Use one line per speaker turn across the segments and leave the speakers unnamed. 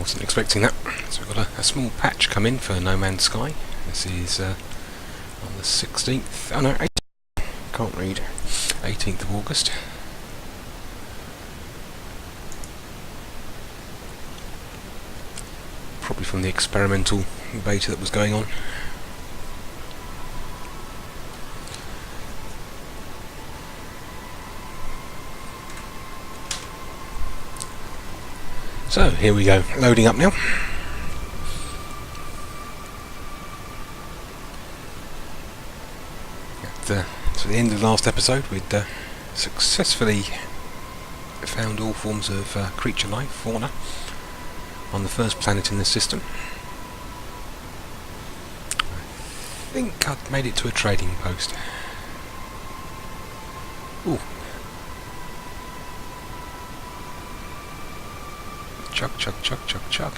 Wasn't expecting that. So we've got a small patch come in for No Man's Sky. This is on the 16th. Oh no, 18th. Can't read. 18th of August. Probably from the experimental beta that was going on. So here we go, loading up now. So the end of the last episode, we'd successfully found all forms of creature life, fauna, on the first planet in the system. I think I'd made it to a trading post. Ooh. Chug, chug, chug, chug, chug.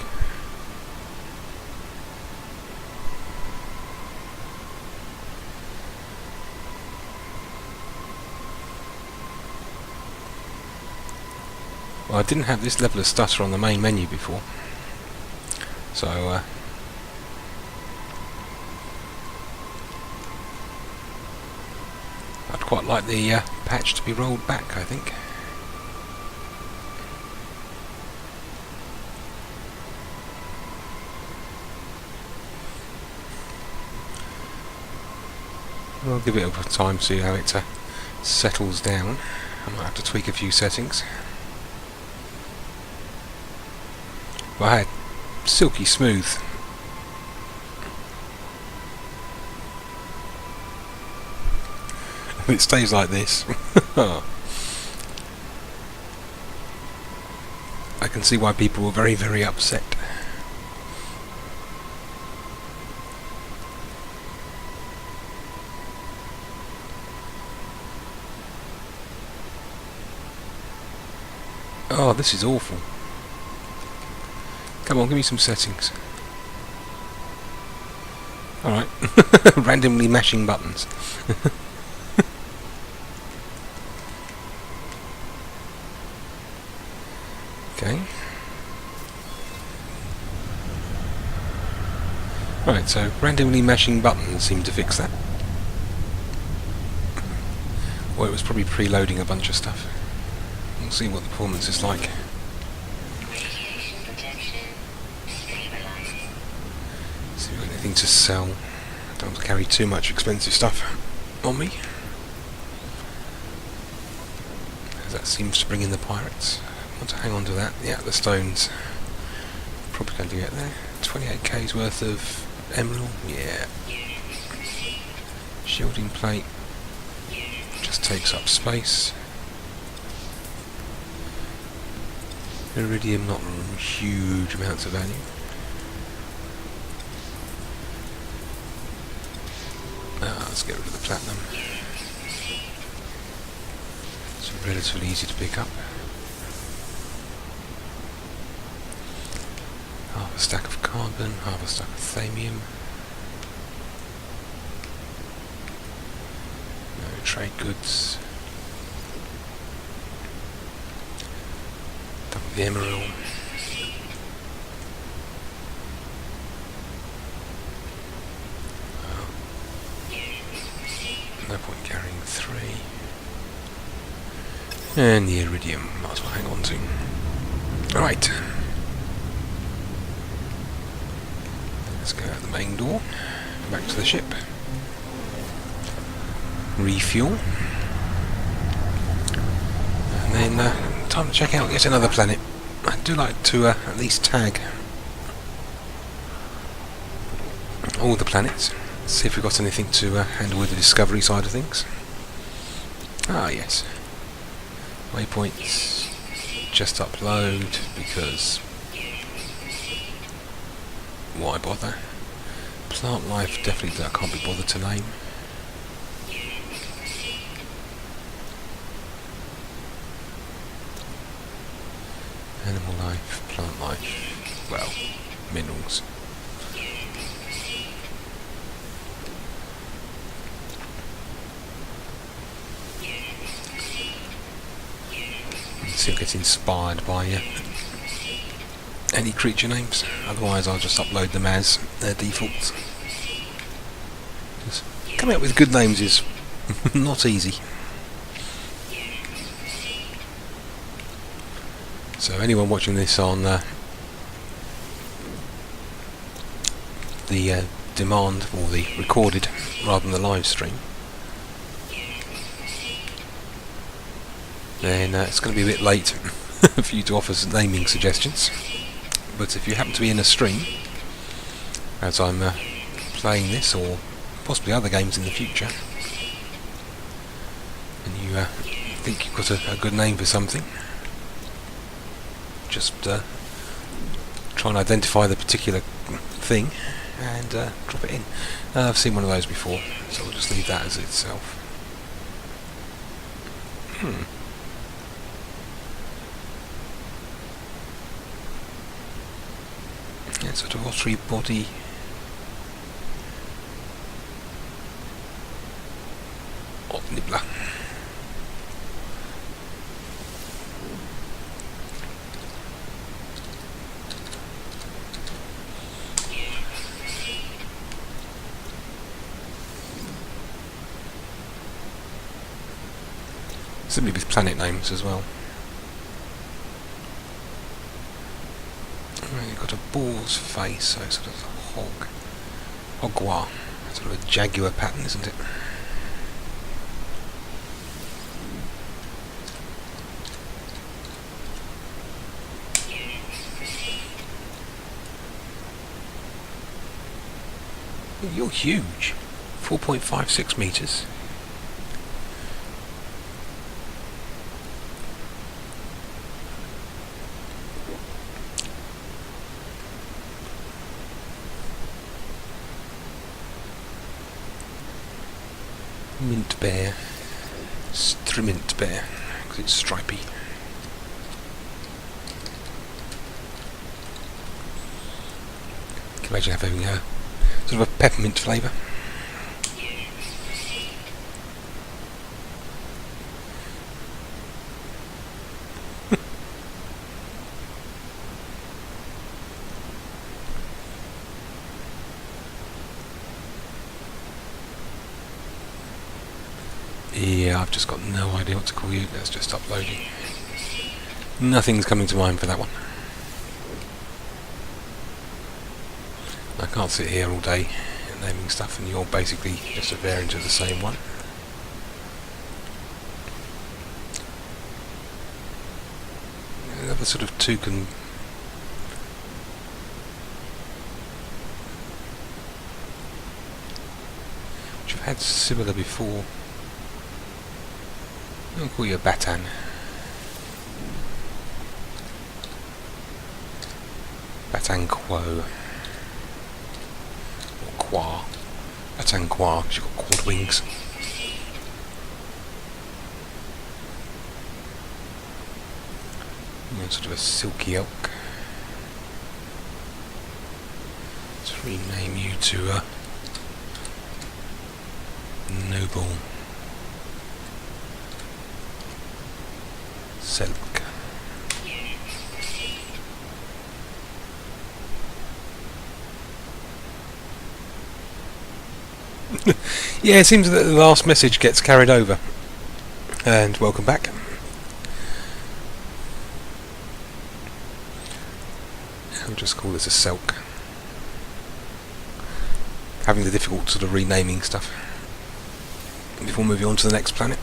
Well, I didn't have this level of stutter on the main menu before, so I'd quite like the patch to be rolled back, I think. I'll give it a time to see how it settles down. I might have to tweak a few settings. But I had silky smooth. If it stays like this, I can see why people were very, very upset. Oh, this is awful. Come on, give me some settings. Alright. Randomly mashing buttons. Okay. Right, so randomly mashing buttons seem to fix that. Or it was probably preloading a bunch of stuff. We'll see what the performance is like. See if we've got anything to sell. Don't want to carry too much expensive stuff on me. That seems to bring in the pirates. I want to hang on to that. Yeah, the stones. Probably going to get there. 28k's worth of emerald. Yeah. Shielding plate. Just takes up space. Iridium, not huge amounts of value. Let's get rid of the platinum. It's relatively easy to pick up. Half a stack of carbon, half a stack of thamium. No trade goods. Double the emerald. No point carrying 3. And the iridium, might as well hang on to. Alright. Let's go out the main door. Back to the ship. Refuel. And then time to check out yet another planet. I do like to at least tag all the planets. See if we've got anything to handle with the discovery side of things. Ah, yes. Waypoints. Just upload because why bother? Plant life, definitely I can't be bothered to name. Animal life, plant life, well, minerals. See, get inspired by any creature names. Otherwise I'll just upload them as their defaults. Coming up with good names is not easy. So anyone watching this on the demand, or the recorded rather than the live stream, then it's going to be a bit late for you to offer some naming suggestions. But if you happen to be in a stream as I'm playing this, or possibly other games in the future, and you think you've got a good name for something, just try and identify the particular thing and drop it in. I've seen one of those before, so we'll just leave that as itself. Yeah, sort of ottery body. Nibbler. Simply with planet names as well. You've got a boar's face, so sort of a hogwar, sort of a jaguar pattern, isn't it? You're huge, 4.56 meters. Mint bear, Strimint bear, because it's stripy. Can imagine having a sort of a peppermint flavour. Yeah, I've just got no idea what to call you. That's just uploading. Nothing's coming to mind for that one. I can't sit here all day naming stuff, and you're basically just a variant of the same one. The other sort of toucan, which I've had similar before. I'll call you a batan. Batanquo. Or qua. Batanquois, because you've got quad wings. Yeah, sort of a silky elk. Let's rename you to a noble Selk. Yeah, it seems that the last message gets carried over. And welcome back. I'll just call this a Selk. Having the difficult sort of renaming stuff before moving on to the next planet.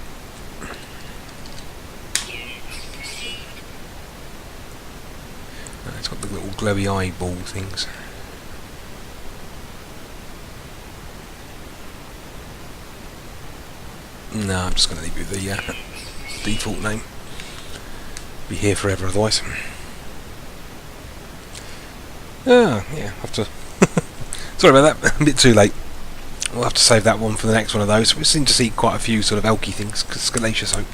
It's got the little glowy eyeball things. No, I'm just going to leave you the default name. Be here forever otherwise. Oh, yeah, have to... Sorry about that, a bit too late. We'll have to save that one for the next one of those. We seem to see quite a few sort of elky things. Scalacious oak.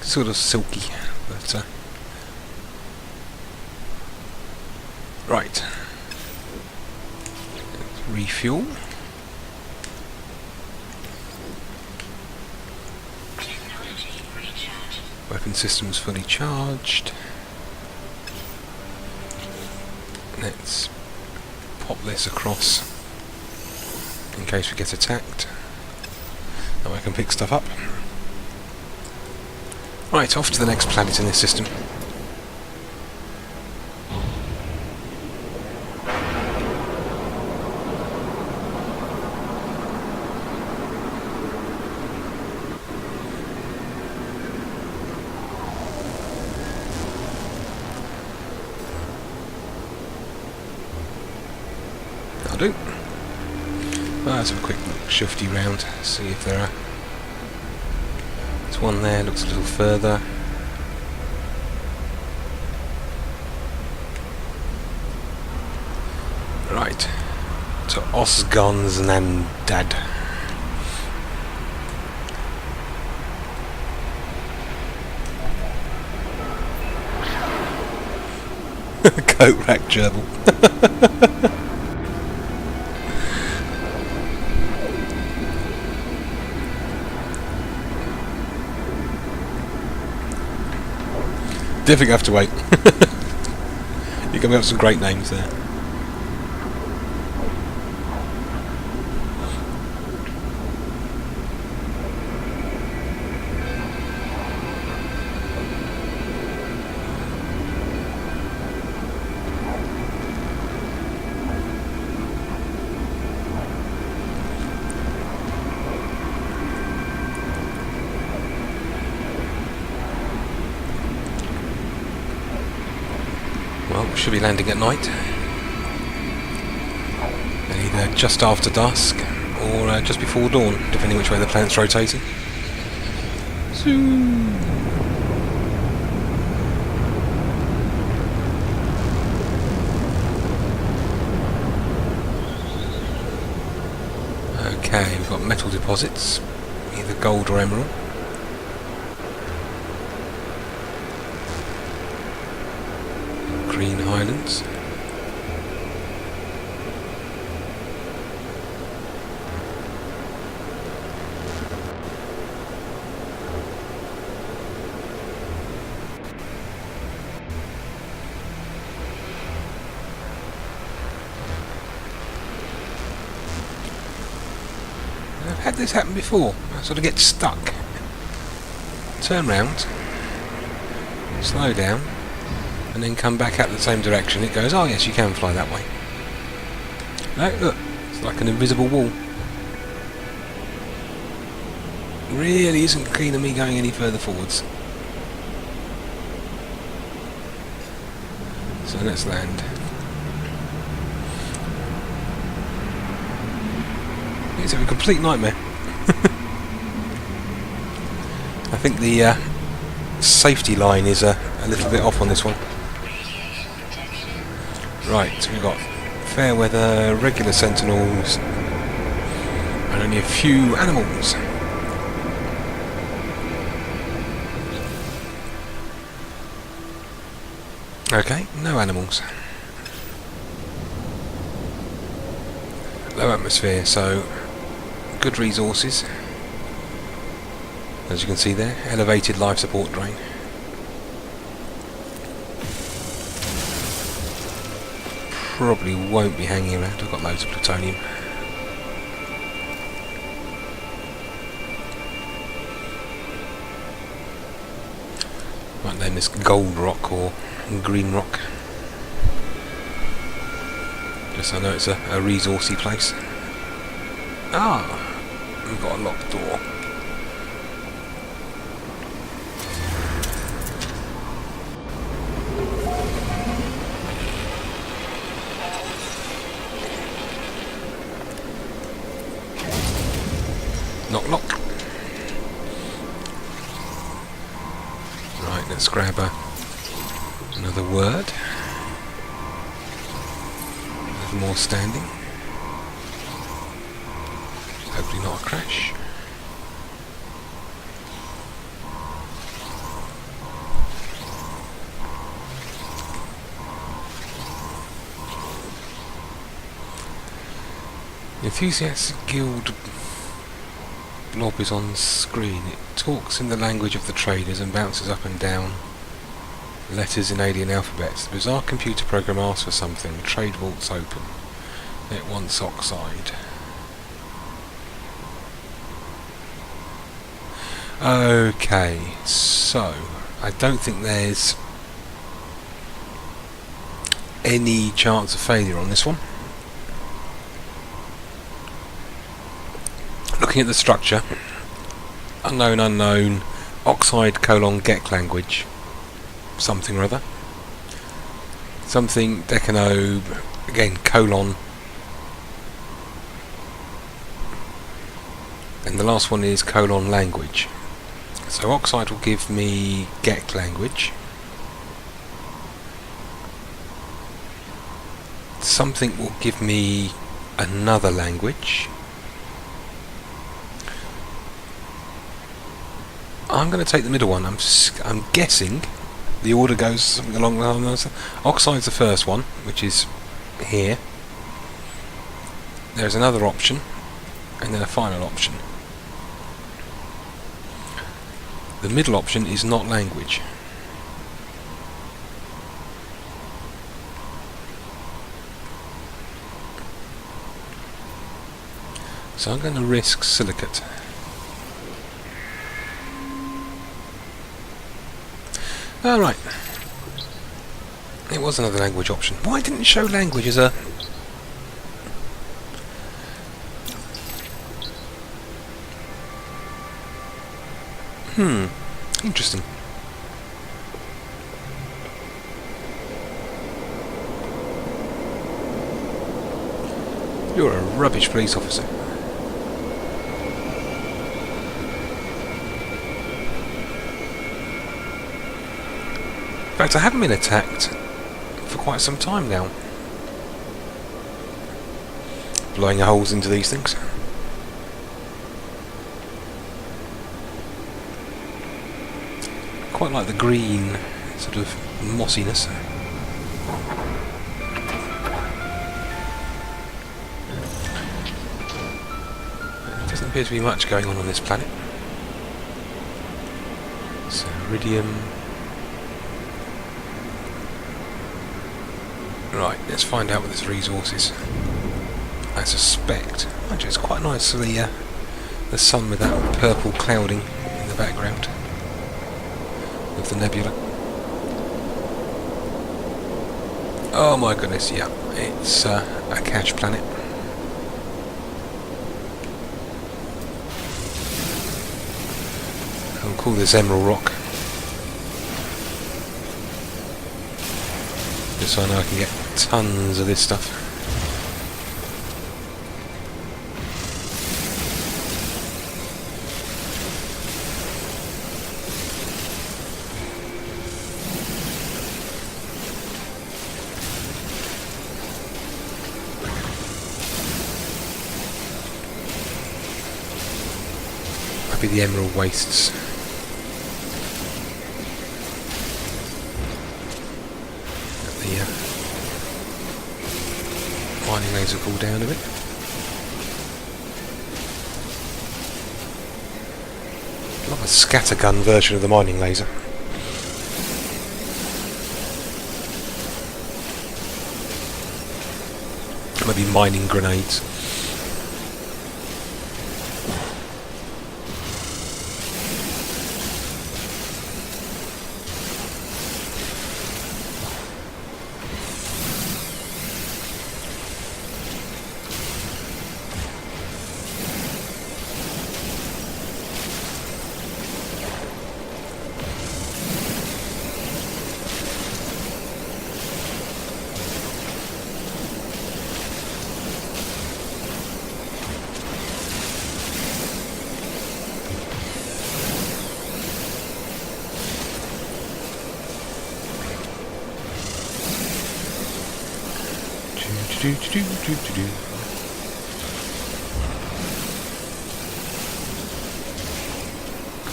Sort of silky, but... Right. Refuel. Weapon systems fully charged. Let's pop this across in case we get attacked. Now I can pick stuff up. Right, off to the next planet in this system. That'll do. Well, let's have a quick shifty round, see if there are... There's one there, looks a little further. Right, to Osgonsnandad. Coat rack gerbil. Definitely have to wait. You're coming up with some great names there. Well, we should be landing at night. Either just after dusk or just before dawn, depending which way the planet's rotating. Okay, we've got metal deposits, either gold or emerald. Green Highlands. I've had this happen before. I sort of get stuck. Turn round, slow down, and then come back out the same direction. It goes, oh yes, you can fly that way. No, look, it's like an invisible wall. Really isn't keen on me going any further forwards. So let's land. It's a complete nightmare. I think the safety line is a little bit off on this one. Right, so we've got fair weather, regular sentinels, and only a few animals. Okay, no animals. Low atmosphere, so good resources. As you can see there, elevated life support drain. Probably won't be hanging around. I've got loads of plutonium. Might name this gold rock or green rock. Just so I know it's a resourcey place. Ah, we've got a locked door. Knock, knock. Right, let's grab another word. A little more standing. Hopefully not a crash. Enthusiast Guild blob is on screen. It talks in the language of the traders and bounces up and down letters in alien alphabets. The bizarre computer program asks for something. The trade vault's open. It wants oxide. Okay, so I don't think there's any chance of failure on this one. Looking at the structure, unknown, oxide :get language, something or other. Something decanobe, again colon. And the last one is colon language. So oxide will give me get language. Something will give me another language. I'm going to take the middle one. I'm guessing the order goes something along the lines. Oxide's the first one, which is here. There's another option, and then a final option. The middle option is not language. So I'm going to risk silicate. Alright. It was another language option. Why didn't it show language as a... Interesting. You're a rubbish police officer. In fact, I haven't been attacked for quite some time now. Blowing holes into these things. Quite like the green sort of mossiness. There doesn't appear to be much going on this planet. So, iridium. Right, let's find out what this resource is. I suspect. Actually, it's quite nice for the sun with that purple clouding in the background of the nebula. Oh my goodness, yeah, it's a cache planet. I'll call this Emerald Rock, just so I know I can get tons of this stuff. Be the emerald wastes. Let the mining laser cool down a bit. Love a scattergun version of the mining laser. Maybe mining grenades.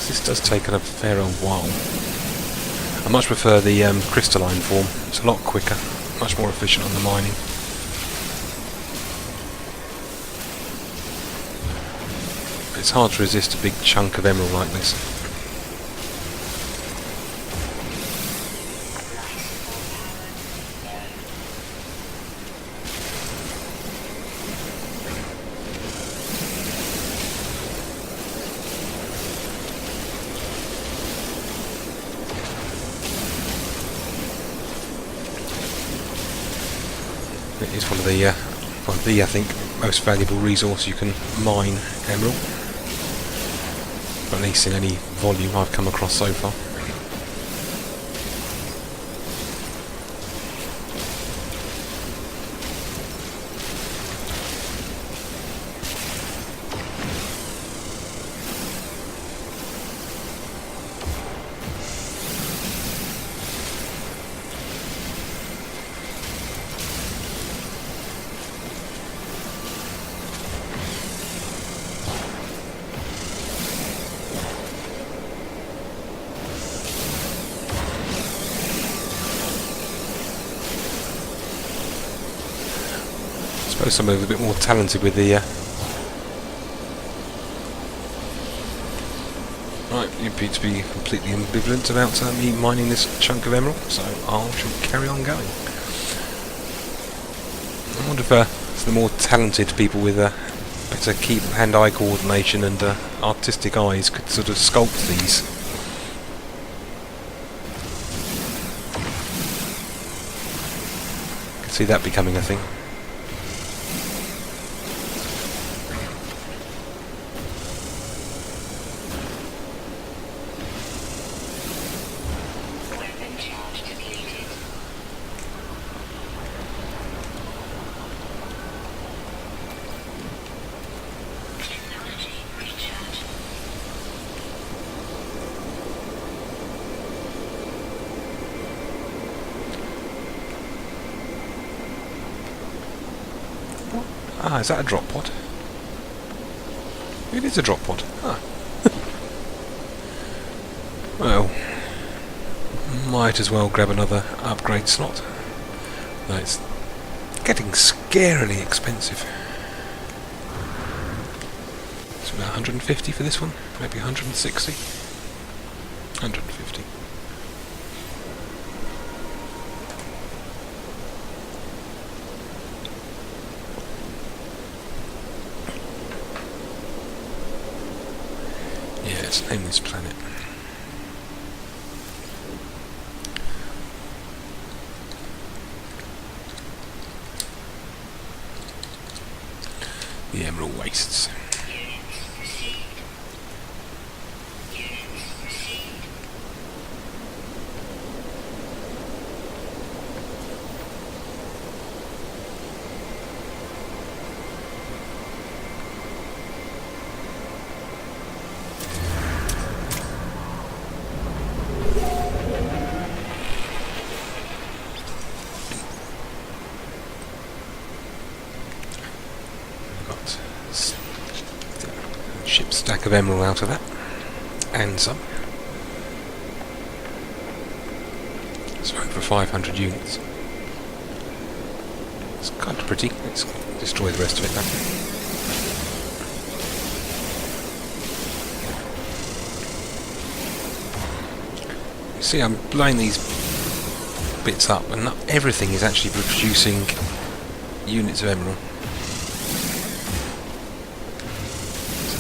This does take a fair old while. I much prefer the crystalline form. It's a lot quicker, much more efficient on the mining. it's hard to resist a big chunk of emerald like this. It is one of the I think most valuable resource you can mine, emerald. At least in any volume I've come across so far. I suppose some of them are a bit more talented with the right, you appear to be completely ambivalent about me mining this chunk of emerald, so I shall carry on going. I wonder if the more talented people with better hand-eye coordination and artistic eyes could sort of sculpt these. I can see that becoming a thing. Ah, is that a drop pod? It is a drop pod. Ah. Well, might as well grab another upgrade slot. No, it's getting scarily expensive. It's about 150 for this one, maybe 160. 150. Let's name this planet. The Emerald Wastes. Ship stack of emerald out of that, and some. So over 500 units. It's kind of pretty. Let's destroy the rest of it now. You see, I'm blowing these bits up, and not everything is actually producing units of emerald.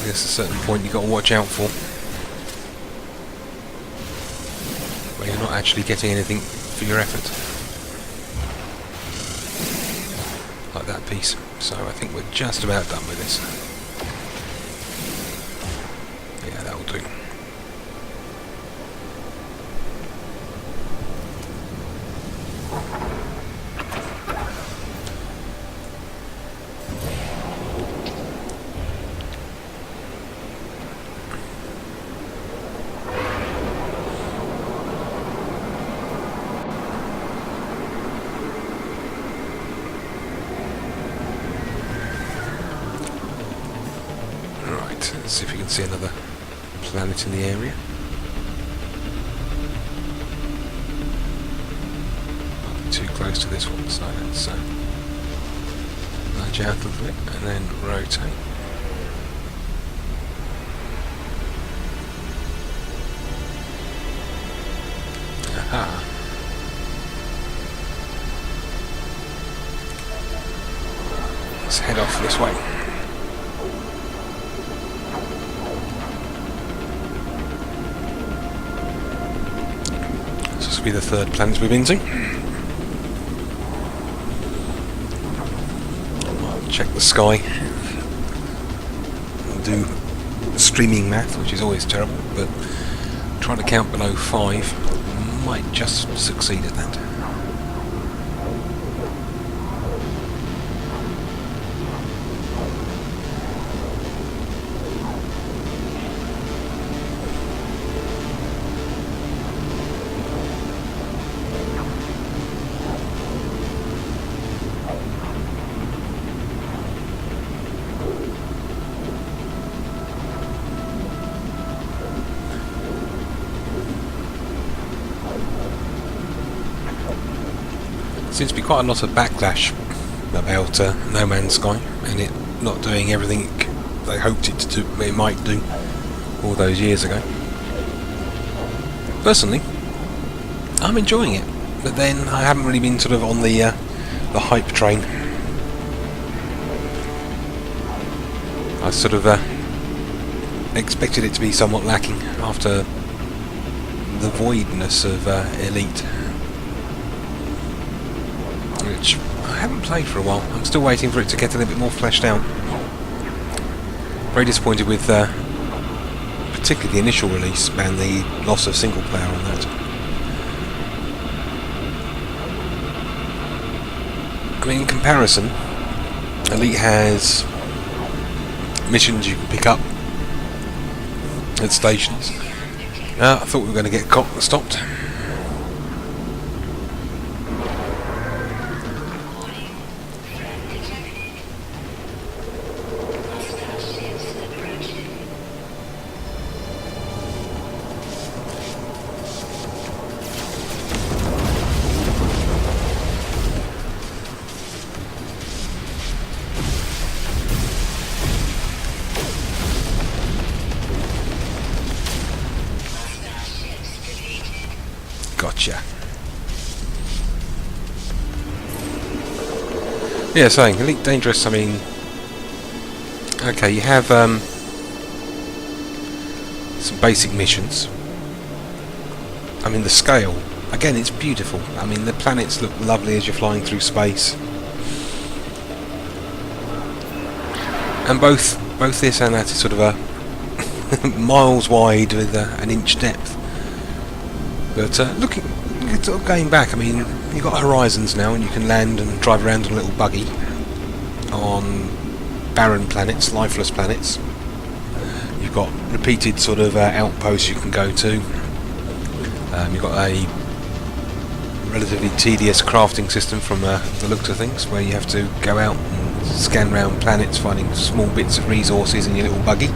There's a certain point you've got to watch out for, where you're not actually getting anything for your effort. Like that piece. So I think we're just about done with this. Yeah, that'll do. Let's see if we can see another planet in the area. Not be too close to this one, so let's nudge out a little bit and then rotate. Aha. Let's head off this way. This will be the third planet we've been to. I'll check the sky and do streaming math, which is always terrible, but trying to count below 5 might just succeed at that. Seems to be quite a lot of backlash about No Man's Sky and it not doing everything they hoped it to do, it might do all those years ago. Personally, I'm enjoying it, but then I haven't really been sort of on the hype train. I sort of expected it to be somewhat lacking after the voidness of Elite, which I haven't played for a while. I'm still waiting for it to get a little bit more fleshed out. Very disappointed with particularly the initial release and the loss of single player on that. I mean, in comparison, Elite has missions you can pick up at stations. I thought we were going to get stopped. Gotcha. Yeah, saying Elite Dangerous, I mean, okay, you have some basic missions. I mean, the scale, again, it's beautiful. I mean, the planets look lovely as you're flying through space. And both this and that is sort of a miles wide with an inch depth. But looking, sort of going back, I mean, you've got Horizons now, and you can land and drive around in a little buggy on barren planets, lifeless planets. You've got repeated sort of outposts you can go to. You've got a relatively tedious crafting system from the looks of things, where you have to go out and scan around planets, finding small bits of resources in your little buggy.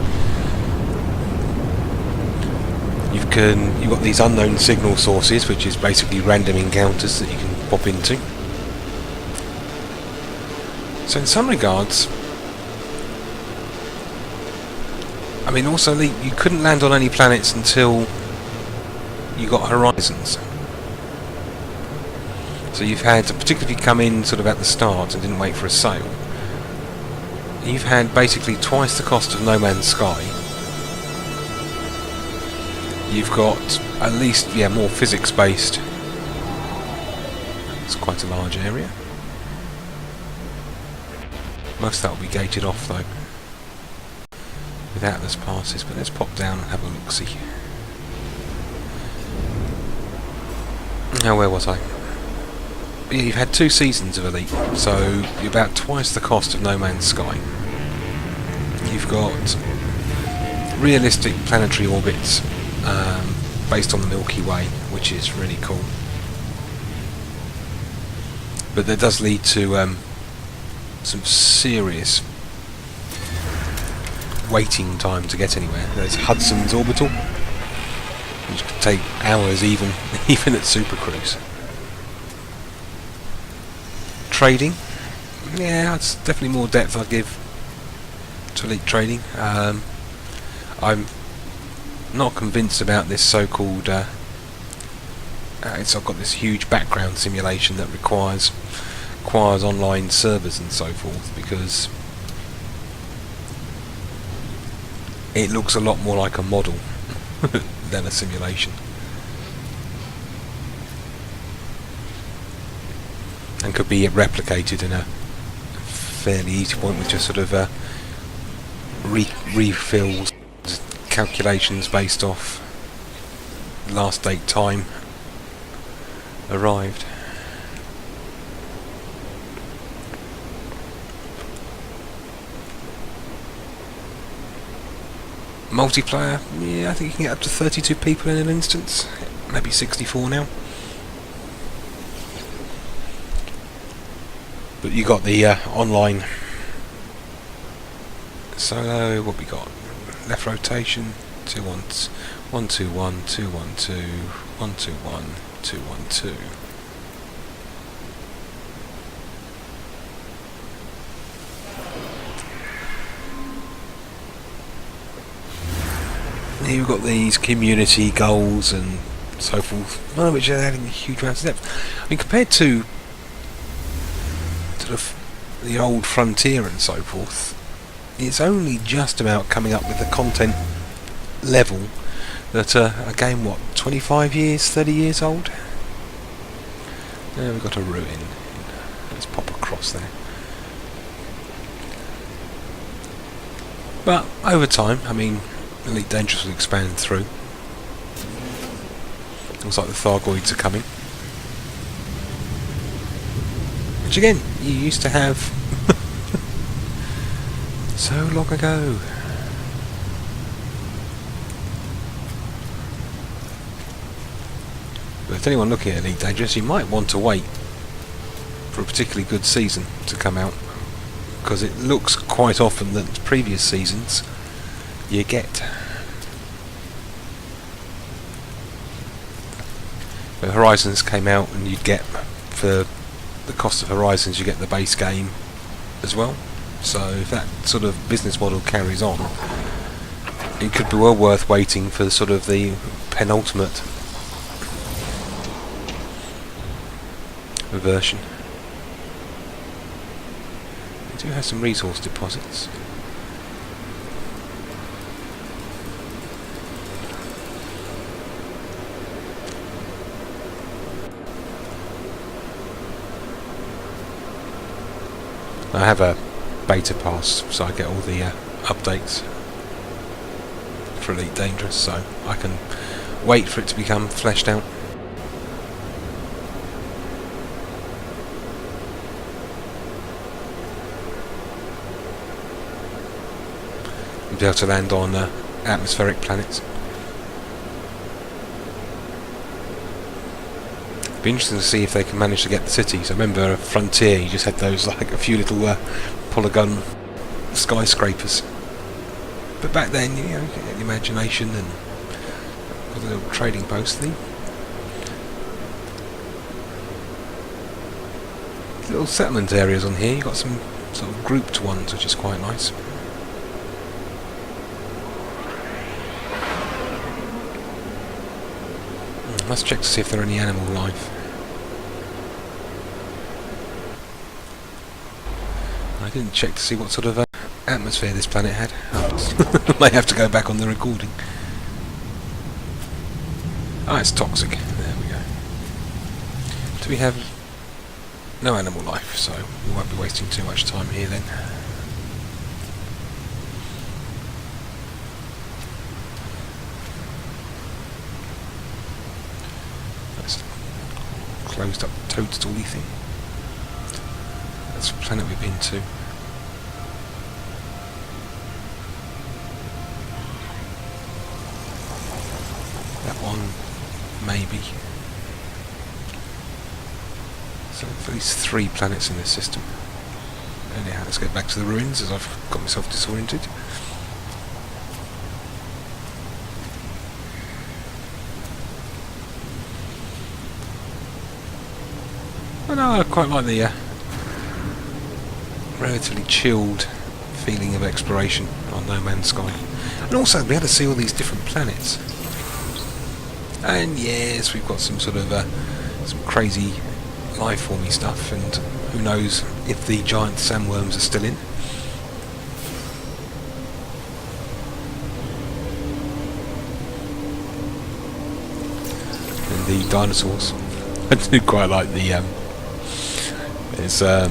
You've got these unknown signal sources, which is basically random encounters that you can pop into. So in some regards, I mean, also you couldn't land on any planets until you got Horizons. So you've had, particularly if you come in sort of at the start and didn't wait for a sale, you've had basically twice the cost of No Man's Sky. You've got at least, yeah, more physics-based. It's quite a large area. Most of that will be gated off though, with Atlas passes. But let's pop down and have a look-see. Now, where was I? Yeah, you've had 2 seasons of Elite, so you're about twice the cost of No Man's Sky. You've got realistic planetary orbits. Based on the Milky Way, which is really cool. But that does lead to some serious waiting time to get anywhere. There's Hudson's Orbital, which could take hours even at Super Cruise. Trading, yeah, it's definitely more depth I'd give to Elite Trading. I'm not convinced about this so-called I've got this huge background simulation that requires online servers and so forth, because it looks a lot more like a model than a simulation. And could be replicated in a fairly easy point with just sort of refills, calculations based off last date time arrived. Multiplayer, yeah, I think you can get up to 32 people in an instance, maybe 64 now. But you got the online solo. What we got? Left rotation, 2 1 1 2 1 2 1 2 1 2 1 2 1 2. Here we've got these community goals and so forth, none of which are adding huge amounts of depth. I mean, compared to sort of the old Frontier and so forth, it's only just about coming up with the content level that a game, what, 25 years, 30 years old? There we've got a ruin. Let's pop across there. But over time, I mean, Elite Dangerous will expand through. Looks like the Thargoids are coming. Which again, you used to have so long ago. But if anyone looking at Elite Dangerous, you might want to wait for a particularly good season to come out, because it looks quite often that previous seasons you get. The Horizons came out, and you'd get, for the cost of Horizons, you get the base game as well. So if that sort of business model carries on, it could be well worth waiting for sort of the penultimate version. We do have some resource deposits. I have a beta pass, so I get all the updates for Elite Dangerous, so I can wait for it to become fleshed out. And be able to land on atmospheric planets. Be interesting to see if they can manage to get the cities. I remember Frontier, you just had those, like, a few little polygon skyscrapers. But back then, you know, you had the imagination and got a little trading post thing. Little settlement areas on here. You've got some sort of grouped ones, which is quite nice. Let's check to see if there are any animal life. I didn't check to see what sort of atmosphere this planet had. I might have to go back on the recording. Ah, it's toxic. There we go. Do we have no animal life, so we won't be wasting too much time here then. Closed up toadstool-y thing. That's the planet we've been to. That one, maybe. So at least 3 planets in this system. Anyhow, let's get back to the ruins as I've got myself disoriented. No, I quite like the relatively chilled feeling of exploration on No Man's Sky. And also, we had to see all these different planets. And yes, we've got some sort of some crazy life-formy stuff, and who knows if the giant sandworms are still in. And the dinosaurs. I do quite like the there's a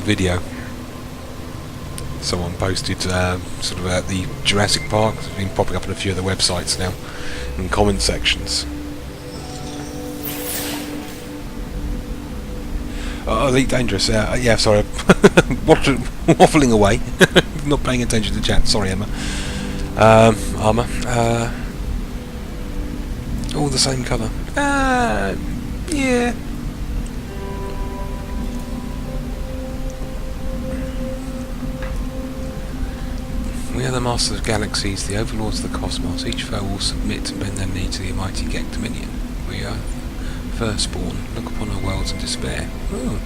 video someone posted sort of at the Jurassic Park. It's been popping up on a few of the websites now in comment sections. Oh, Elite Dangerous. Yeah, sorry, waffling away, not paying attention to the chat. Sorry, Emma. Armour. All the same colour. Yeah. We are the masters of galaxies, the overlords of the cosmos. Each foe will submit and bend their knee to the mighty Gek Dominion. We are firstborn. Look upon our worlds in despair. Ooh.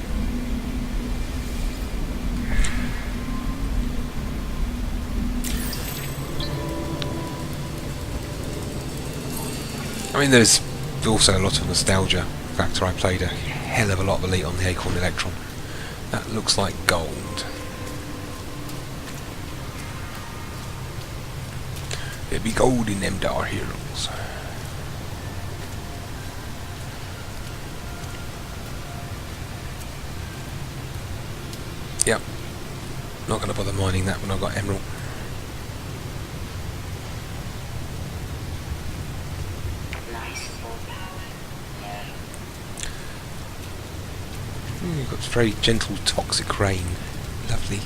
I mean, there's also a lot of nostalgia factor. I played a hell of a lot of Elite on the Acorn Electron. That looks like gold. There'd be gold in them Dar Heroes. Yep. Not going to bother mining that when I've got emerald. You've got very gentle toxic rain. Lovely.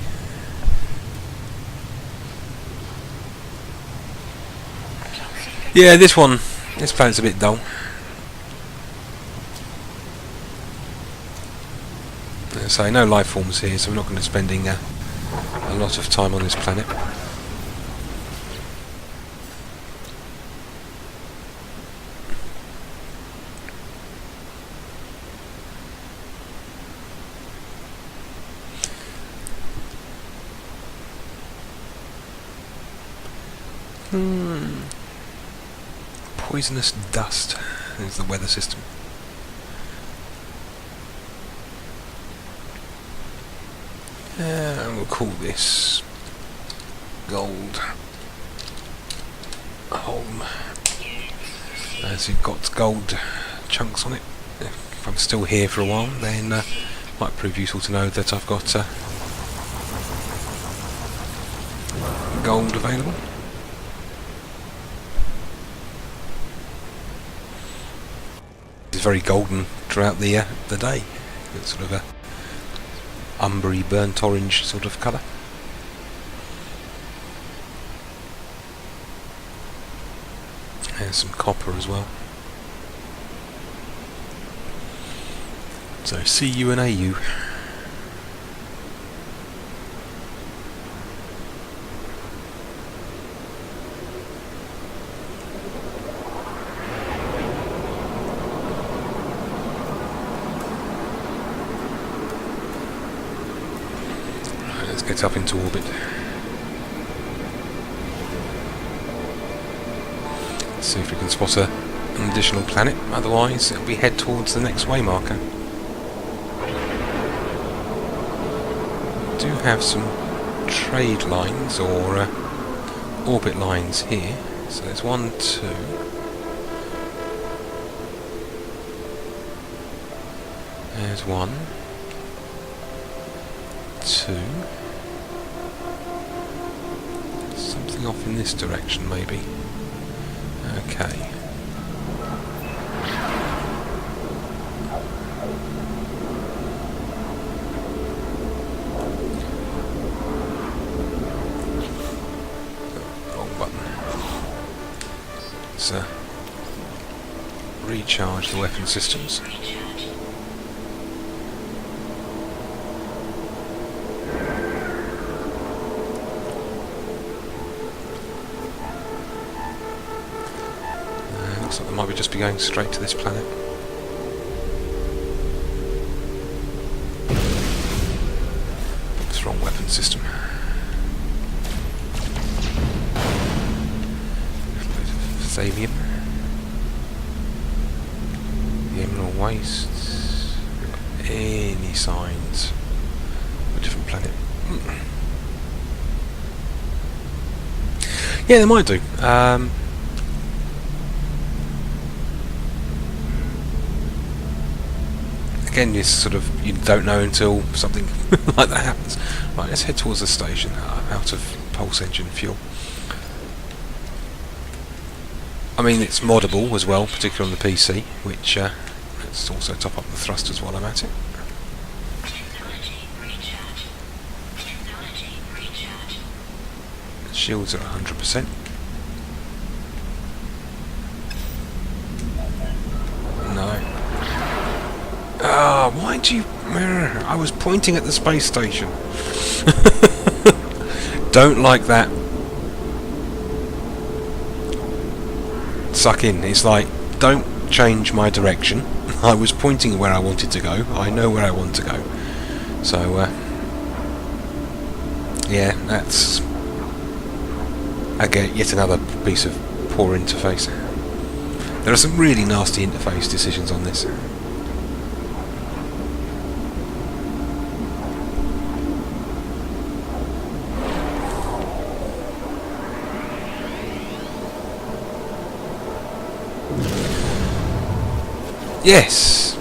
Yeah, this planet's a bit dull. So no life forms here, so we're not going to be spending a lot of time on this planet. Poisonous dust is the weather system. And we'll call this Gold Home, as you've got gold chunks on it. If I'm still here for a while, then might prove useful to know that I've got gold available. It's very golden throughout the day. It's sort of a umbery, burnt orange sort of colour. And some copper as well. So CU and AU. Get up into orbit. Let's see if we can spot an additional planet, otherwise it'll be head towards the next waymarker. We do have some trade lines or orbit lines here, so there's 1, 2. There's 1, 2. Something off in this direction, maybe. Okay. Wrong button. Let's recharge the weapon systems. Looks like they might just be going straight to this planet. It's the wrong weapon system. Thamium. Lunar waste. Any signs of a different planet? Yeah, they might do. Again, this sort of, you don't know until something like that happens. Right, let's head towards the station, out of pulse engine fuel. I mean, it's moddable as well, particularly on the PC, which let's also top up the thrusters while I'm at it. Shields are 100%. No. Ah, why do you... I was pointing at the space station. Don't like that. Suck in. It's like, don't change my direction. I was pointing where I wanted to go. I know where I want to go. So, yeah, that's... again, yet another piece of poor interface. There are some really nasty interface decisions on this.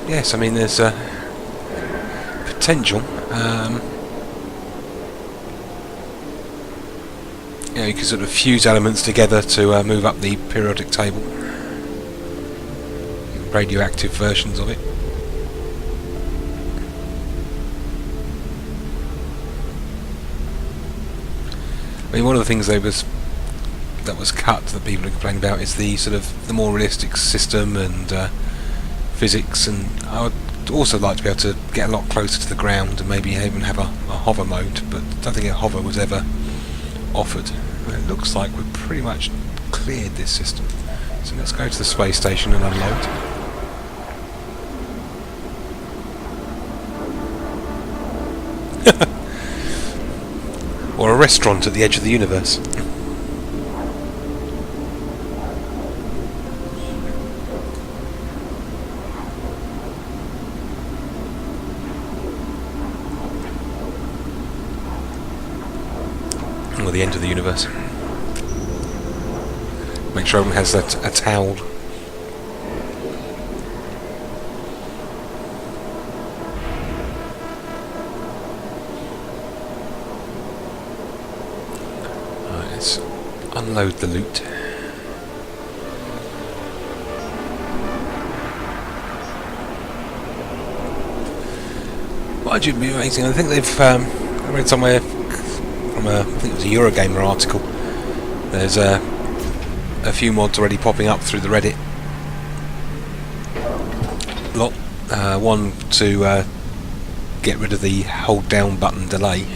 Yes, I mean there's potential. You can sort of fuse elements together to move up the periodic table. Radioactive versions of it. I mean, one of the things that was cut that people are complaining about is the sort of the more realistic system and physics, and I would also like to be able to get a lot closer to the ground and maybe even have a hover mode, but I don't think a hover was ever offered. It looks like we've pretty much cleared this system, so let's go to the space station and unload. Or a restaurant at the edge of the universe. Or the end of the universe. Make sure everyone has a towel. Right, let's unload the loot. What would be amazing? I think they've I read somewhere from I think it was a Eurogamer article. There's a few mods already popping up through the Reddit. One to get rid of the hold down button delay.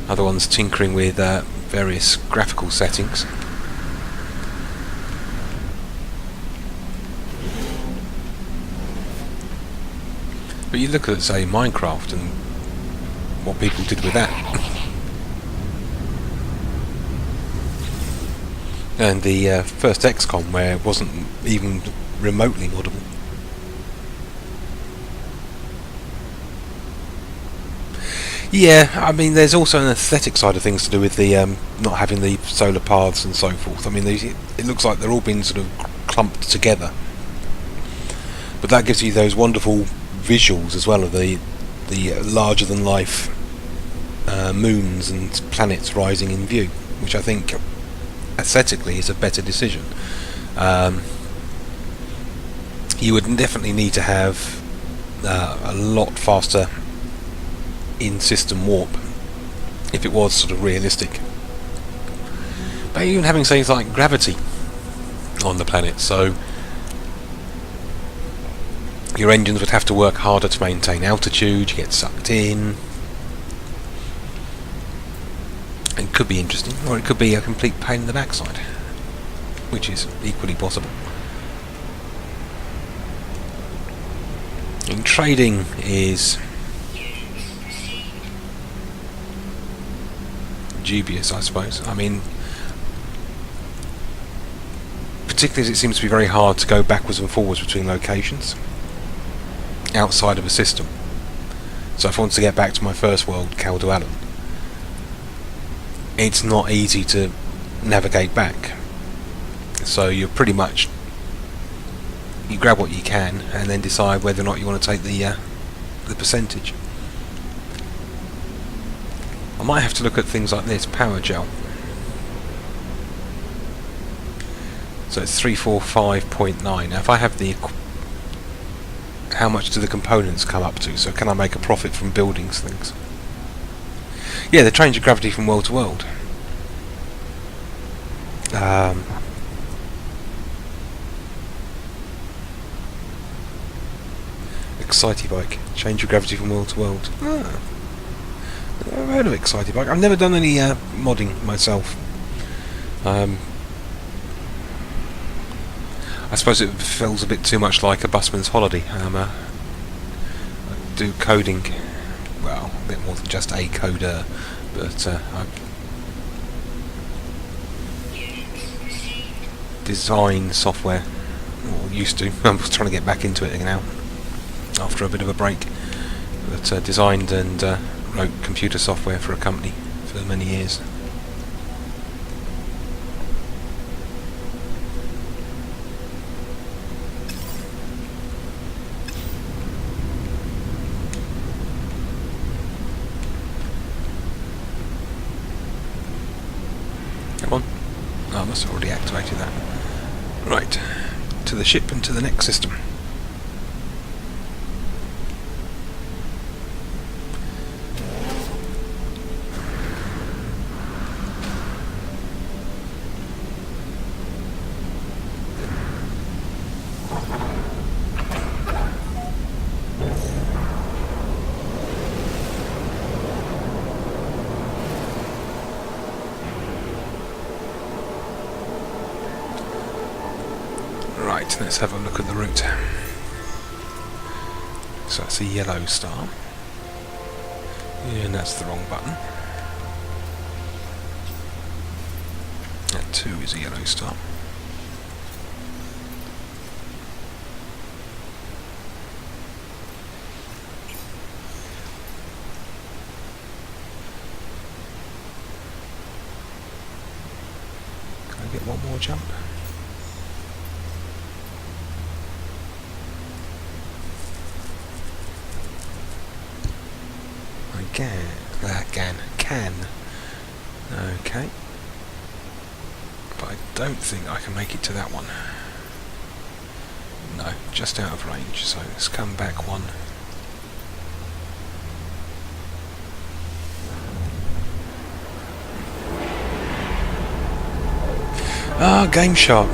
Other ones tinkering with various graphical settings. But you look at, say, Minecraft and what people did with that. And the first XCOM, where it wasn't even remotely moddable. Yeah, I mean, there's also an aesthetic side of things to do with the not having the solar paths and so forth. I mean, it looks like they're all being sort of clumped together. But that gives you those wonderful visuals as well of the larger-than-life moons and planets rising in view, which I think aesthetically is a better decision. You would definitely need to have a lot faster in-system warp if it was sort of realistic. But even having things like gravity on the planet, so your engines would have to work harder to maintain altitude, you get sucked in. It could be interesting, or it could be a complete pain in the backside, which is equally possible. And trading is dubious, I suppose. I mean, particularly as it seems to be very hard to go backwards and forwards between locations outside of a system. So if I want to get back to my first world, Caldualan, it's not easy to navigate back. So you're pretty much, you grab what you can and then decide whether or not you want to take the percentage. I might have to look at things like this, power gel. So it's 345.9. Now if I have the, how much do the components come up to? So can I make a profit from building things? Yeah, they change your gravity from world to world. Excitibike, change your gravity from world to world. I've heard of Excitibike. I've never done any modding myself. I suppose it feels a bit too much like a busman's holiday. I do coding, well, a bit more than just a coder, but I design software, or used to. I'm trying to get back into it now after a bit of a break, but designed and wrote computer software for a company for many years. Come on. Oh, I must have already activated that. Right, to the ship and to the next system. Right, let's have a look at the route. So that's a yellow star. And that's the wrong button. That 2 is a yellow star. Can I get one more jump? Can. Okay. But I don't think I can make it to that one. No, just out of range, so let's come back one. Ah, Game Shark.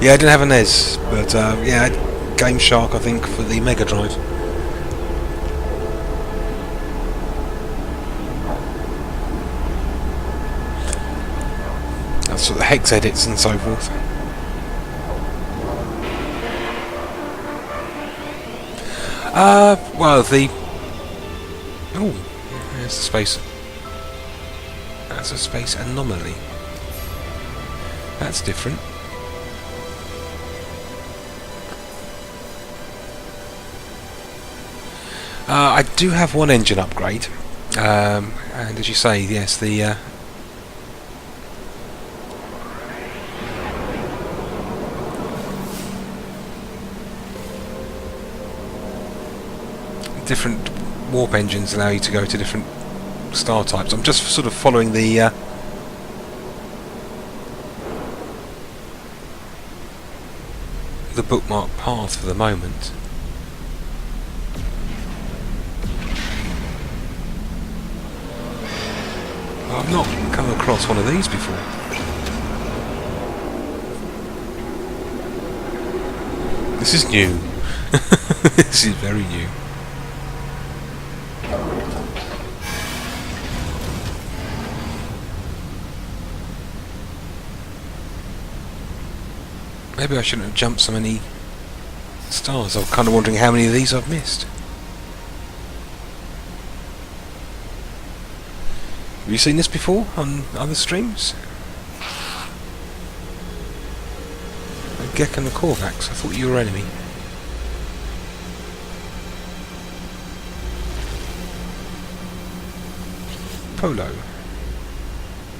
Yeah, I didn't have an NES, but yeah, I had Game Shark, I think, for the Mega Drive. That's for the hex edits and so forth. Well, the... Oh, there's a space... That's a space anomaly. That's different. I do have one engine upgrade. And as you say, yes, the... different warp engines allow you to go to different star types. I'm just sort of following the bookmark path for the moment. I've not come across one of these before. This is new. This is very new. Maybe I shouldn't have jumped so many stars. I'm kind of wondering how many of these I've missed. Have you seen this before on other streams? Gek and the Korvax? I thought you were enemy. Polo.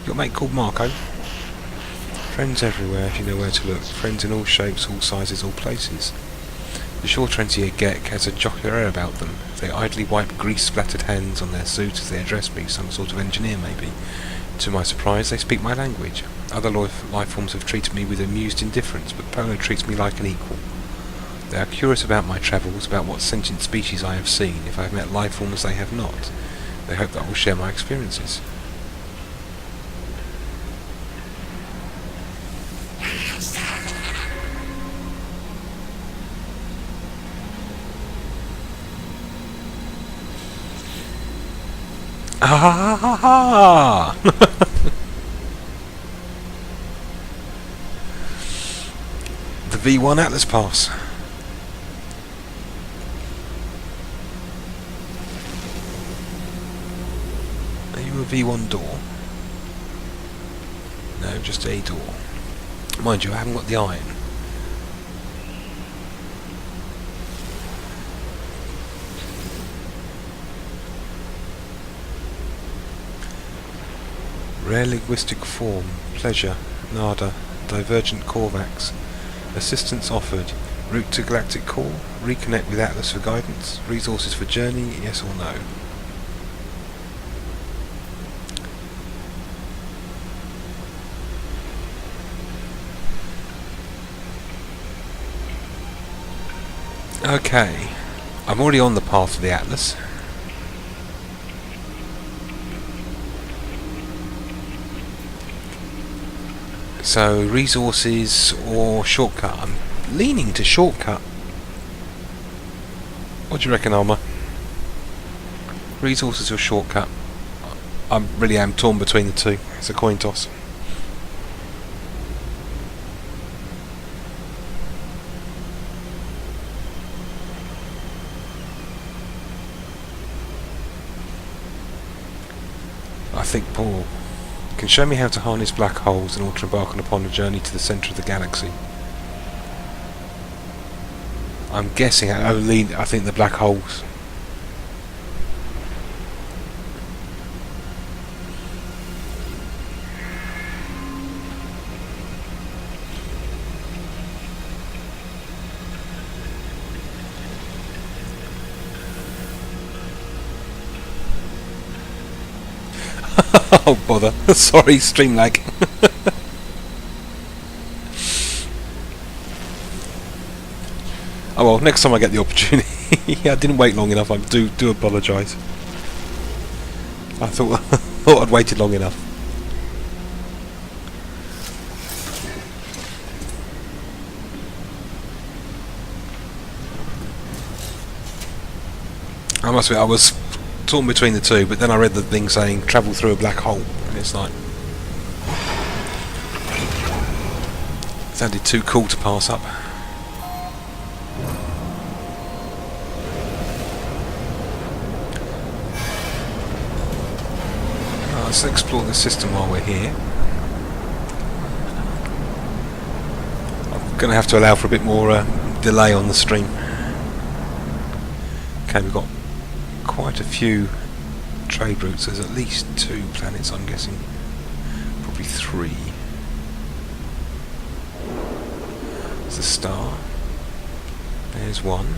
Your mate called Marco? Friends everywhere if you know where to look. Friends in all shapes, all sizes, all places. The short ends-ear Gek has a jocular air about them. They idly wipe grease-splattered hands on their suit as they address me, some sort of engineer maybe. To my surprise, they speak my language. Other life forms have treated me with amused indifference, but Polo treats me like an equal. They are curious about my travels, about what sentient species I have seen, if I have met life forms they have not. They hope that I will share my experiences. Ah! The V1 Atlas Pass. Are you a V1 door? No, just a door. Mind you, I haven't got the iron. Rare linguistic form, pleasure, nada, divergent Korvax, assistance offered, route to galactic core, reconnect with Atlas for guidance, resources for journey, yes or no. Okay, I'm already on the path to the Atlas. So, resources or shortcut? I'm leaning to shortcut. What do you reckon, Alma? Resources or shortcut? I really am torn between the two. It's a coin toss. I think Paul can show me how to harness black holes in order to embark upon a journey to the centre of the galaxy. I'm guessing I think the black holes. Oh bother, sorry, stream lag. Oh well, next time I get the opportunity. I didn't wait long enough, I do apologise. I thought I'd waited long enough. I must admit, I was torn between the two, but then I read the thing saying travel through a black hole, and it's like, sounded too cool to pass up. Let's explore the system while we're here. I'm going to have to allow for a bit more delay on the stream. Okay, we've got quite a few trade routes. There's at least 2 planets, I'm guessing. Probably 3. There's a star. There's one.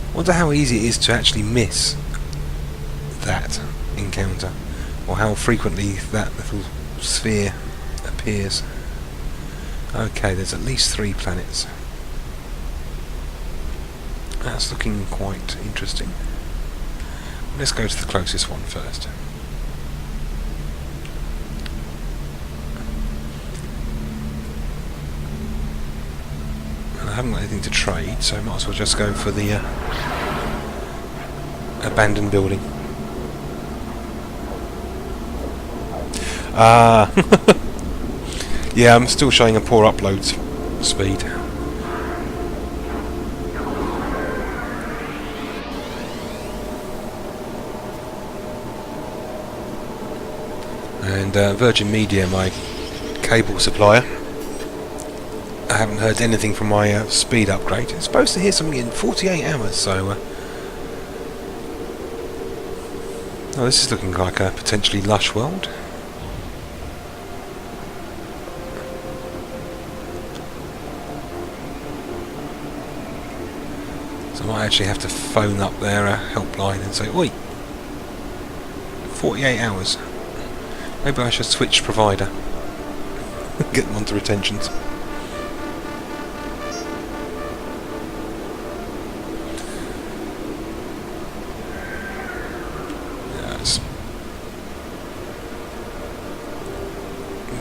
I wonder how easy it is to actually miss that encounter, or how frequently that little sphere appears. Okay, there's at least 3 planets. That's looking quite interesting. Let's go to the closest one first. And I haven't got anything to trade, so I might as well just go for the abandoned building. Yeah, I'm still showing a poor upload speed. And Virgin Media, my cable supplier, I haven't heard anything from my speed upgrade. It's supposed to hear something in 48 hours, so oh, this is looking like a potentially lush world. So I might actually have to phone up their helpline and say, oi, 48 hours. Maybe I should switch provider. Get them onto retentions. Yes.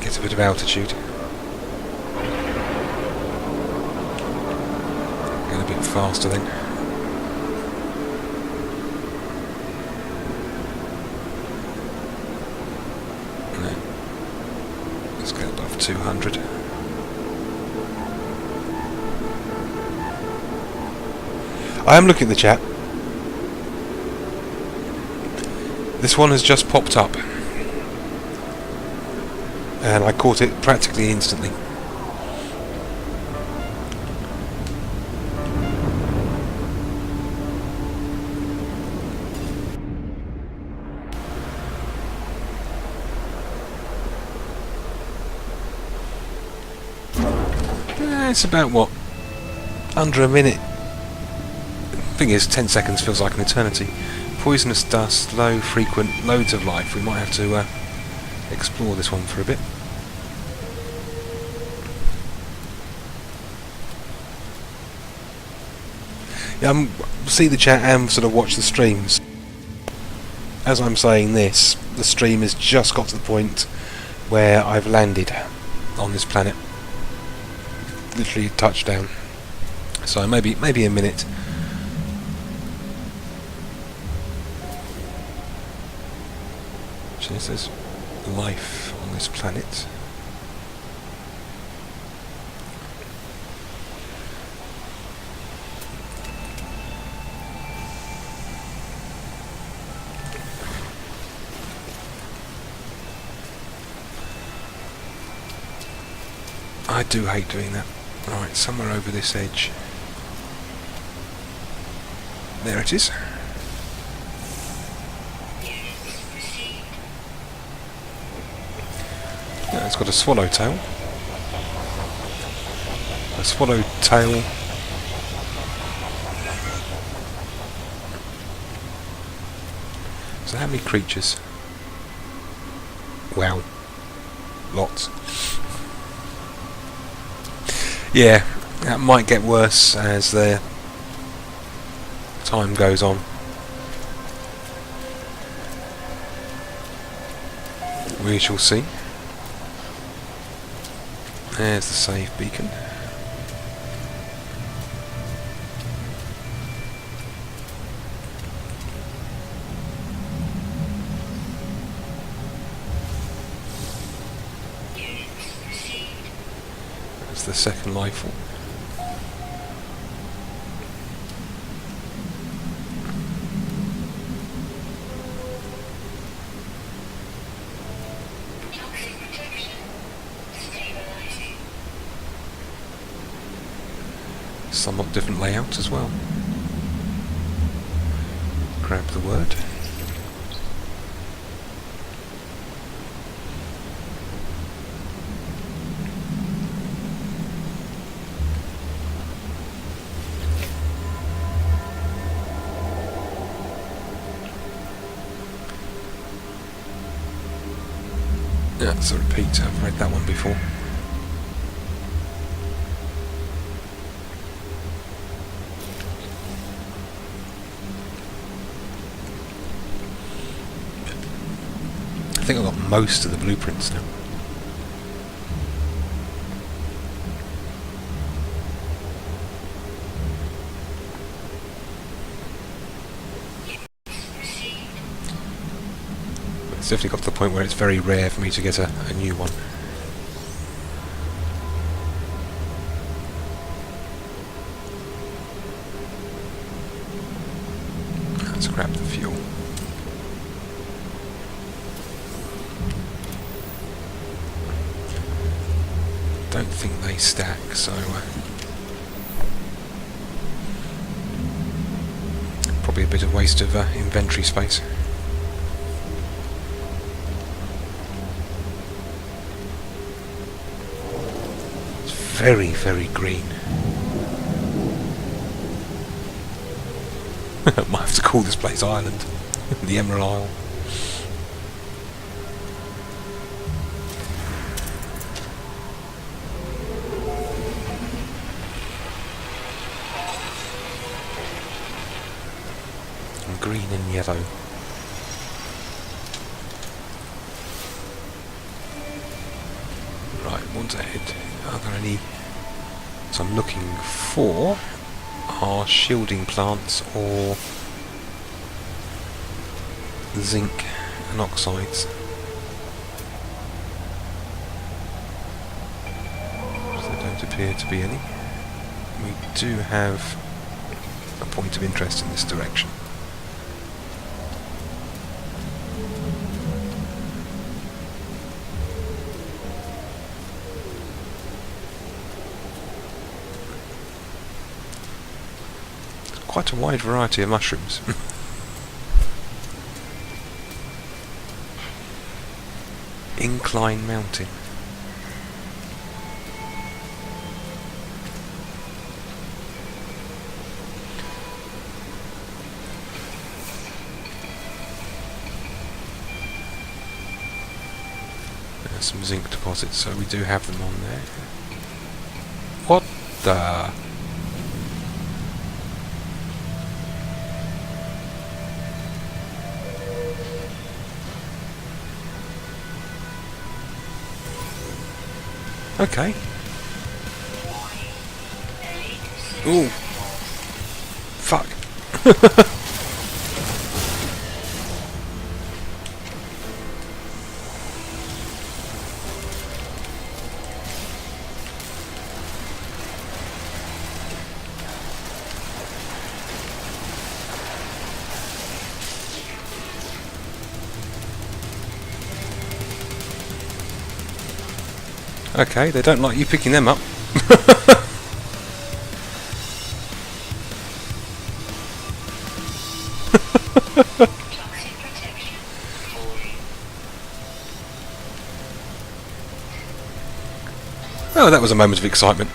Get a bit of altitude. Get a bit faster then. Let's get above 200. I am looking at the chat. This one has just popped up, and I caught it practically instantly. It's about, what, under a minute. Thing is, 10 seconds feels like an eternity. Poisonous dust, low, frequent, loads of life. We might have to explore this one for a bit. Yeah, see the chat and sort of watch the streams. As I'm saying this, the stream has just got to the point where I've landed on this planet. Literally touchdown. So maybe a minute. Actually, it says life on this planet. I do hate doing that. Right, somewhere over this edge. There it is. Yeah, it's got a swallowtail. A swallowtail. So how many creatures? Wow. Lots. Yeah, that might get worse as the time goes on. We shall see. There's the save beacon. That's the second life form. Somewhat different layout as well. Grab the word. Yeah, it's a repeat. I've read that one before. I think I've got most of the blueprints now. It's definitely got to the point where it's very rare for me to get a new one. Let's grab the fuel. don't think they stack, so probably a bit of waste of inventory space. It's very, very green. Might have to call this place Ireland. The Emerald Isle. And green and yellow. Right, what's ahead? Are there any... So I'm looking for are shielding plants or zinc and oxides. There don't appear to be any. We do have a point of interest in this direction. Quite a wide variety of mushrooms. Incline mountain. There's some zinc deposits, so we do have them on there. What the... Okay. Ooh. Fuck. Okay, they don't like you picking them up. Oh, that was a moment of excitement.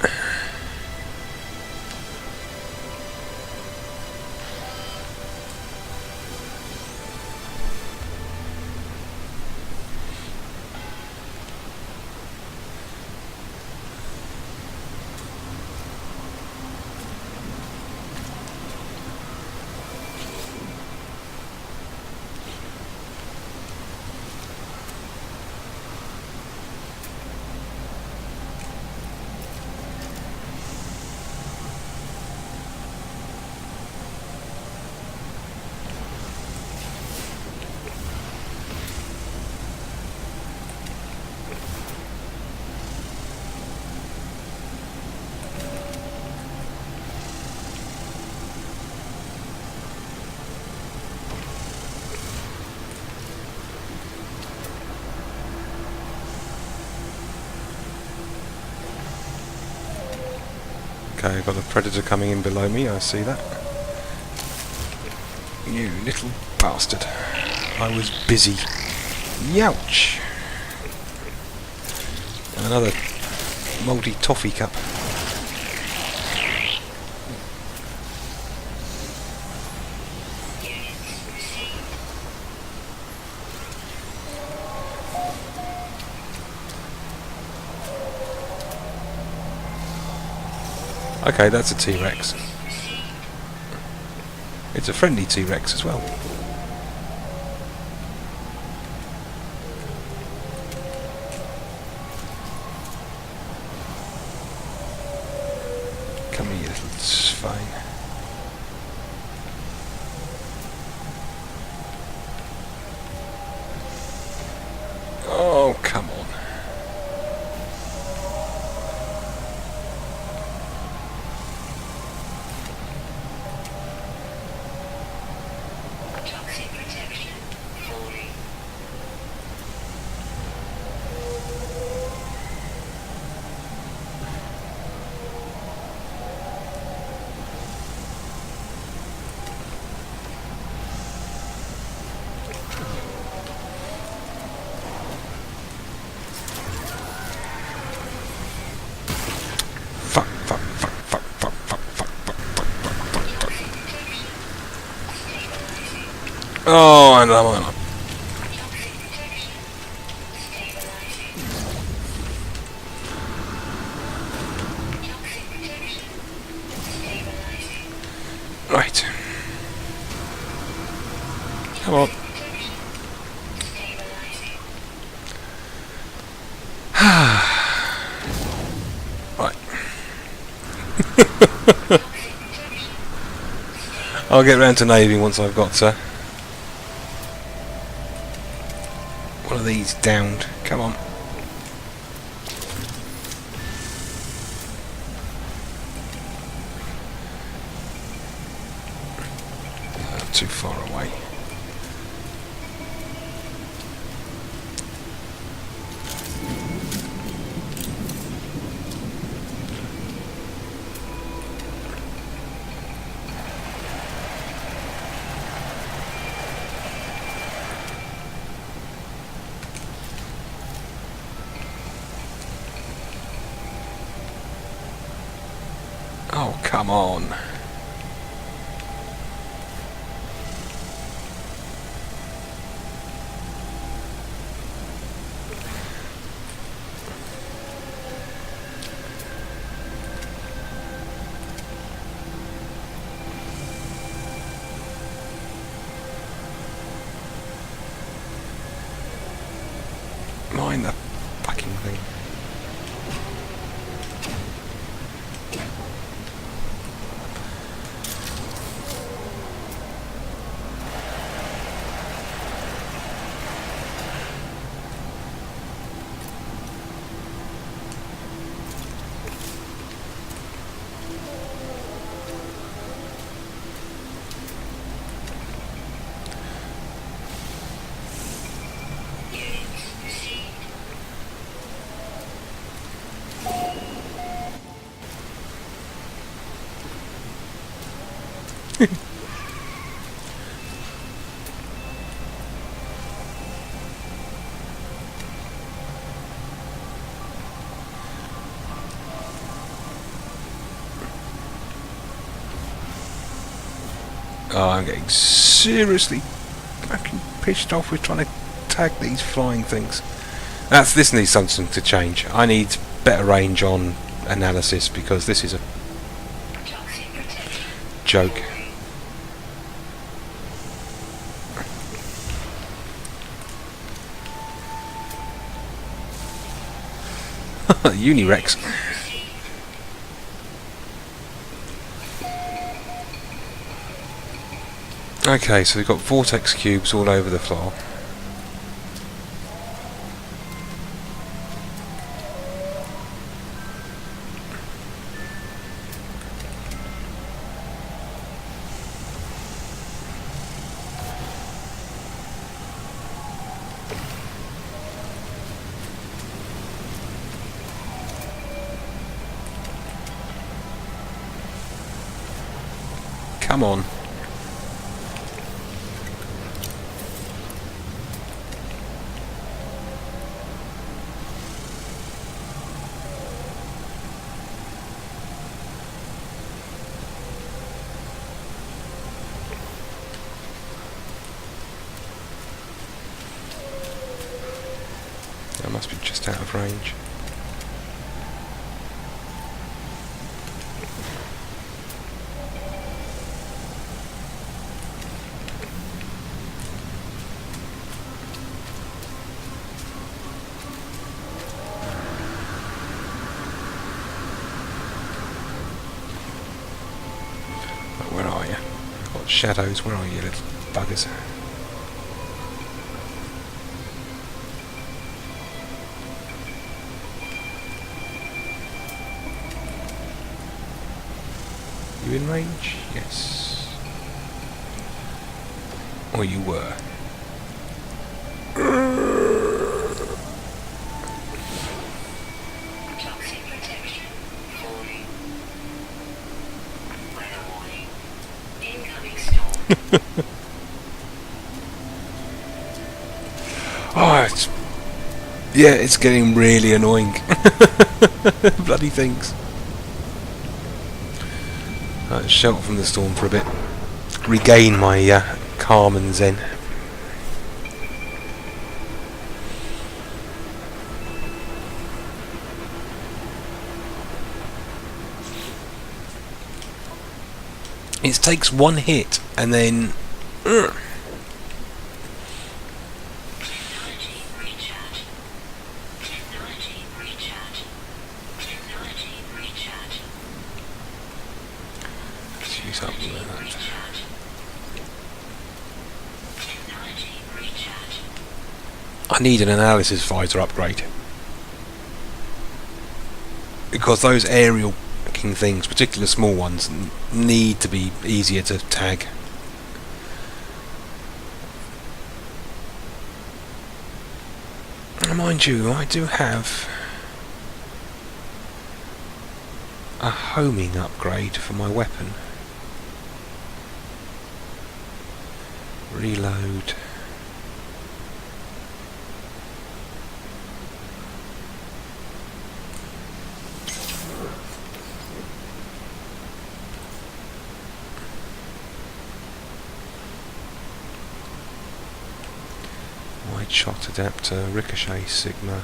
Okay, I've got a predator coming in below me, I see that. You little bastard. I was busy. Youch! Another mouldy toffee cup. Okay, that's a T-Rex. It's a friendly T-Rex as well. Come here, you little swine. Oh, come on. Oh, I know. Right. Come on. Right. I'll get round to naving once I've got one of these downed. Come on. Too far away. Oh, come on. Mind the fucking thing. Oh, I'm getting seriously fucking pissed off with trying to tag these flying things. This needs something to change. I need better range on analysis because this is a joke. Unirex. Okay, so we've got vortex cubes all over the floor. Come on. That must be just out of range. Where are you? What shadows? Where are you, little buggers? You in range? Yes. Or you were.
Toxic protection falling. Weather warning. Incoming storm.
Oh, it's getting really annoying. Bloody things. Shelter from the storm for a bit. Regain my calm and zen. It takes one hit and then...
Technology recharge. Technology recharge. Technology recharge.
Let's use up with that.
Recharge. Technology recharge.
I need an analysis fighter upgrade. Because those aerial looking things, particularly small ones, need to be easier to tag. Mind you, I do have a homing upgrade for my weapon. Reload. Wide shot adapter, ricochet sigma.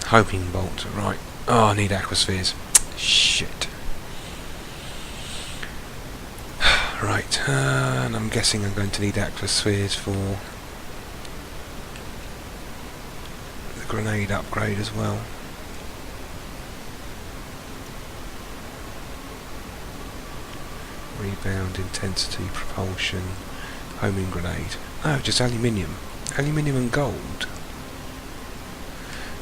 Hoping bolt, right. Oh, I need aquaspheres. Shit. Right, and I'm guessing I'm going to need aquaspheres for the grenade upgrade as well. Rebound, intensity, propulsion, homing grenade. Oh, just aluminium. Aluminium and gold.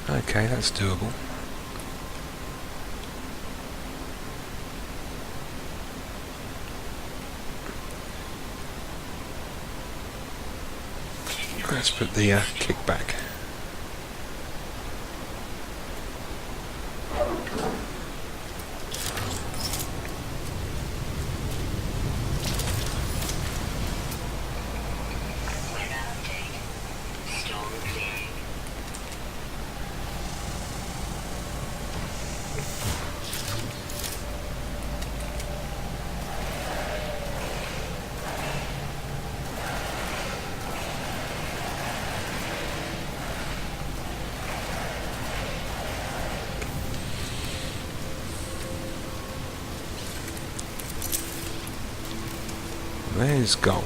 Okay, that's doable. Let's put the kickback.
Weather update. Storm clearing.
There's gold.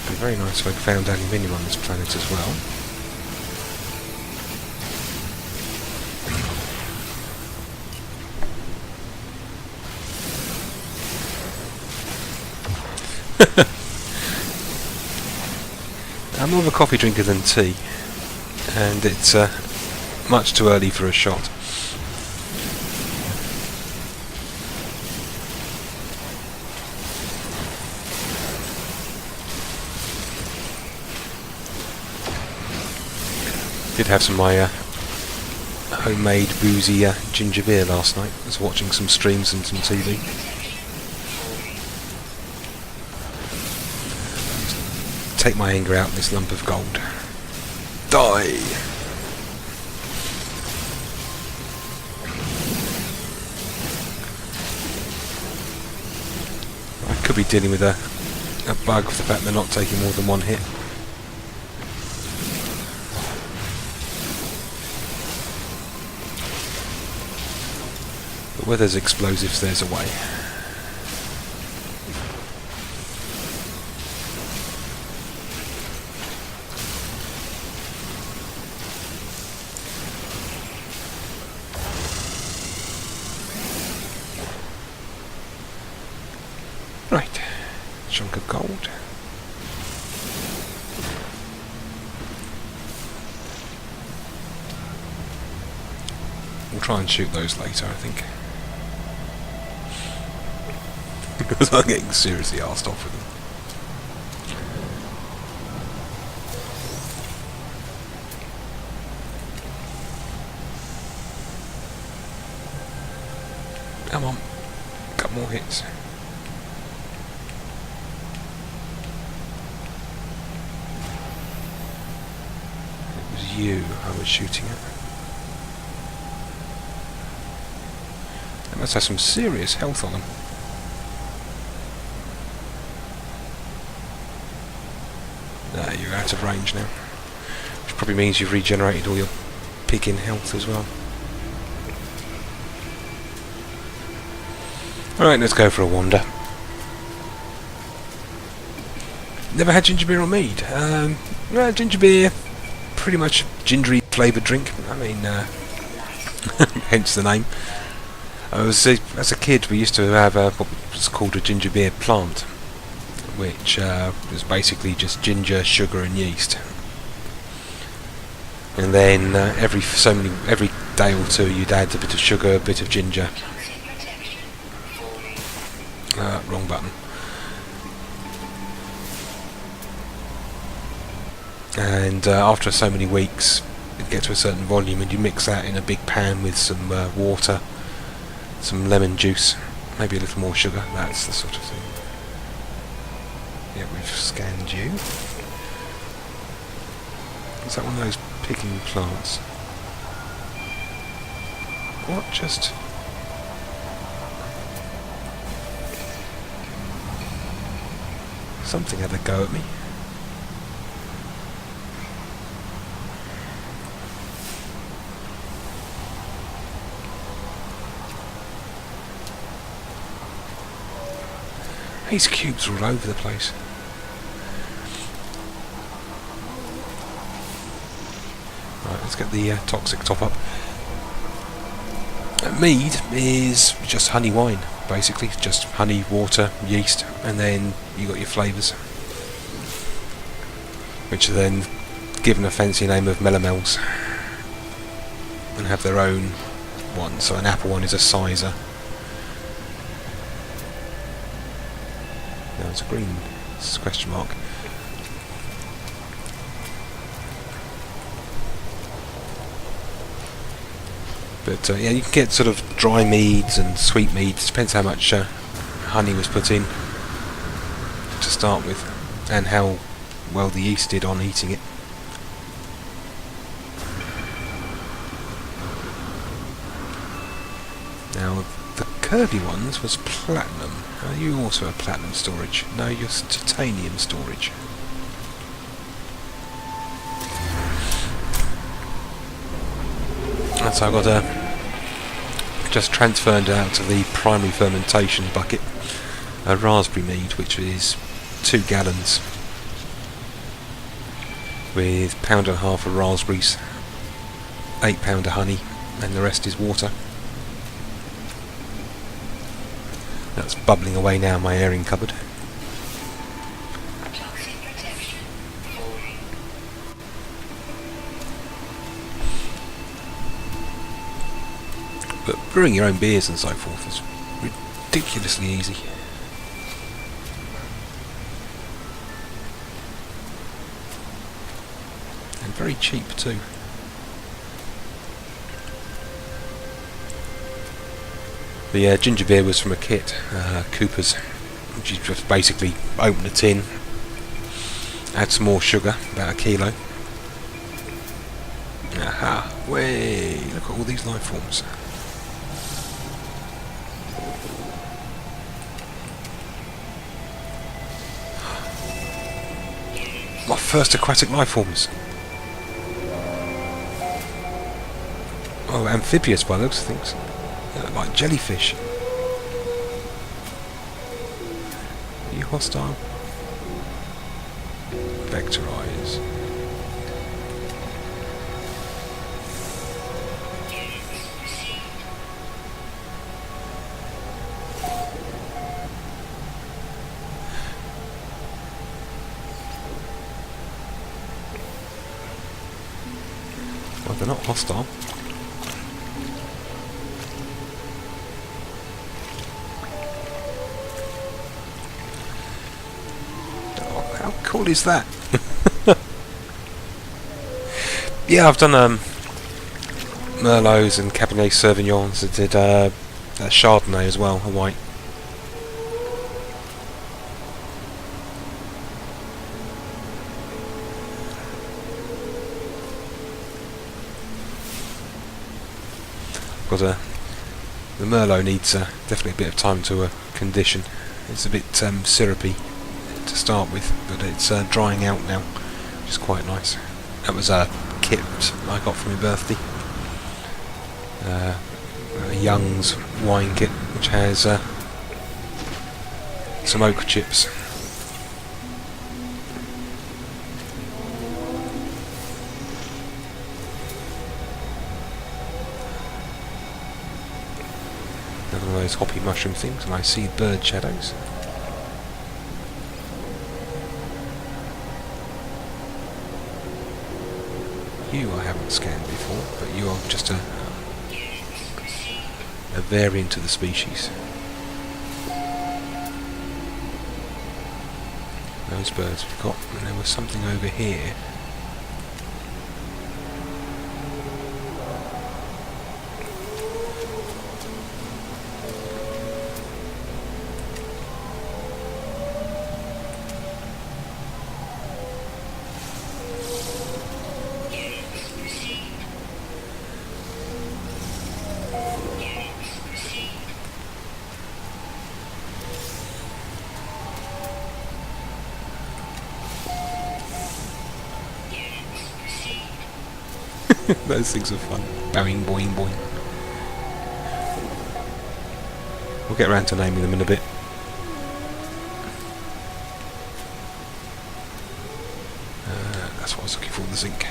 Be very nice if I found aluminium on this planet as well. I'm more of a coffee drinker than tea, and it's much too early for a shot. Did have some of my homemade boozy ginger beer last night. I was watching some streams and some TV. Take my anger out in this lump of gold. Die! I could be dealing with a bug for the fact they're not taking more than one hit. But where there's explosives, there's a way. Right, chunk of gold. We'll try and shoot those later, I think. Because I'm getting seriously arsed off with them. Come on, couple more hits. was you I was shooting at. They must have some serious health on them. Nah, you're out of range now. Which probably means you've regenerated all your picking health as well. Alright, let's go for a wander. Never had ginger beer or mead. Well, ginger beer, pretty much gingery flavoured drink. I mean, hence the name. As a kid, we used to have what was called a ginger beer plant, which was basically just ginger, sugar, and yeast. And then every day or two, you'd add a bit of sugar, a bit of ginger. Wrong button. And after so many weeks, it'd get to a certain volume, and you mix that in a big pan with some water, some lemon juice, maybe a little more sugar. That's the sort of thing. Yeah, we've scanned you. Is that one of those picking plants? What just... Something had a go at me. These cubes are all over the place. Right, let's get the toxic top up. Mead is just honey wine, basically. Just honey, water, yeast, and then you got your flavours, which are then given a fancy name of melomels and have their own one. So an apple one is a sizer. No, it's a green. It's a question mark. But yeah, you can get sort of dry meads and sweet meads. Depends how much honey was put in to start with, and how well the yeast did on eating it. Now, the curvy ones was platinum. Are you also a platinum storage? No, you're titanium storage. And so I've got just transferred out to the primary fermentation bucket a raspberry mead, which is 2 gallons with £1.5 of raspberries, £8 of honey, and the rest is water. That's bubbling away now in my airing cupboard. But brewing your own beers and so forth is ridiculously easy. And very cheap too. The ginger beer was from a kit, Cooper's, which is just basically open a tin, add some more sugar, about 1 kilo. Aha! Way! Look at all these life forms. My first aquatic life forms. Oh, amphibious by the looks of things. They look like jellyfish. Are you hostile? Vectorize. Well, they're not hostile. Oh, how cool is that? Yeah, I've done Merlots and Cabernet Sauvignons. I did a Chardonnay as well, a white. got the Merlot needs definitely a bit of time to condition. It's a bit syrupy to start with, but it's drying out now, which is quite nice. That was a kit I got for my birthday. A Young's wine kit, which has some oak chips. Another one of those hoppy mushroom things, and I see bird shadows. You I haven't scanned before, but you are just a variant of the species. Those birds we've got, and there was something over here. Those things are fun. Boing, boing, boing. We'll get around to naming them in a bit. That's what I was looking for, the zinc.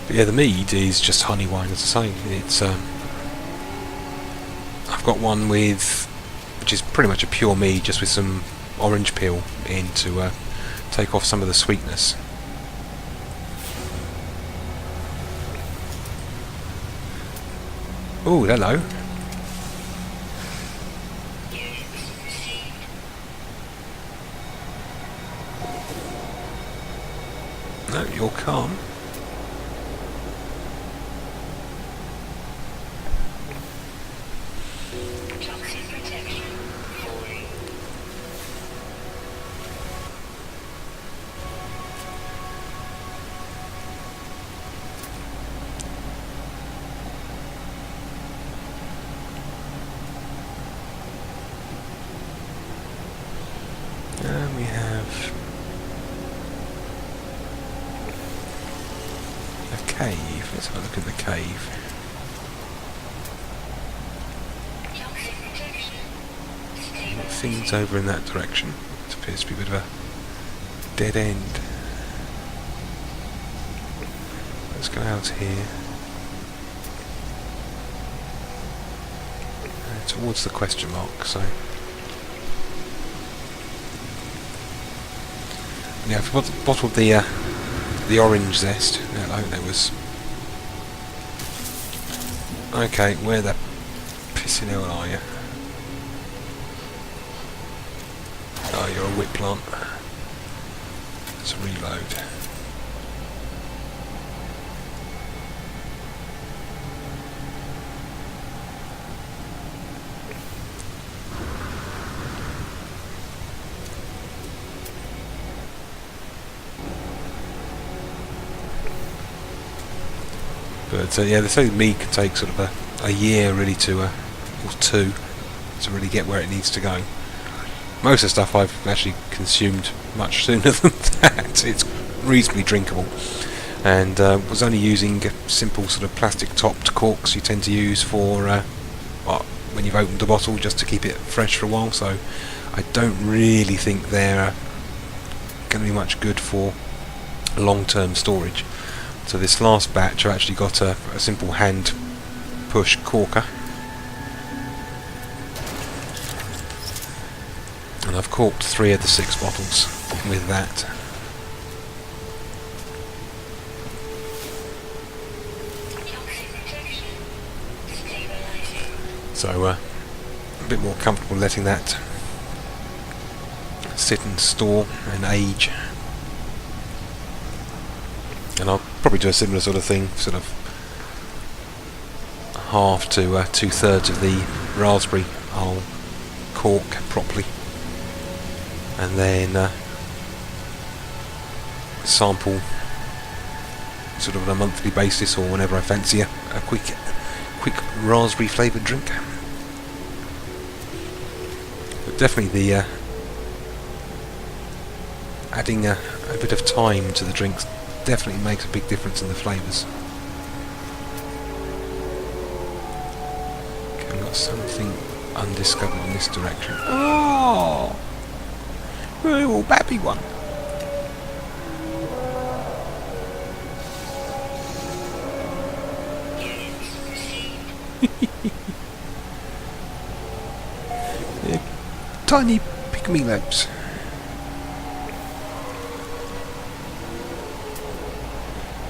But yeah, the mead is just honey wine, as I say. It's I've got one with, which is pretty much a pure mead, just with some orange peel in to take off some of the sweetness. Oh, hello. No, you're calm.
Toxin protection. Falling.
And we have a cave. Let's have a look at the cave.
Toxin protection.
Things over in that direction. It appears to be a bit of a dead end. Let's go out here. Towards the question mark, so... Yeah, I've got the bottle of the orange zest. Hello, there was... Okay, where the pissing hell are you? Oh, you're a whip plant. Let's reload. But yeah, they say mead can take sort of a year really to, or two, to really get where it needs to go. Most of the stuff I've actually consumed much sooner than that. It's reasonably drinkable, and was only using simple sort of plastic topped corks you tend to use for when you've opened a bottle, just to keep it fresh for a while. So I don't really think they're going to be much good for long-term storage. So this last batch I've actually got a simple hand push corker, and I've corked 3 of the 6 bottles with that. So a bit more comfortable letting that sit and store and age. And I'll probably do a similar sort of thing, sort of half to 2/3 of the raspberry I'll cork properly, and then sample sort of on a monthly basis or whenever I fancy a quick raspberry flavoured drink. But definitely the adding a bit of time to the drinks definitely makes a big difference in the flavours. Okay, we've got something undiscovered in this direction. Oh! Little baby one. Yeah, tiny pygmy legs.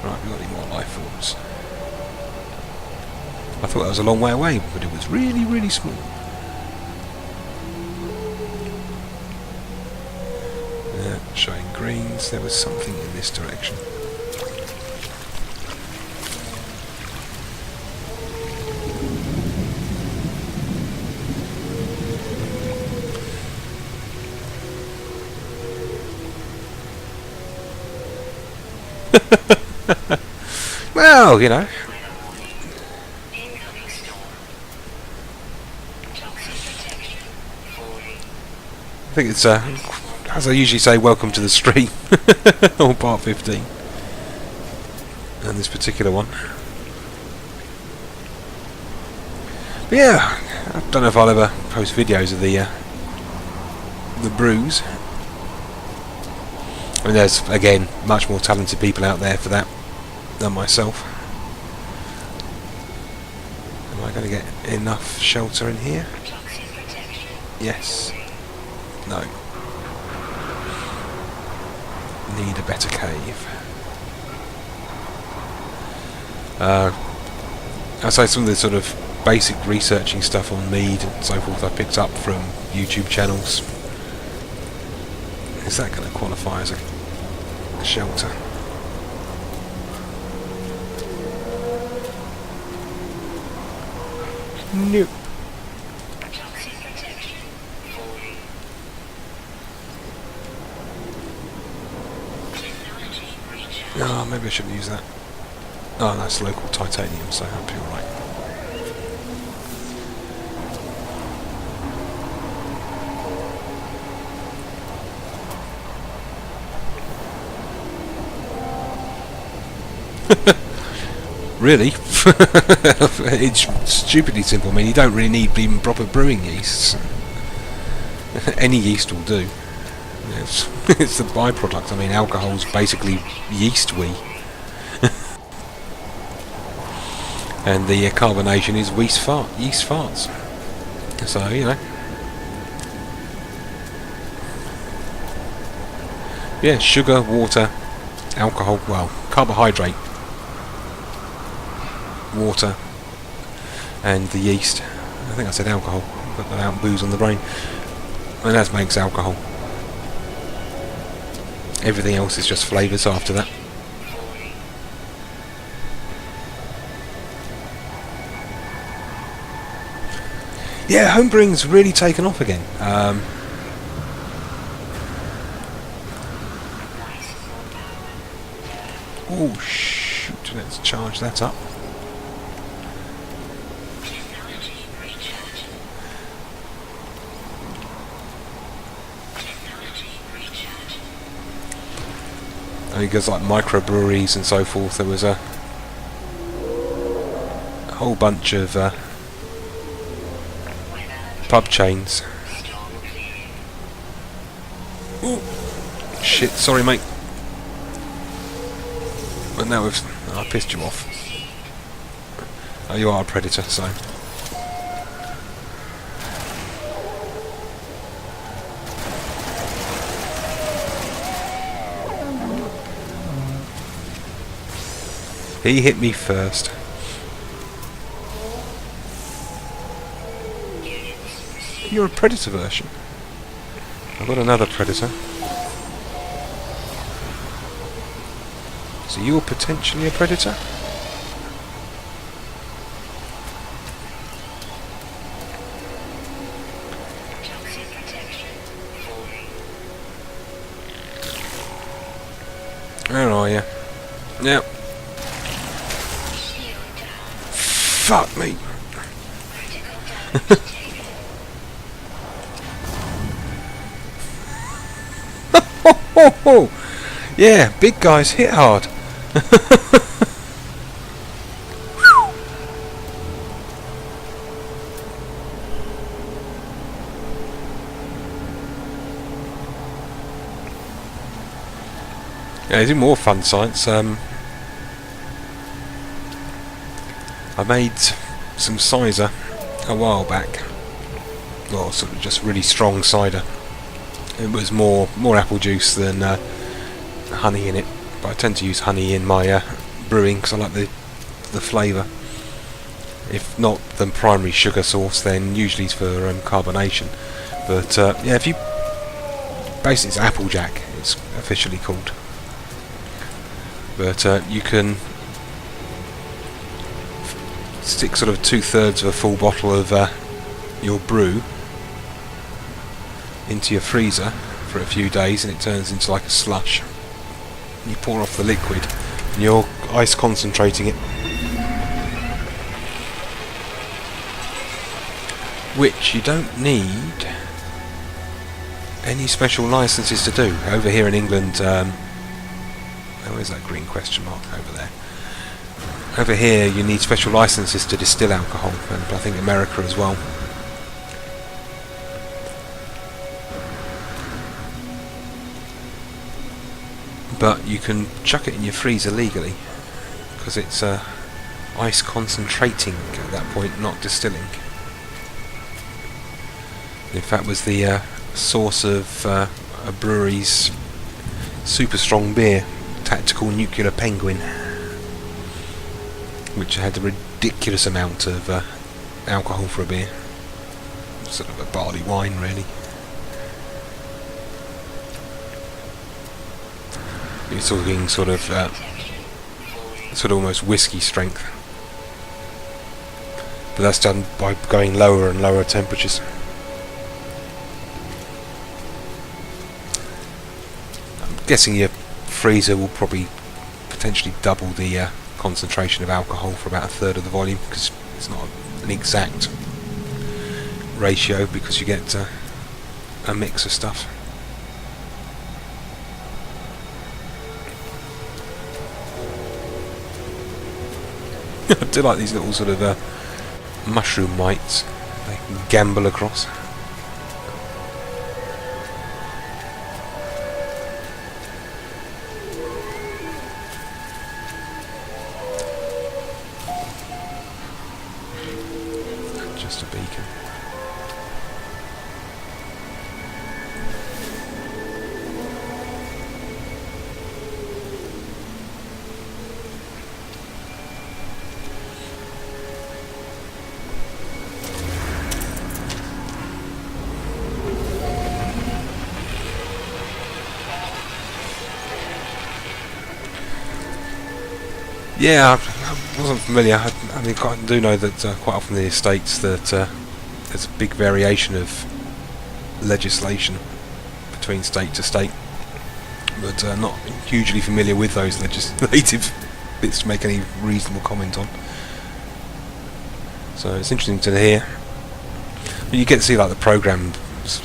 Right, we've got any more life forms. I thought that was a long way away, but it was really, really small. Showing greens, there was something in this direction. Well, you know.
Incoming storm. Toxic protection. Falling.
I think it's, as I usually say, welcome to the stream. Or part 15. And this particular one. But yeah, I don't know if I'll ever post videos of the brews. I mean, there's, again, much more talented people out there for that than myself. Am I going to get enough shelter in here?
Toxic protection.
Yes. No. Need a better cave. I'd say some of the sort of basic researching stuff on mead and so forth I picked up from YouTube channels. Is that going to qualify as a shelter? Nope.
Toxic protection. Falling. Technology recharge.
Oh, maybe I shouldn't use that. Oh, that's local titanium, so I'll be alright. Really? It's stupidly simple. I mean, you don't really need even proper brewing yeasts. Any yeast will do. It's the byproduct. I mean, alcohol's basically yeast wee. And the carbonation is yeast farts. So, you know. Yeah, sugar, water, alcohol, well, carbohydrate, water, and the yeast. I think I said alcohol, but without booze on the brain. And that makes alcohol. Everything else is just flavours after that. Yeah, homebrewing's really taken off again. Oh shoot, let's charge that up.
Technology recharge. Technology recharge.
I think there's like microbreweries and so forth. There was a whole bunch of pub chains.
Storm clearing.
Ooh. Shit, sorry mate. But now I pissed you off. Oh, you are a predator, so. He hit me first. You're a predator version. I've got another predator. So you're potentially a predator?
Toxic protection falling.
Where are you? Yep.
Shield down.
Fuck me.
Critical damage taken.
Oh, yeah, big guys hit hard. Yeah, do more fun science. I made some cider a while back. Well, sort of just really strong cider. It was more apple juice than honey in it, but I tend to use honey in my brewing because I like the flavour. If not the primary sugar source, then usually it's for carbonation. But yeah, if you basically it's Applejack, it's officially called. But you can stick sort of 2/3 of a full bottle of your brew into your freezer for a few days, and it turns into like a slush. You pour off the liquid, and you're ice concentrating it, which you don't need any special licenses to do. Over here in England, where's that green question mark over there? Over here you need special licenses to distill alcohol, and I think America as well. But you can chuck it in your freezer legally, because it's ice concentrating at that point, not distilling. In fact, was the source of a brewery's super strong beer, Tactical Nuclear Penguin, which had a ridiculous amount of alcohol for a beer. Sort of a barley wine, really. You're talking sort of almost whiskey strength, but that's done by going lower and lower temperatures. I'm guessing your freezer will probably potentially double the concentration of alcohol for about 1/3 of the volume, because it's not an exact ratio, because you get a mix of stuff. I do like these little sort of mushroom mites they can gamble across. Just a beacon. Yeah, I wasn't familiar. I mean, I do know that quite often in the States that there's a big variation of legislation between state to state, but not hugely familiar with those legislative bits to make any reasonable comment on. So it's interesting to hear. But you get to see like the programme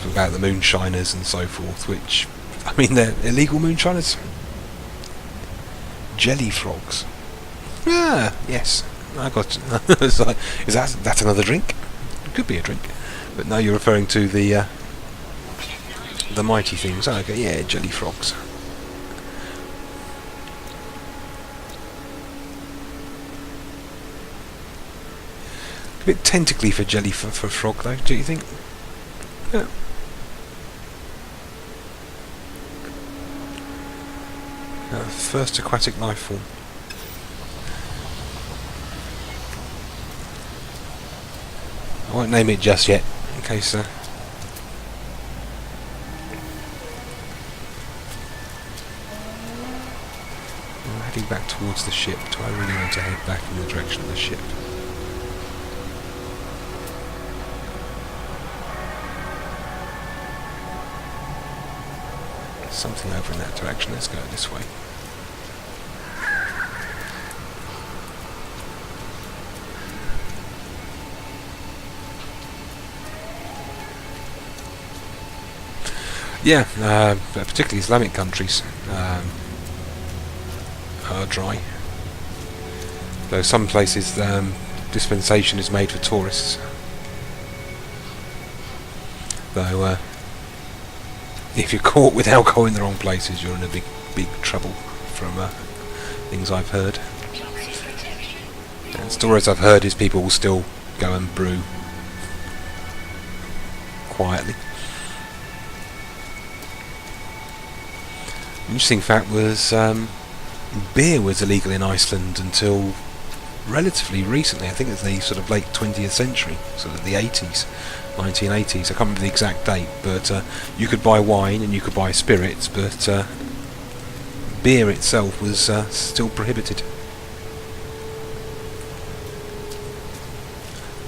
about the moonshiners and so forth, which, I mean, they're illegal moonshiners. Jelly frogs. Ah, yes. I got. It's like, is that another drink? It could be a drink, but now you're referring to the mighty things. Oh, okay, yeah, jelly frogs. A bit tentacly for jelly for frog, though. Do you think? Yeah. First aquatic life form. I won't name it just yet, in case I'm heading back towards the ship. Do I really want to head back in the direction of the ship? Something over in that direction. Let's go this way. Yeah, particularly Islamic countries are dry. Though some places dispensation is made for tourists. Though if you're caught with alcohol in the wrong places, you're in a big trouble from things I've heard. And stories I've heard is people will still go and brew quietly. Interesting fact was beer was illegal in Iceland until relatively recently. I think it's the sort of late 20th century, sort of the 80s, 1980s. I can't remember the exact date, but you could buy wine and you could buy spirits, but beer itself was still prohibited.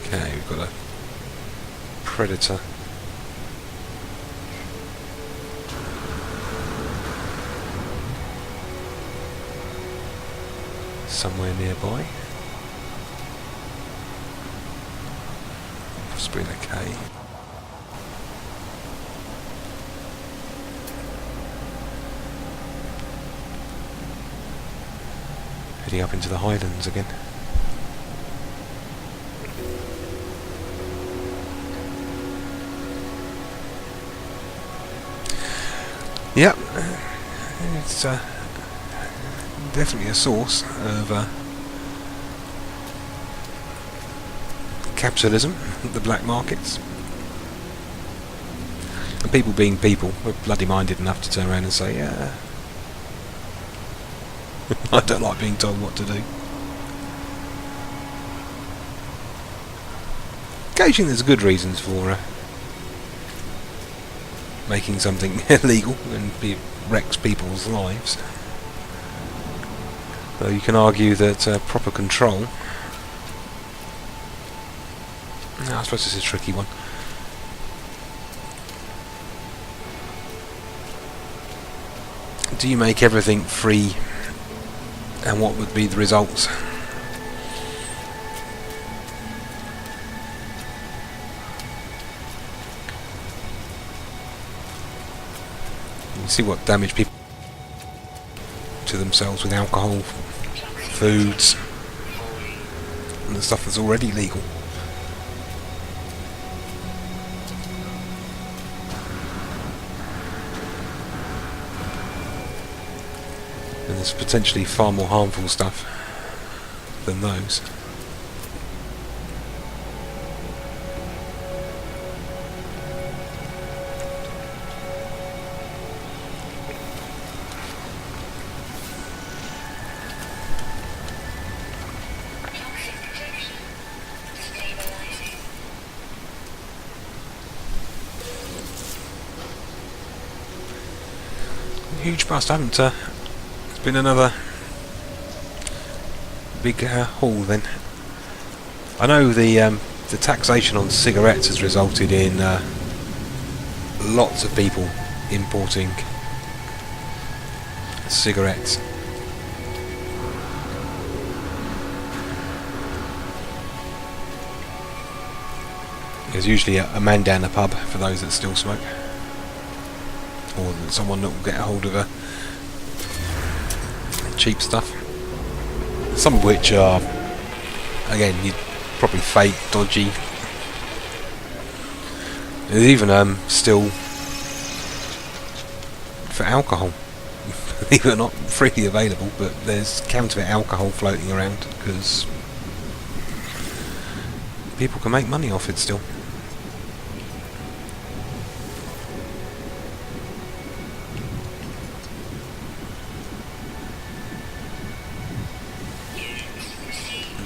Okay, we've got a predator. Somewhere nearby. Possibly in a cave. Heading up into the highlands again. Yep, it's definitely a source of capitalism, the black markets. And people being people, we're bloody minded enough to turn around and say, yeah, I don't like being told what to do. Occasionally there's good reasons for making something illegal and wrecks people's lives. Though you can argue that proper control... No, I suppose this is a tricky one. Do you make everything free, and what would be the results? You see what damage people to themselves with alcohol, foods, and the stuff that's already legal. And there's potentially far more harmful stuff than those. Huge bust. I haven't. It's been another big haul then. I know the taxation on cigarettes has resulted in lots of people importing cigarettes. There's usually a man down the pub for those that still smoke, or someone that will get a hold of cheap stuff. Some of which are, again, you'd probably fake, dodgy. There's even still for alcohol, believe it or not, freely available, but there's counterfeit alcohol floating around because people can make money off it still.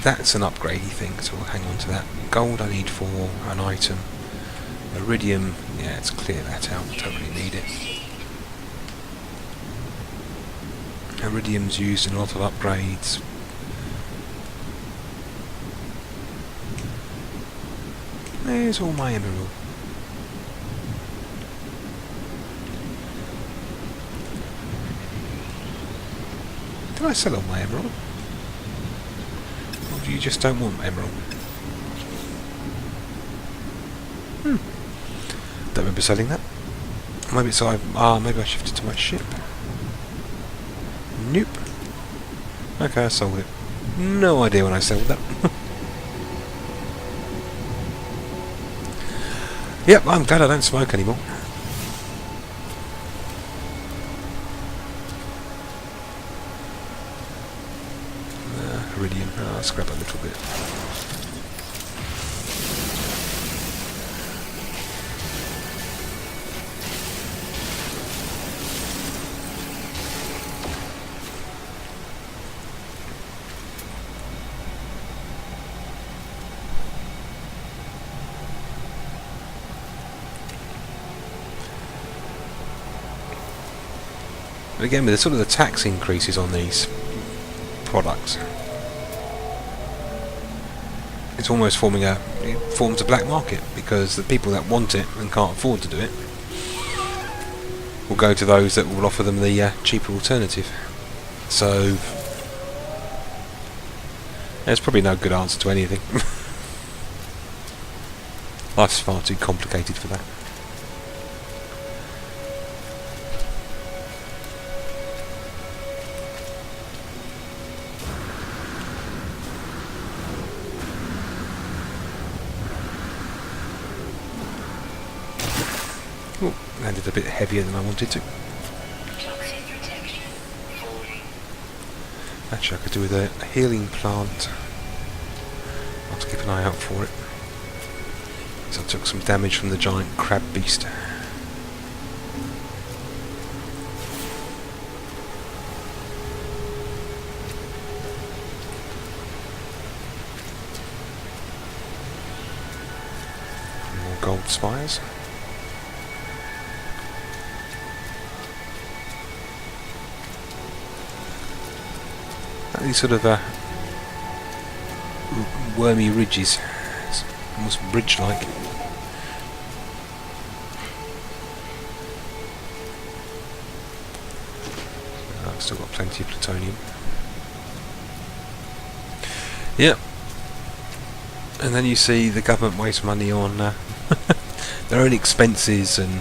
That's an upgradey thing, so we'll hang on to that. Gold I need for an item. Iridium, yeah, let's clear that out, don't really need it. Iridium's used in a lot of upgrades. There's all my emerald. Did I sell all my emerald? Or do you just don't want emerald? Don't remember selling that. Maybe it's maybe I shifted to my ship. Nope. Okay, I sold it. No idea when I sold that. Yep, I'm glad I don't smoke anymore. Iridium. I'll scrap a little bit. But again, with the sort of the tax increases on these products, it's almost it forms a black market, because the people that want it and can't afford to do it will go to those that will offer them the cheaper alternative. So there's probably no good answer to anything. Life's far too complicated for that. Oh, landed a bit heavier than I wanted to.
Toxic protection falling.
Actually, I could do with a healing plant. I'll have to keep an eye out for it. So I took some damage from the giant crab beast. More gold spires. These sort of wormy ridges, it's almost bridge-like. I've still got plenty of plutonium. Yep. And then you see the government waste money on their own expenses, and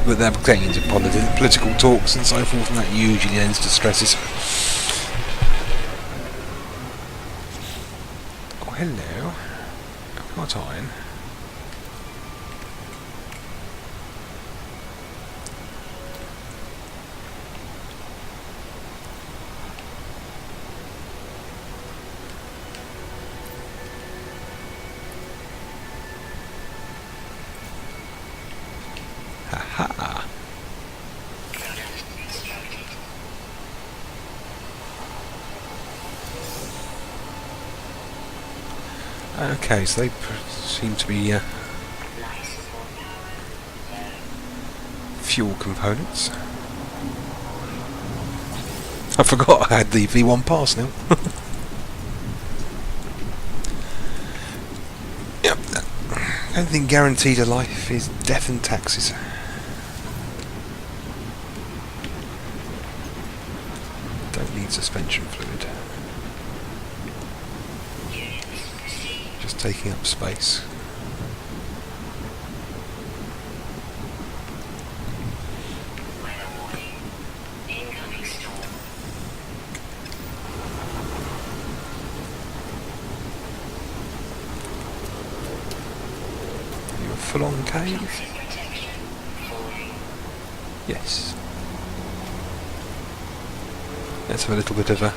but they're getting into political talks and so forth, and that usually ends to stresses. Oh, hello. I've got iron. Ha! Okay, so they seem to be fuel components. I forgot I had the V1 pass now. Yep. The only thing guaranteed to life is death and taxes. Don't need suspension fluid. Just taking up space.
Incoming storm.
You're full on cave?
Toxic protection falling.
Yes. Let's have a little bit of a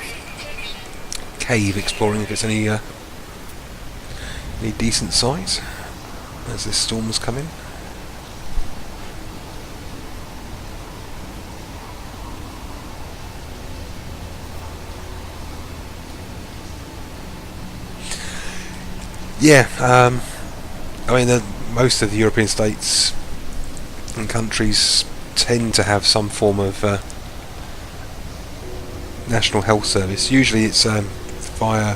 cave exploring if it's any decent size as this storm's coming. Yeah, I mean most of the European states and countries tend to have some form of National Health Service. Usually it's via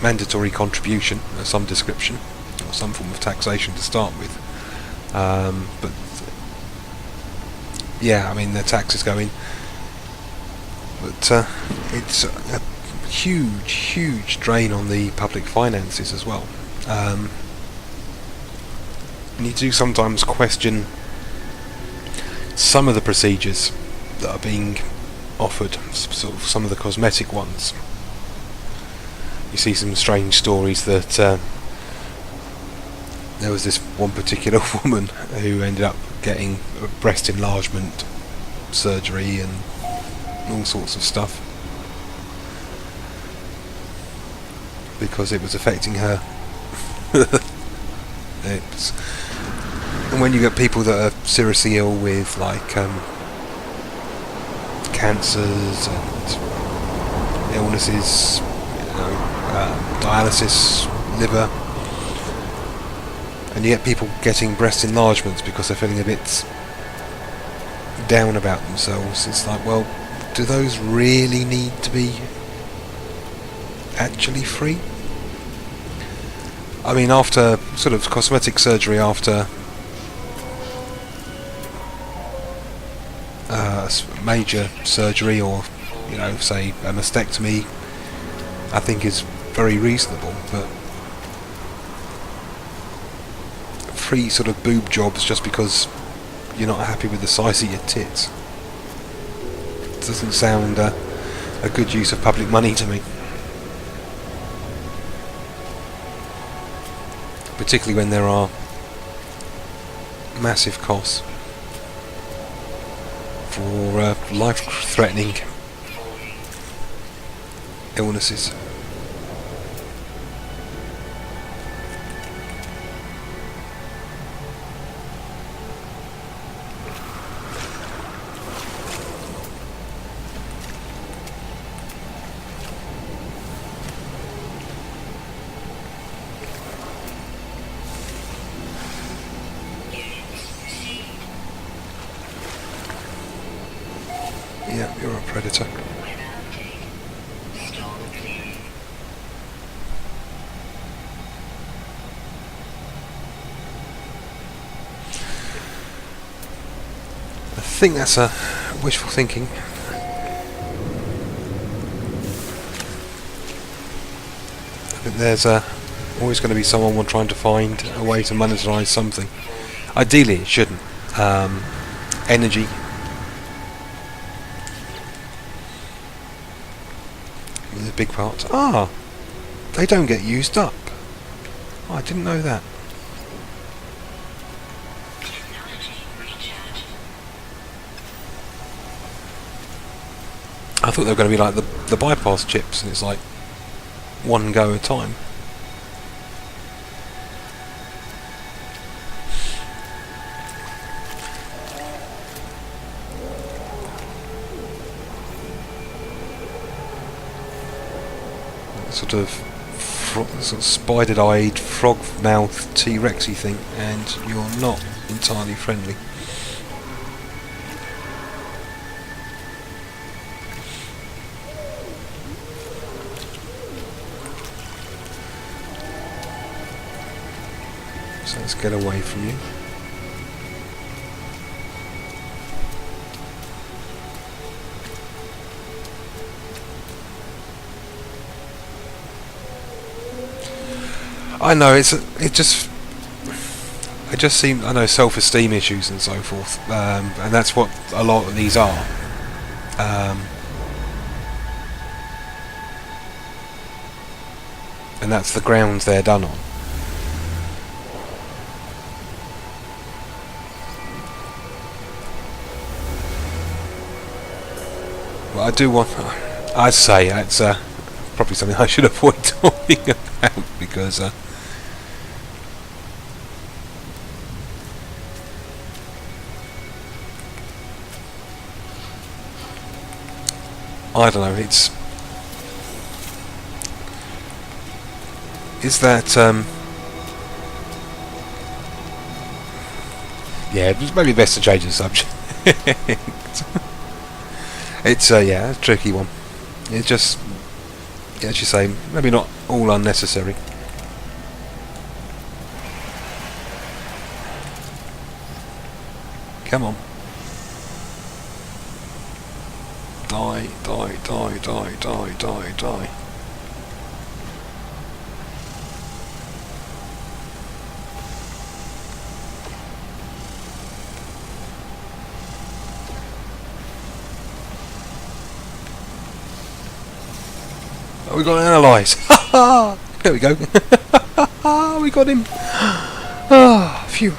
mandatory contribution of some description, or some form of taxation to start with. But yeah, I mean, the taxes go in, but it's a huge drain on the public finances as well. And you do sometimes question some of the procedures that are being offered, sort of some of the cosmetic ones. You see some strange stories that there was this one particular woman who ended up getting breast enlargement surgery and all sorts of stuff because it was affecting her. And when you get people that are seriously ill with like cancers and illnesses, dialysis, liver, and you get people getting breast enlargements because they're feeling a bit down about themselves, it's like, well, do those really need to be actually free? I mean, after sort of cosmetic surgery, after major surgery, or say a mastectomy, I think is very reasonable. But free sort of boob jobs just because you're not happy with the size of your tits doesn't sound a good use of public money to me. Particularly when there are massive costs for life-threatening illnesses. Yeah, you're a predator. I think that's a wishful thinking. I think there's always going to be someone trying to find a way to monetize something. Ideally, it shouldn't. Energy. Is a big part. They don't get used up. Oh, I didn't know that. I thought they were going to be like the bypass chips, and it's like one go at a time. Sort of spider-eyed, frog-mouthed T-Rexy thing, and you're not entirely friendly. So let's get away from you. I know it just seems, I know, self-esteem issues and so forth, and that's what a lot of these are. And that's the grounds they're done on. Well, I do want, I'd say it's probably something I should avoid talking about, because I don't know, is that Yeah, it's maybe best to change the subject. It's yeah, a tricky one. It's just, yeah, as you say, maybe not all unnecessary. Come on. Die, die, die, die, die, die, die. Oh, we got to analyse. Ha ha! There we go. We got him. Ah, phew.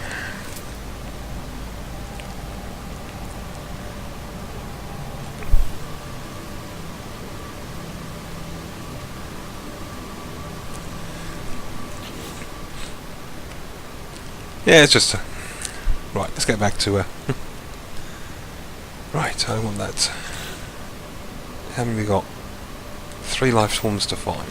Yeah, it's just right. Let's get back to right. I want that. How many we got? 3 life forms to find.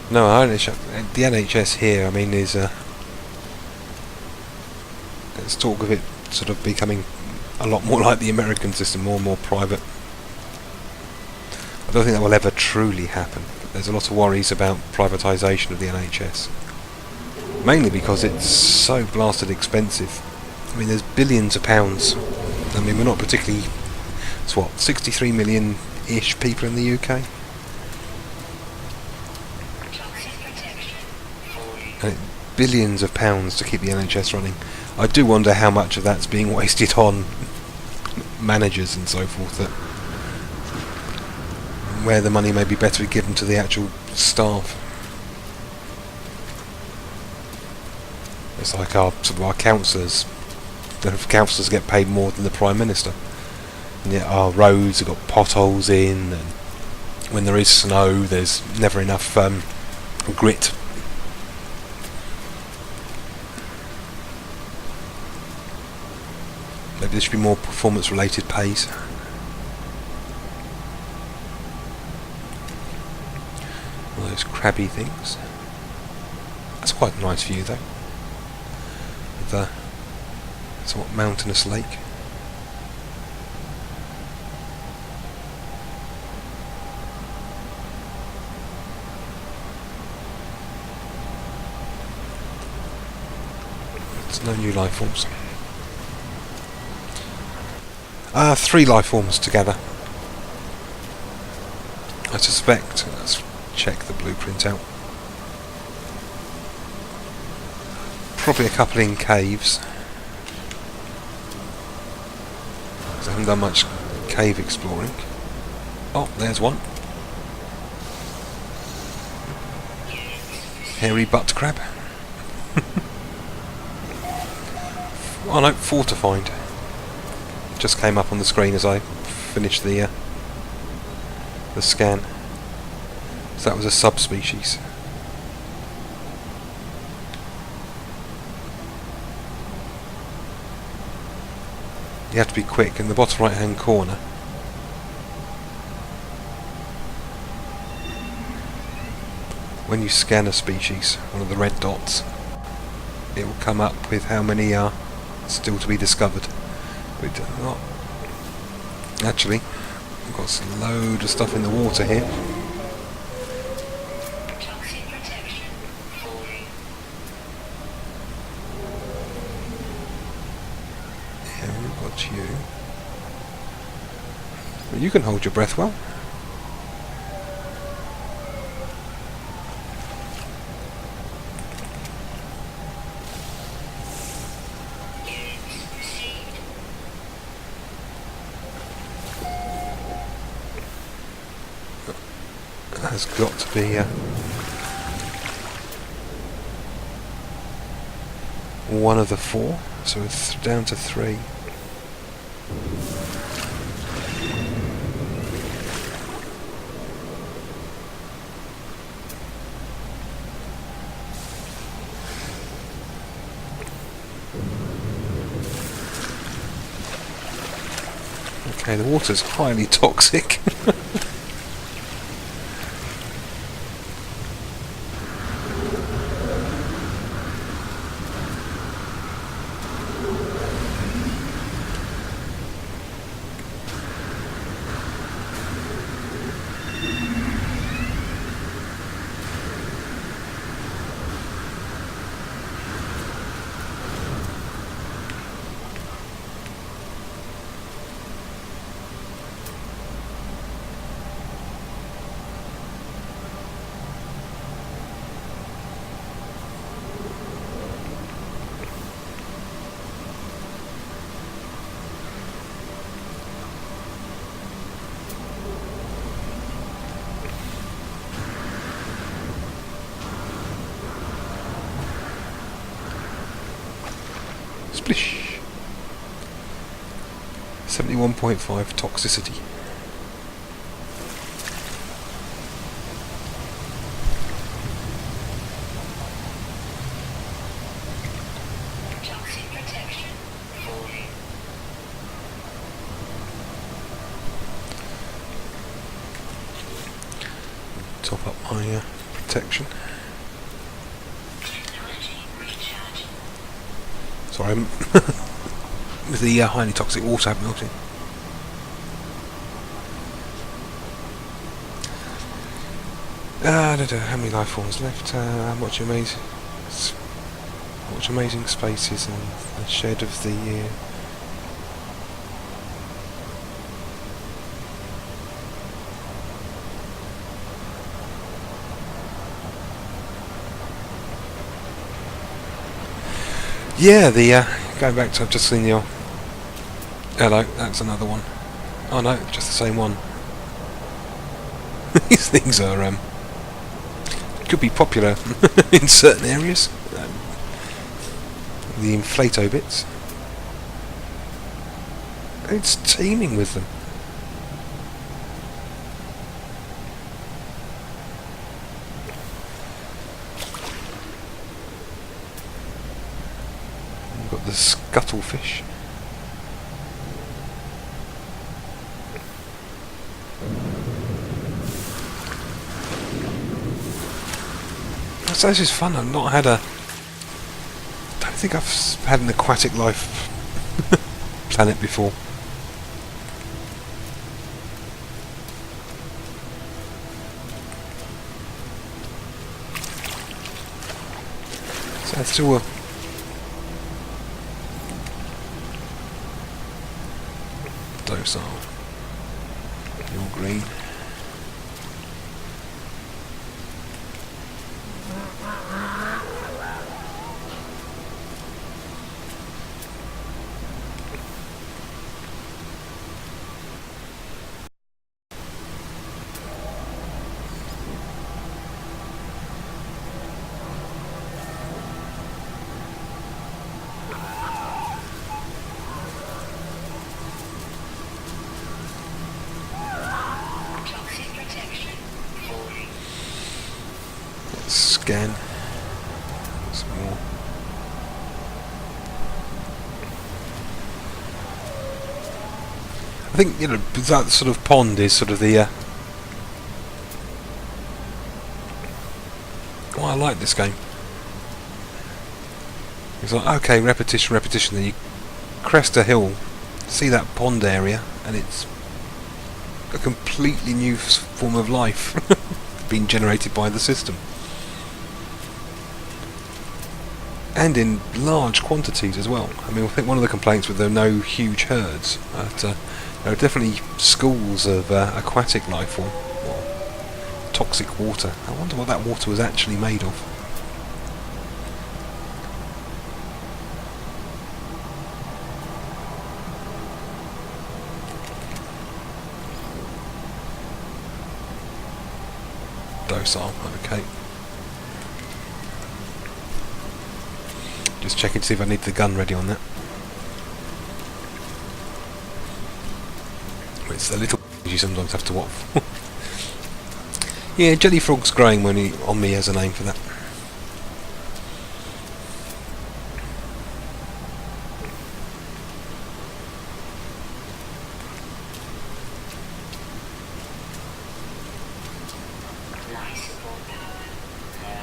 No, the NHS here, I mean, is there's talk of it sort of becoming a lot more like the American system, more and more private. I don't think that will ever truly happen. But there's a lot of worries about privatisation of the NHS, mainly because it's so blasted expensive. I mean, there's billions of pounds. I mean, we're not particularly. It's what, 63 million-ish people in the UK. And billions of pounds to keep the NHS running. I do wonder how much of that's being wasted on managers and so forth, that where the money may be better given to the actual staff. It's like our councillors. The councillors get paid more than the Prime Minister. And yet our roads have got potholes in, and when there is snow there's never enough grit. Maybe there should be more performance-related pays. All those crabby things. That's quite a nice view, though. With a somewhat mountainous lake. There's no new life forms. 3 life forms together. I suspect. Let's check the blueprint out. Probably a couple in caves. 'Cause I haven't done much cave exploring. Oh, there's one. Hairy butt crab. Oh no, 4 to find. Just came up on the screen as I finished the scan. So that was a subspecies. You have to be quick. In the bottom right hand corner, when you scan a species, one of the red dots, it will come up with how many are still to be discovered. But not actually. We've got a load of stuff in the water here. Yeah, we've got you. Well, you can hold your breath well. Has got to be one of the 4, so it's down to 3. Okay, the water's highly toxic. Splish! 71.5 toxicity.
Toxic protection falling.
Top up my protection.
Technology recharging.
Sorry, I'm with the highly toxic water melting. How many life forms left? Watch amazing spaces and the shed of the year. Yeah, going back to, I've just seen the. Hello, that's another one. Oh no, just the same one. These things are could be popular in certain areas. The inflato bits. It's teeming with them. We've got the scuttlefish. So this is fun. I've not had a. Don't think I've had an aquatic life planet before. So it's still a. Docile. All green.
Toxic protection falling.
Scan. Some more. I think, you know, that sort of pond is sort of the. Oh, I like this game. It's like, okay, repetition, repetition. Then you crest a hill, see that pond area, and it's a completely new form of life being generated by the system. And in large quantities as well. I mean, I think one of the complaints was there are no huge herds, but there are definitely schools of aquatic life form, or toxic water. I wonder what that water was actually made of. Docile, okay. Just checking to see if I need the gun ready on that. It's the little you sometimes have to watch. Yeah, Jellyfrog's growing on me as a name for that.
Life support power low.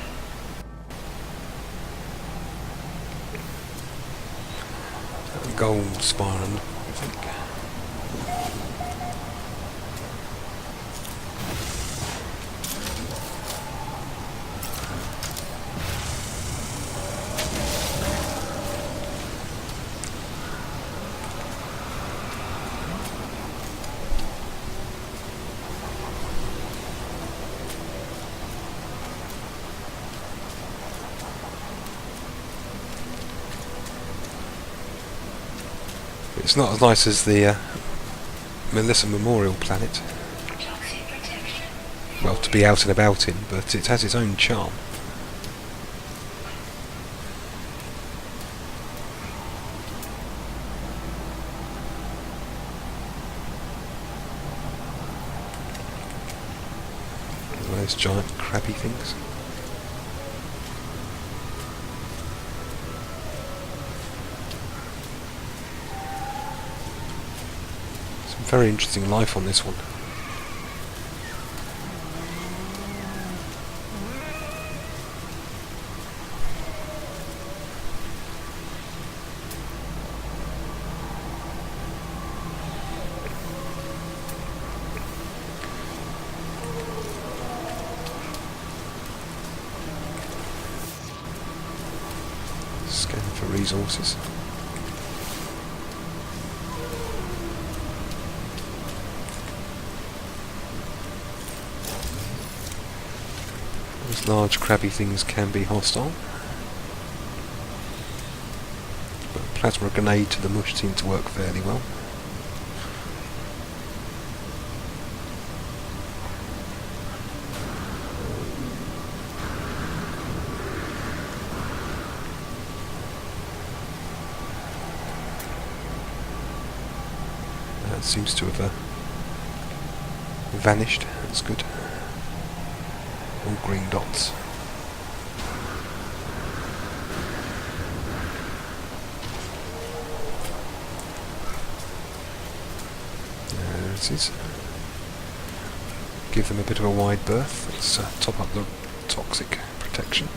Gold spiral, I think. It's not as nice as the Melissa Memorial Planet.
Toxic protection.
Well, to be out and about in, but it has its own charm. Those giant crabby things. Some very interesting life on this one. Scan for resources. Those large crabby things can be hostile. But a plasma grenade to the mush seemed to work fairly well. That seems to have vanished. That's good. All green dots. There it is. Give them a bit of a wide berth. Let's top up the toxic protection.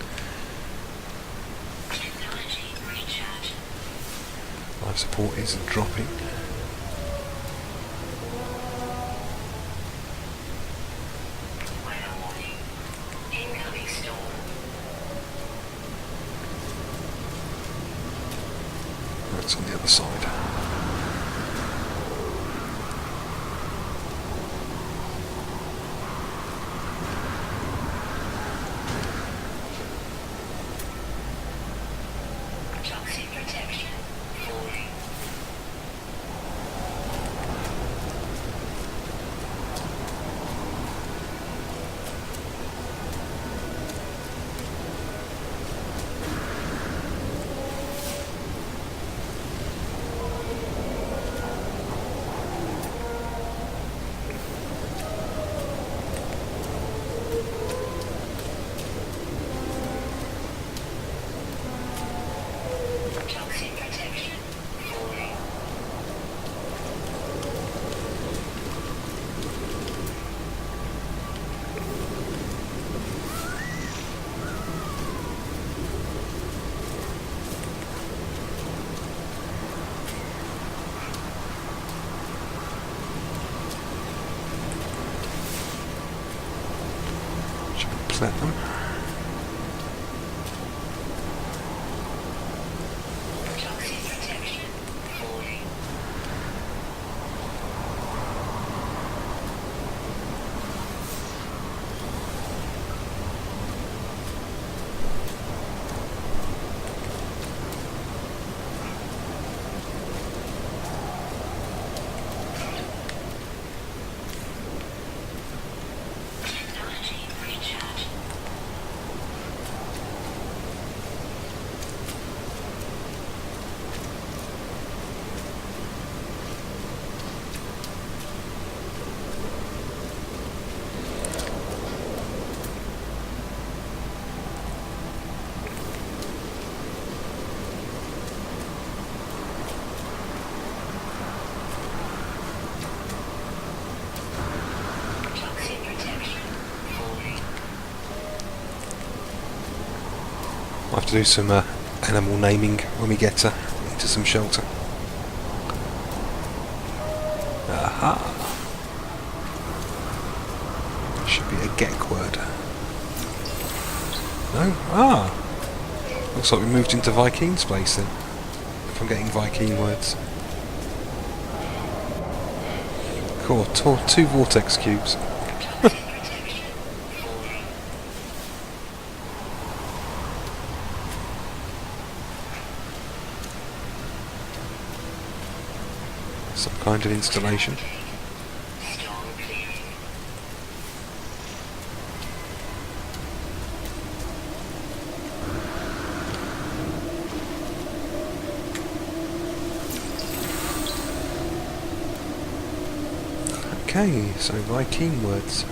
Technology recharge.
Life support is dropping.
Weather warning. Incoming storm.
That's on the other side.
Toxic protection falling. Toxic protection falling.
Should be platinum.
Toxic protection falling. Technology recharge.
I'll have to do some animal naming when we get into some shelter. Aha! Should be a gek word. No? Ah! Looks like we moved into Viking space then. If I'm getting Viking words. Cool, two vortex cubes. Some kind of installation. Okay, so Viking words.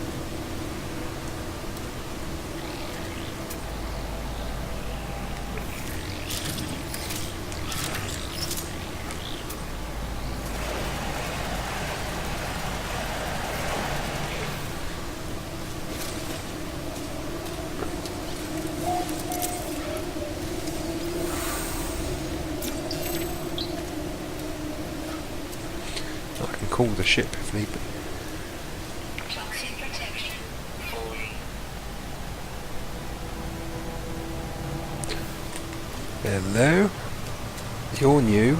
I can call the ship if need be.
Toxic protection falling.
Hello? You're new.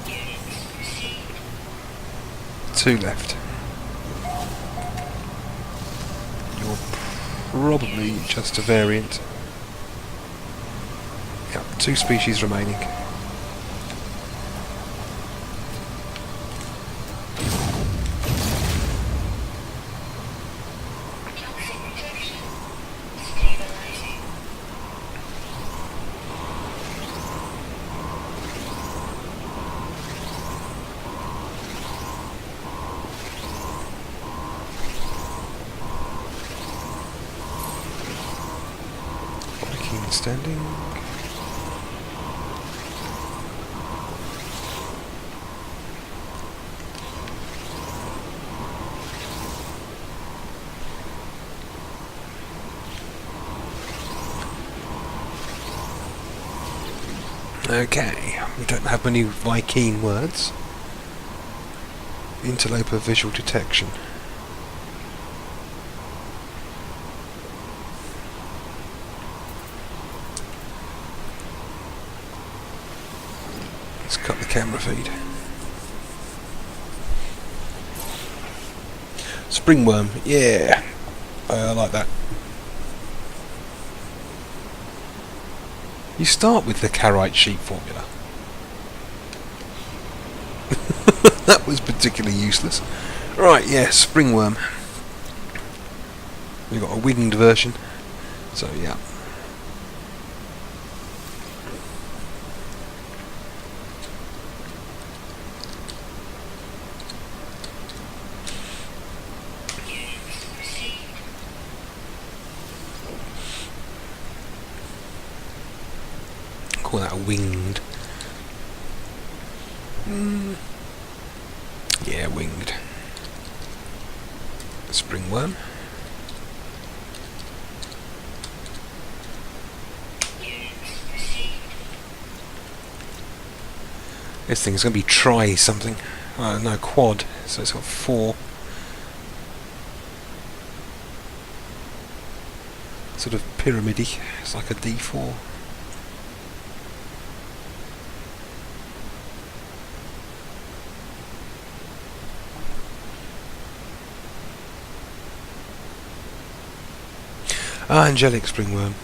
Units received.
2 left. You're probably just a variant. Yep, 2 species remaining.
Toxic protection stabilizing.
Viking standing. Okay, we don't have many Viking words. Interloper visual detection. Let's cut the camera feed. Springworm, yeah, I like that. You start with the Carite sheet formula. That was particularly useless. Right, yeah, springworm. We've got a winged version, so yeah.
Units received.
Call that a winged. Yeah, winged. Springworm.
Units received.
This thing's going to be tri something. No, quad. So it's got 4. Sort of pyramidy. It's like a D4. Ah, angelic springworm.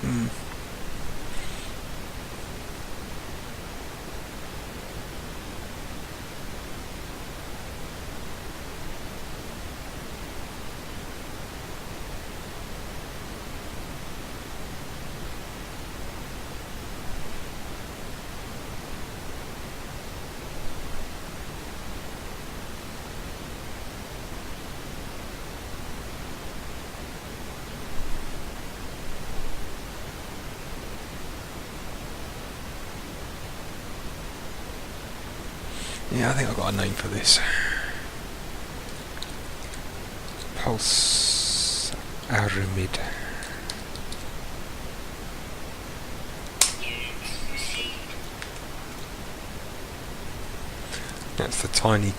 Yeah, I think I've got a name for this. Pulse aramid. That's the tiny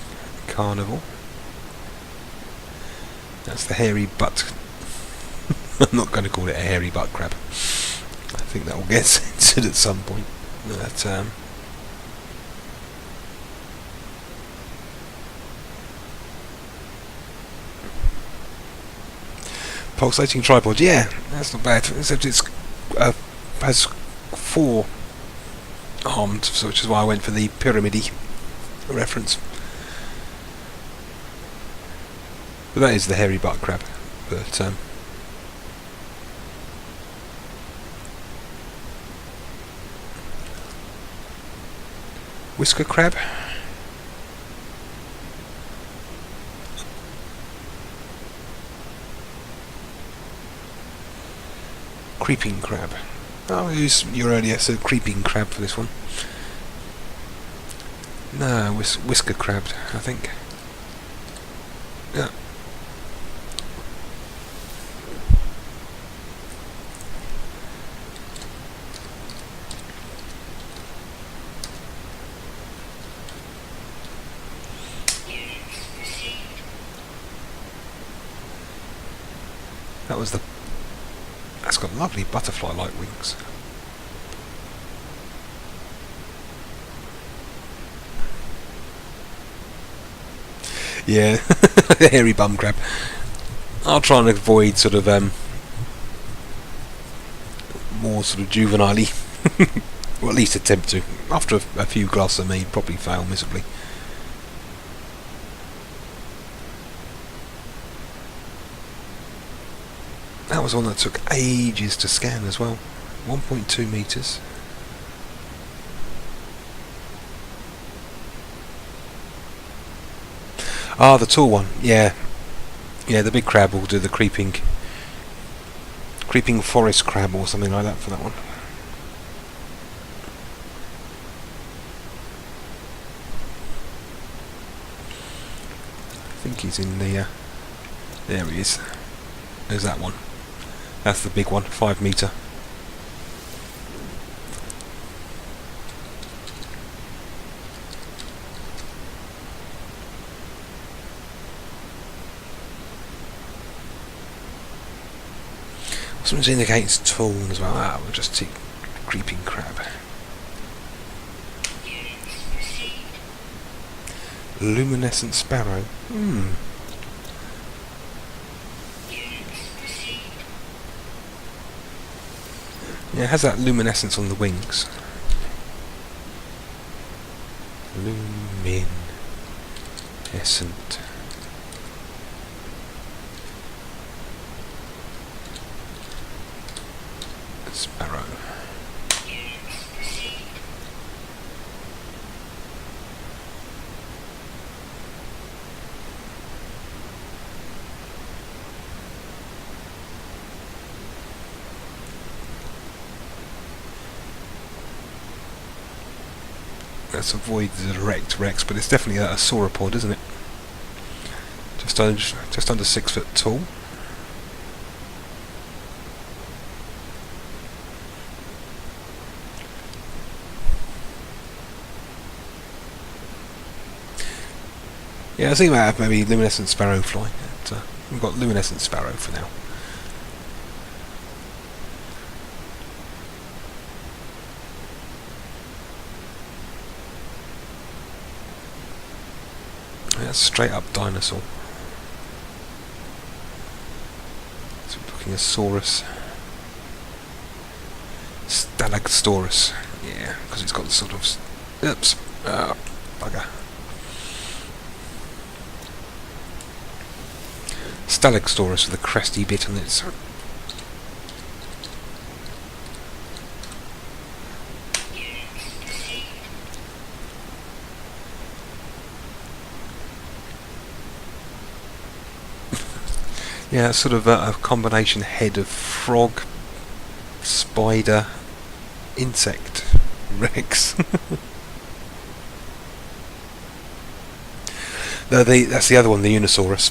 carnival. That's the hairy butt. I'm not going to call it a hairy butt crab. I think that will get censored at some point. But, pulsating tripod, yeah, that's not bad. Except it's has 4 armed, so which is why I went for the pyramid-y reference. But that is the hairy butt crab. But whisker crab. Creeping crab. Oh, you earlier said creeping crab for this one. No, whisker crabbed, I think. Yeah. That was the... That's got lovely butterfly-like wings. Yeah, hairy bum crab. I'll try and avoid sort of more sort of juvenile-y. Or at least attempt to. After a few glasses of mead, probably fail miserably. That was one that took ages to scan as well. 1.2 meters. Ah, the tall one. Yeah, yeah. The big crab will do the creeping forest crab or something like that for that one. I think he's in the. There he is. There's that one. That's the big one, 5 meter. Something's indicates tall as well. Ah, we'll just take creeping crab. Luminescent sparrow. Yeah, it has that luminescence on the wings. Luminescent. Sparrow. Let's avoid the direct Rex, but it's definitely a sauropod, isn't it? Just under 6 foot tall. Yeah, I was thinking about maybe luminescent sparrow fly. But, we've got luminescent sparrow for now. That's straight up dinosaur. So we're looking at Saurus. Stalagsaurus. Yeah, because it's got the sort of... Oops. Bugger. Stalagsaurus with a cresty bit on its... Yeah, it's sort of a combination head of frog, spider, insect, Rex. No, that's the other one, the Unisaurus.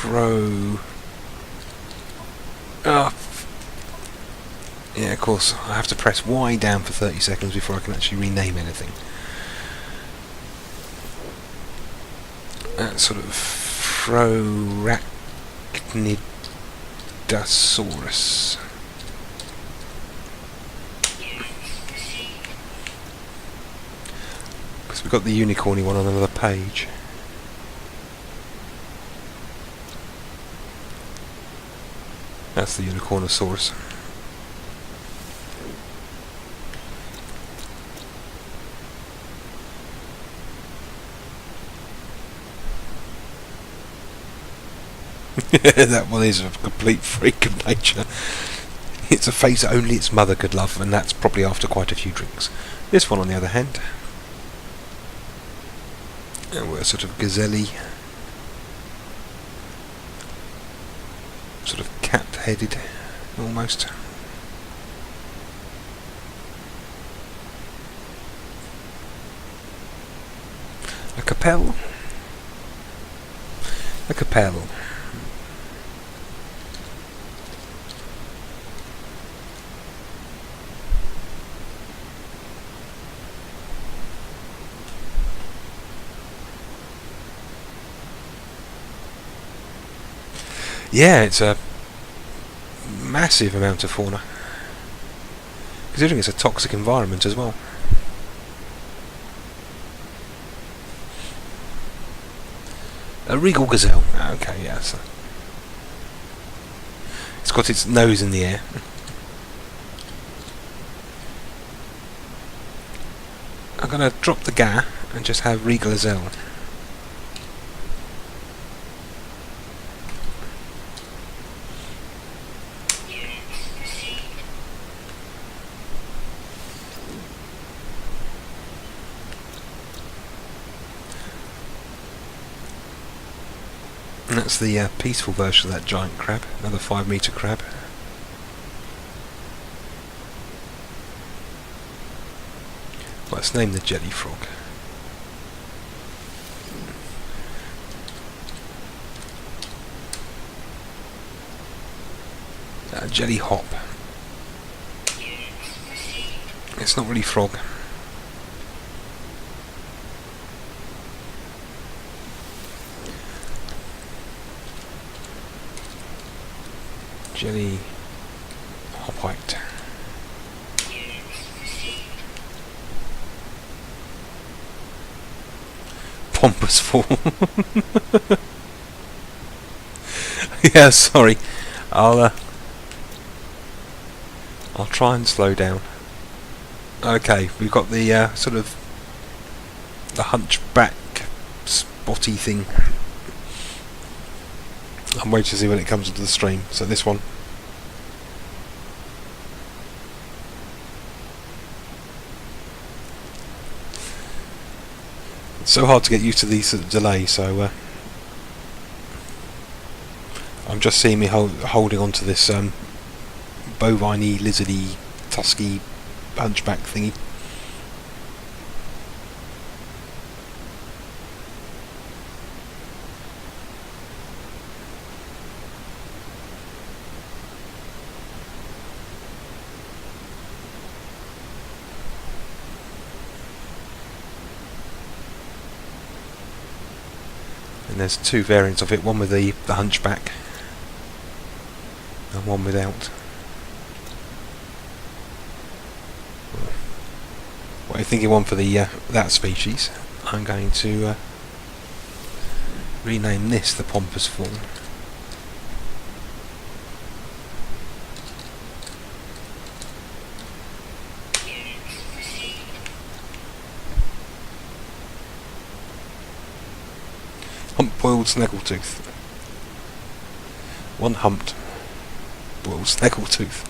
Fro... Oh, yeah, of course, I have to press Y down for 30 seconds before I can actually rename anything. That's sort of Frorachnidasaurus. Because we've got the unicorny one on another page. That's the Unicornosaurus. That one is a complete freak of nature. It's a face that only its mother could love, and that's probably after quite a few drinks. This one, on the other hand, we're sort of gazelle-y, sort of cat-headed, almost. A capel. A capel. Yeah, it's a massive amount of fauna, considering it's a toxic environment as well. A regal gazelle. Okay, yes. It's got its nose in the air. I'm going to drop the ga and just have regal gazelle. And that's the peaceful version of that giant crab, another 5-metre crab. Let's name the jelly frog. Jelly hop. It's not really frog. Jelly hop white. Pompous fall. Yeah, sorry. I'll try and slow down. Okay, we've got the sort of the hunchback spotty thing. I'm waiting to see when it comes into the stream. So this one. It's so hard to get used to these sort of delays, so I'm just seeing me holding on to this bovine-y, lizardy, tusky hunchback thingy. And there's two variants of it, one with the hunchback and one without. What you're thinking, one for the that species. I'm going to rename this the pompous fawn. Hump-boiled snaggletooth. One humped boiled snaggletooth.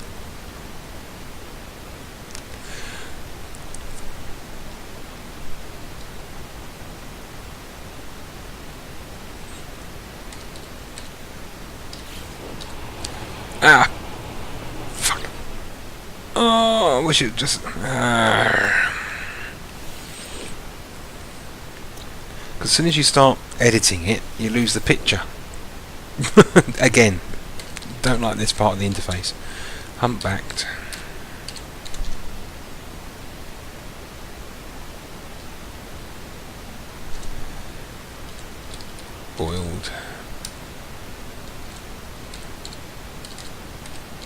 Ah! Fuck! Oh, I wish it just... Because as soon as you start editing it, you lose the picture. Again, don't like this part of the interface. Humpbacked. Boiled.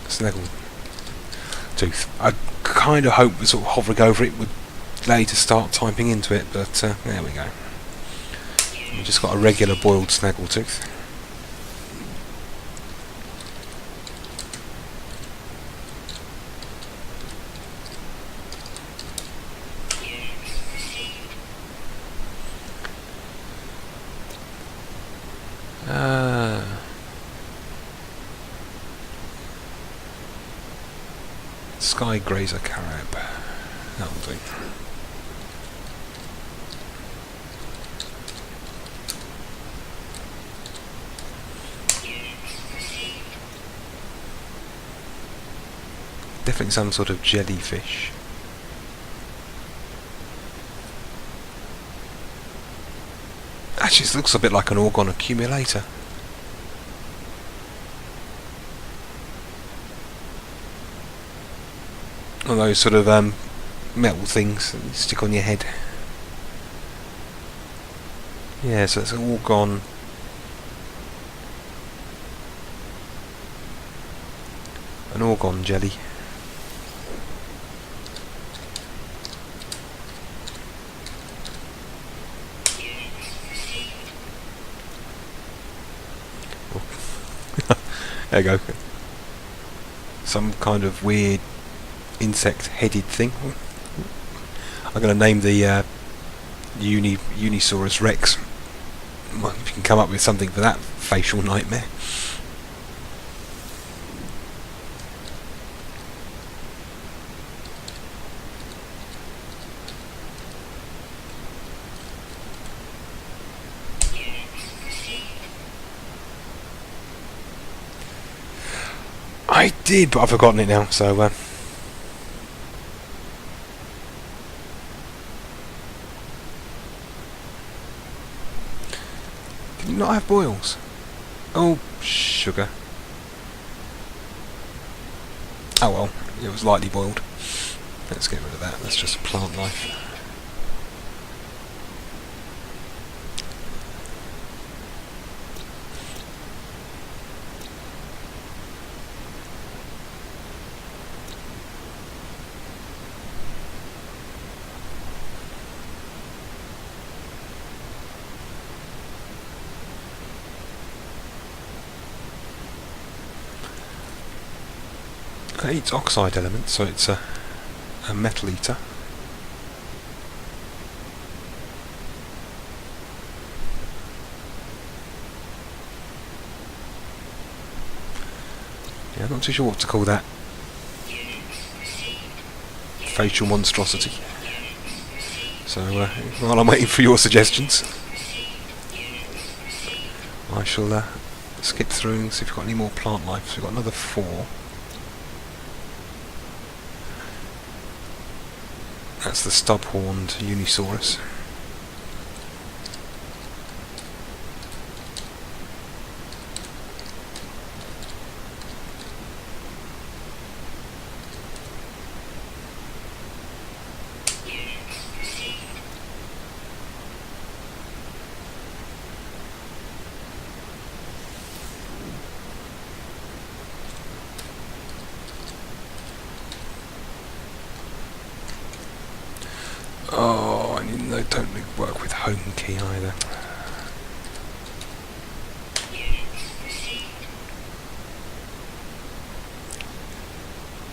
Snaggle tooth. I kind of hope sort of hovering over it would allow you to start typing into it, but there we go. We've just got a regular boiled snaggle tooth. Sky grazer carib. That'll do. Definitely some sort of jellyfish. Actually, this looks a bit like an orgon accumulator. One of those sort of metal things that you stick on your head. Yeah, so it's all gone. An orgon jelly. There you go. Some kind of weird insect-headed thing. I'm going to name the Unisaurus Rex. Well, if you can come up with something for that facial nightmare. I did, but I've forgotten it now, so did you not have boils? Oh, sugar. Oh well, it was lightly boiled. Let's get rid of that, that's just plant life. It eats oxide elements, so it's a metal eater. Yeah, I'm not too sure what to call that facial monstrosity. So while I'm waiting for your suggestions, I shall skip through and see if we've got any more plant life. So we've got another 4. That's the stub-horned Unisaurus. Oh, and they don't work with home key either.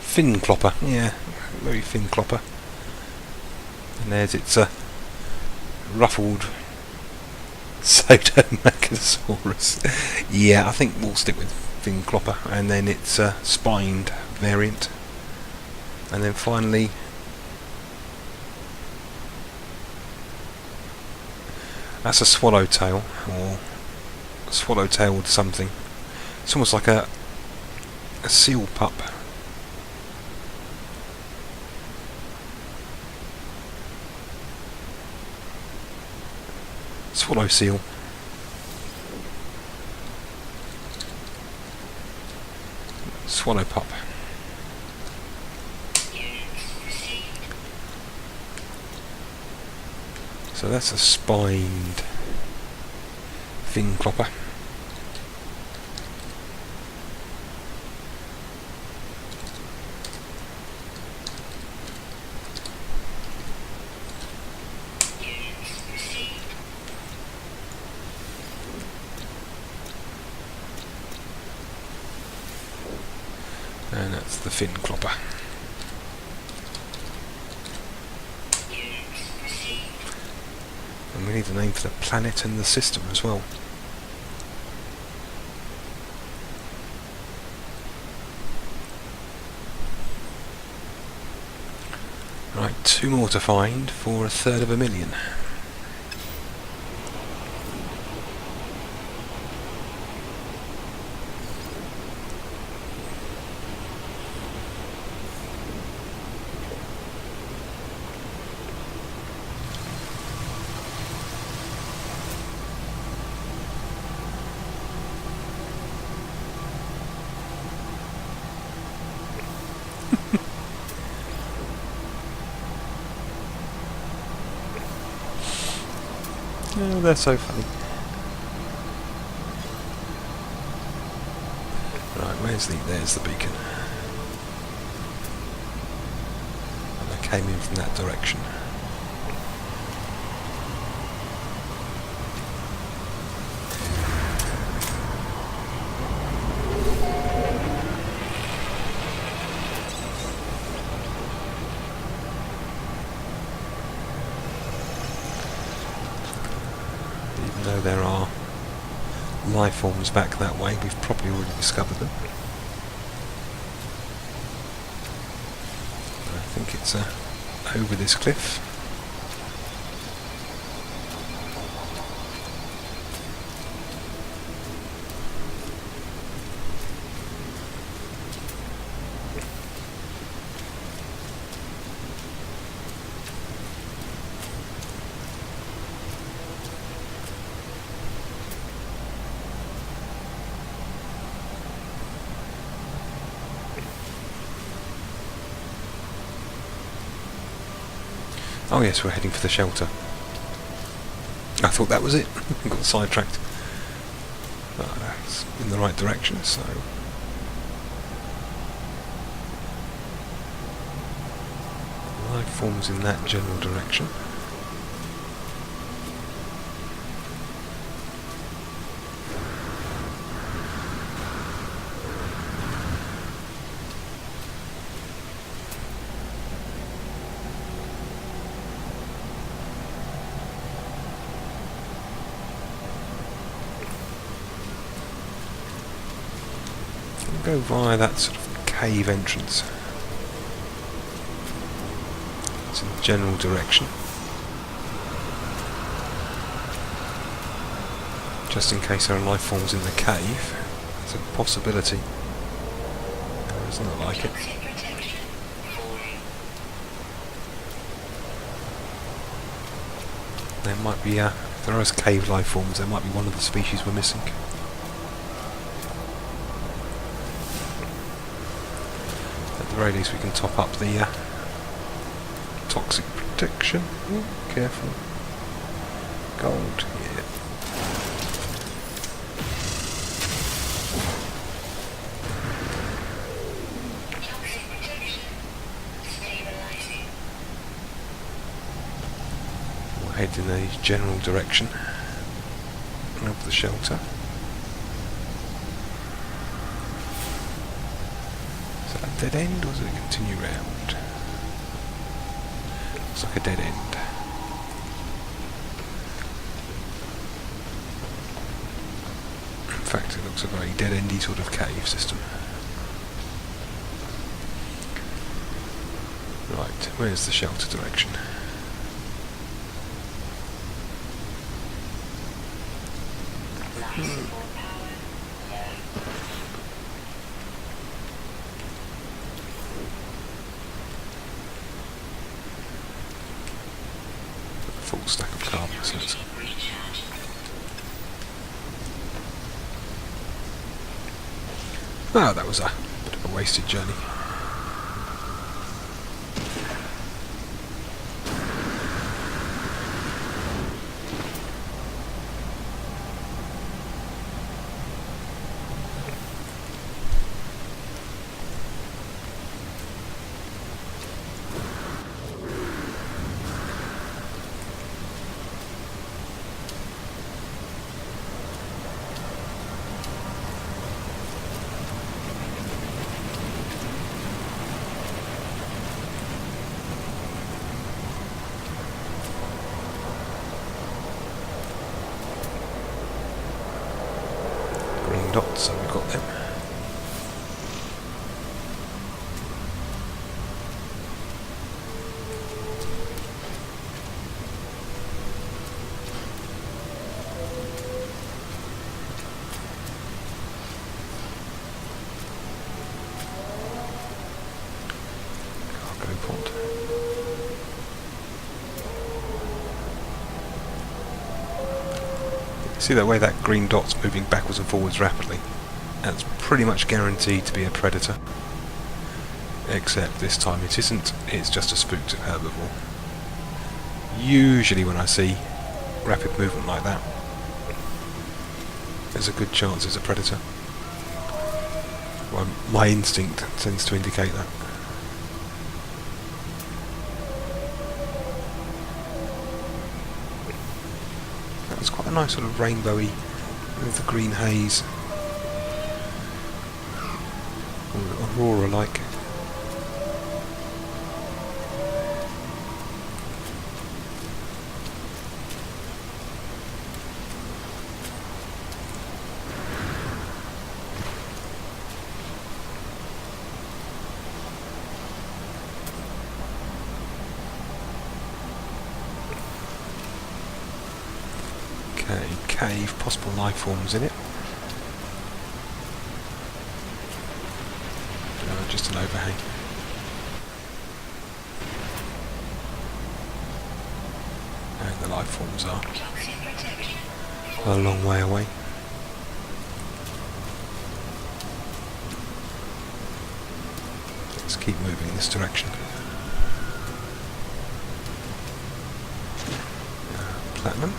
Fin clopper, yeah, very fin clopper. And there's its ruffled Pseudomachanosaurus. Yeah, I think we'll stick with fin clopper, and then its spined variant, and then finally. That's a swallowtail, or swallow-tailed something. It's almost like a seal pup. Swallow seal. Swallow pop. So that's a spined fin clopper. And that's the fin clopper. And we need a name for the planet and the system as well. Right, 2 more to find for 1/3 of a million. Oh, they're so funny. Right, there's the beacon. And I came in from that direction. Though there are life forms back that way, we've probably already discovered them. I think it's over this cliff. Oh yes, we're heading for the shelter. I thought that was it. Got sidetracked. But that's in the right direction, so... life forms in that general direction. Go via that sort of cave entrance. It's in the general direction. Just in case there are life forms in the cave. It's a possibility. It doesn't look like it. There might be, if there are cave life forms, there might be one of the species we're missing. At the very least we can top up the toxic protection. Ooh, careful. Gold, yeah. We'll head in a general direction of the shelter. Dead end, or does it continue round? Looks like a dead end. In fact, it looks a very dead-endy sort of cave system. Right, where's the shelter direction? Full stack of carbon, so it's... Ah, that was a bit of A wasted journey. Dots, so we've got them. Cargo pod. See that way that green dot's moving backwards and forwards rapidly? That's pretty much guaranteed to be a predator. Except this time it isn't, it's just a spooked herbivore. Usually when I see rapid movement like that, there's a good chance it's a predator. Well, my instinct tends to indicate that. That was quite a nice sort of rainbowy with the green haze. Aurora-like. Okay, cave, possible life forms in it. Just an overhang. And the life forms are a long way away. Let's keep moving in this direction. Platinum.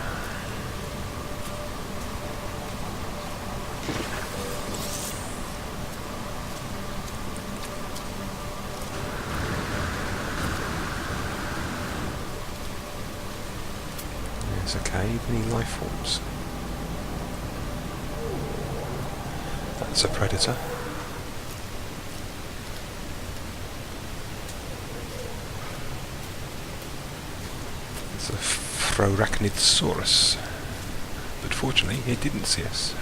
There's a cave, any life forms? That's a predator. It's a Throrachnidsaurus. But fortunately it didn't see us.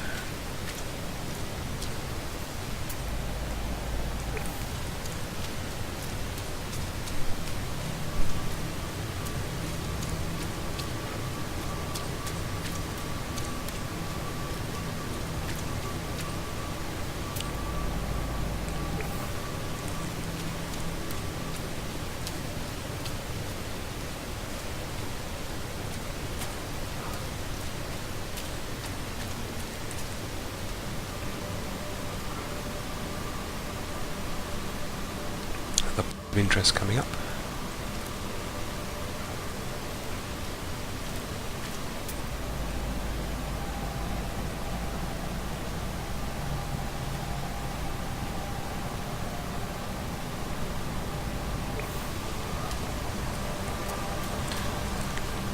Of interest coming up.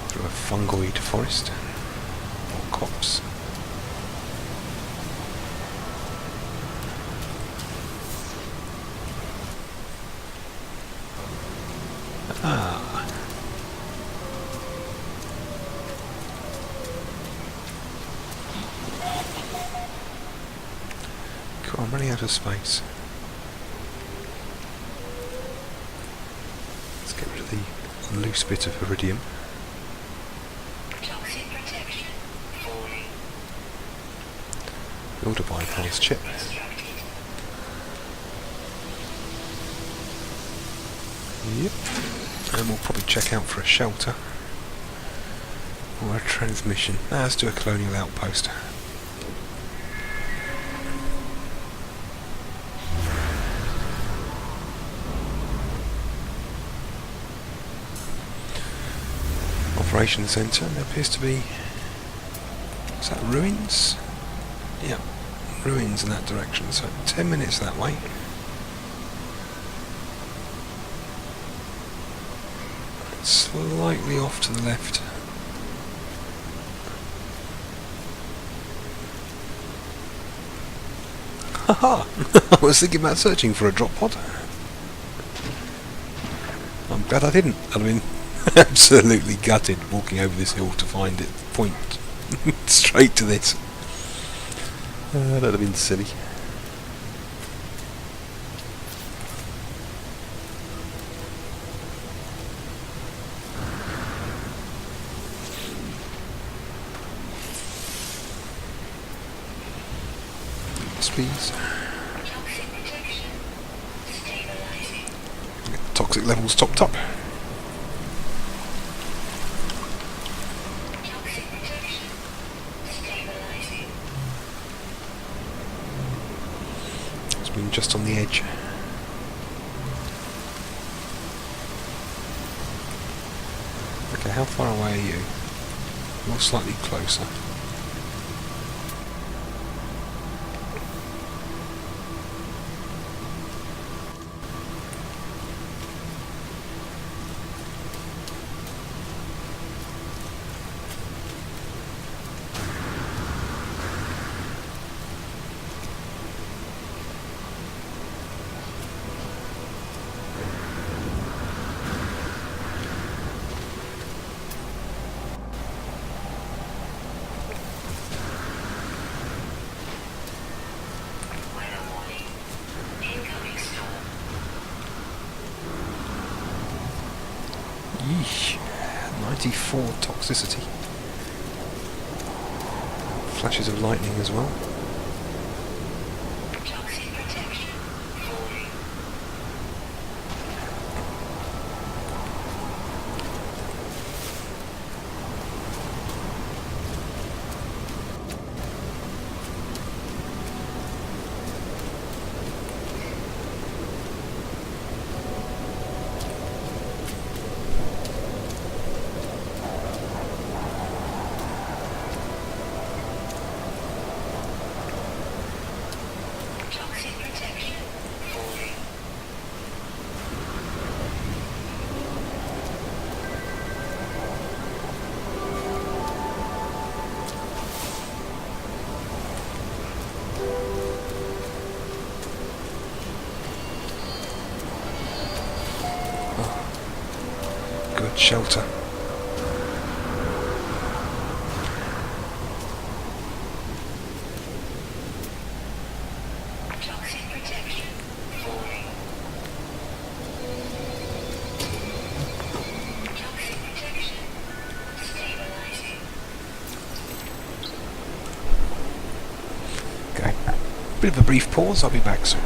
Through a fungoid forest or copse. Ah. Cool, I'm running out of space. Let's get rid of the loose bit of iridium.
Toxic protection falling.
Build a bypass chip. Yep. And we'll probably check out for a shelter or a transmission. Let's do a colonial outpost. operations centre. There appears to be... Is that ruins? Yeah, ruins in that direction. So 10 minutes that way. Slightly off to the left. Haha! I was thinking about searching for a drop pod. I'm glad I didn't. I'd have been absolutely gutted walking over this hill to find it. Point straight to this. That'd have been silly. Yes, please. Get the toxic levels topped up. It's been just on the edge. Okay, how far away are you? You're slightly closer. Yeesh. 94 toxicity. Flashes of lightning as well.
Toxic protection falling. Toxic protection falling.
Good shelter.
Toxic protection falling. Toxic protection stabilizing.
Okay. Bit of a brief pause, I'll be back soon.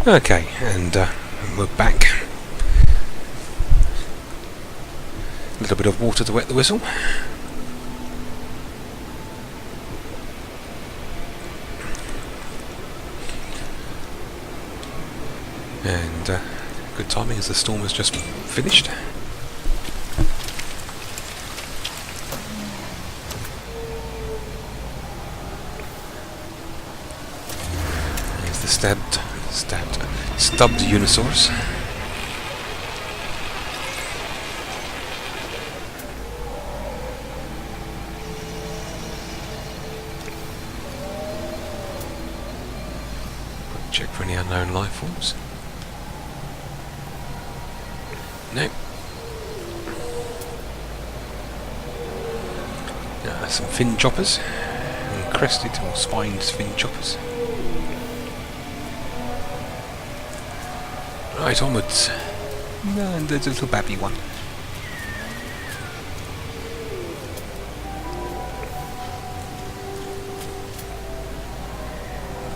Okay, and we're back. A little bit of water to wet the whistle. And good timing as the storm has just finished. There's the stubbed Unisaurus. Check for any unknown life forms. No. Some fin choppers, and crested or spined fin choppers. Right, onwards. And there's a little babby one.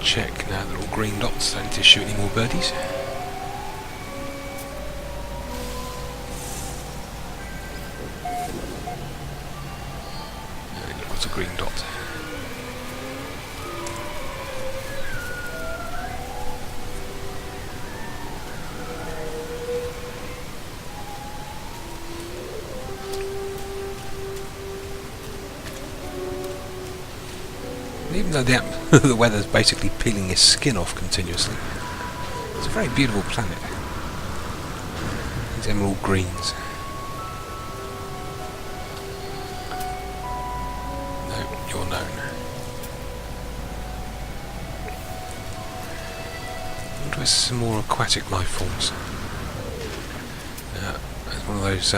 Check now, the little green dots don't need to shoot any more birdies. What's a green dot? Even though the weather's basically peeling his skin off continuously, it's a very beautiful planet. These emerald greens. No, you're known. I wonder if some more aquatic life forms. There's one of those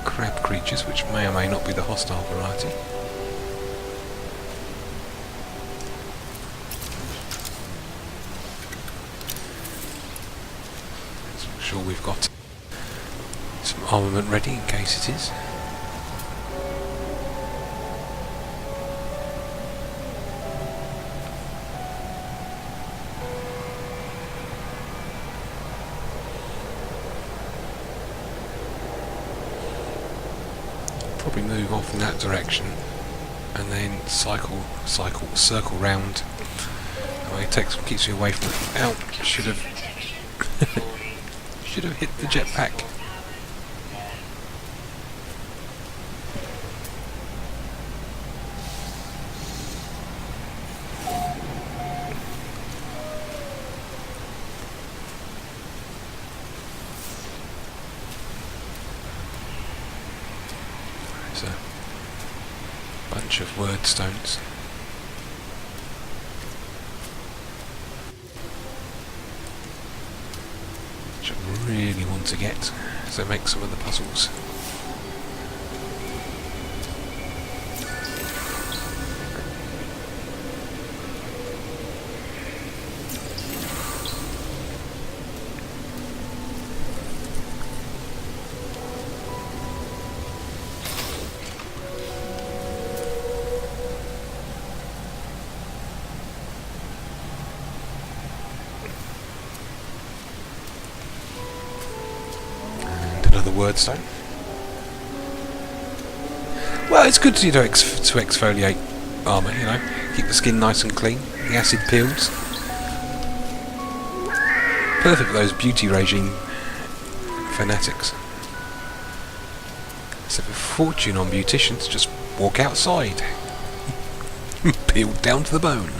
crab creatures, which may or may not be the hostile variety. Sure, we've got some armament ready in case it is. Probably move off in that direction and then circle round. That way keeps me away from it. Ow, should have hit the jetpack. There's a bunch of word stones. Which I really want to get, so make some of the puzzles. Another word stone. Well, it's good to exfoliate armour, keep the skin nice and clean, the acid peels. Perfect for those beauty regime fanatics. So for fortune on beauticians, just walk outside. Peeled down to the bone.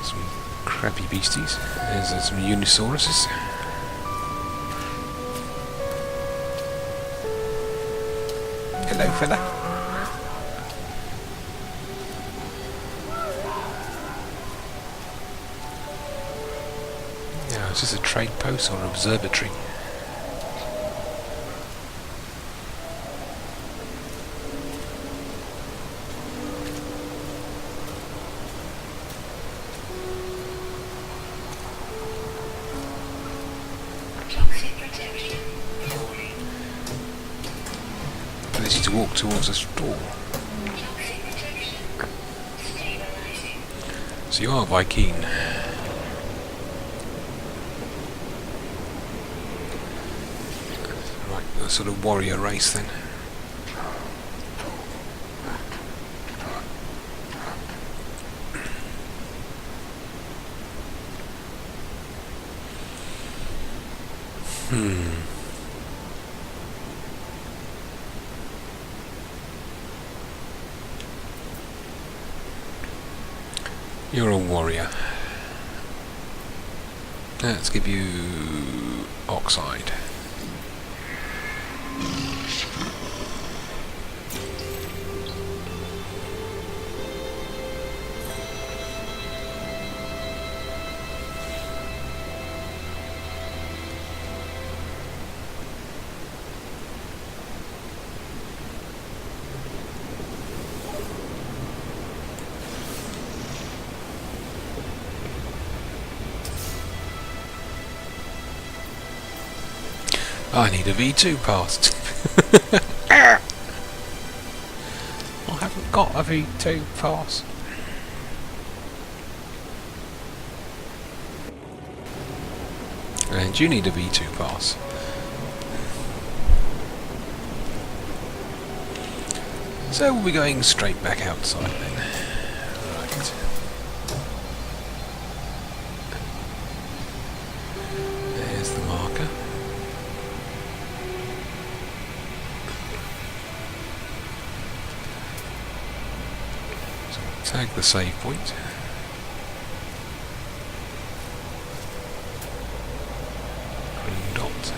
Some crappy beasties. There's some Unisauruses. Hello, fella. Yeah, is this a trade post or an observatory? walk towards a store.
Toxic protection. Stabilizing.
So you are Viking. Right, a sort of warrior race then. You're a warrior. Let's give you oxide. I need a V2 passed. I haven't got a V2 pass. And you need a V2 pass. So we'll be going straight back outside then. Right. There's the marker. Tag the save point. Green dot.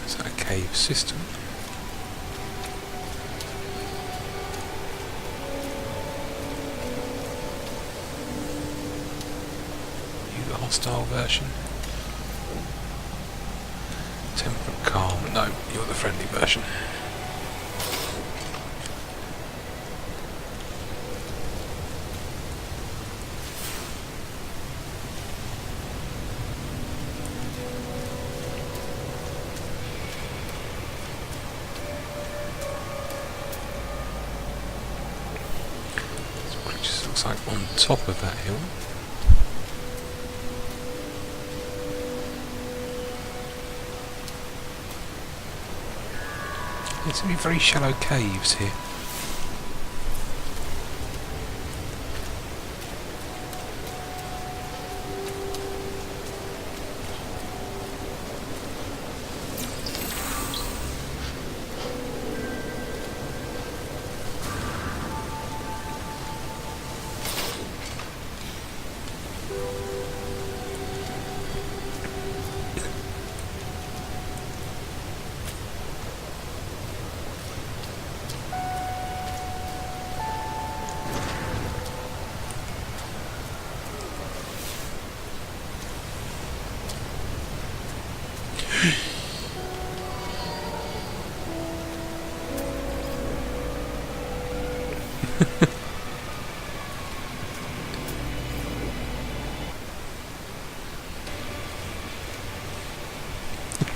Is that a cave system? Hostile version. Temperate calm. No, you're the friendly version. This creature looks like on top of that hill. There seem to be very shallow caves here.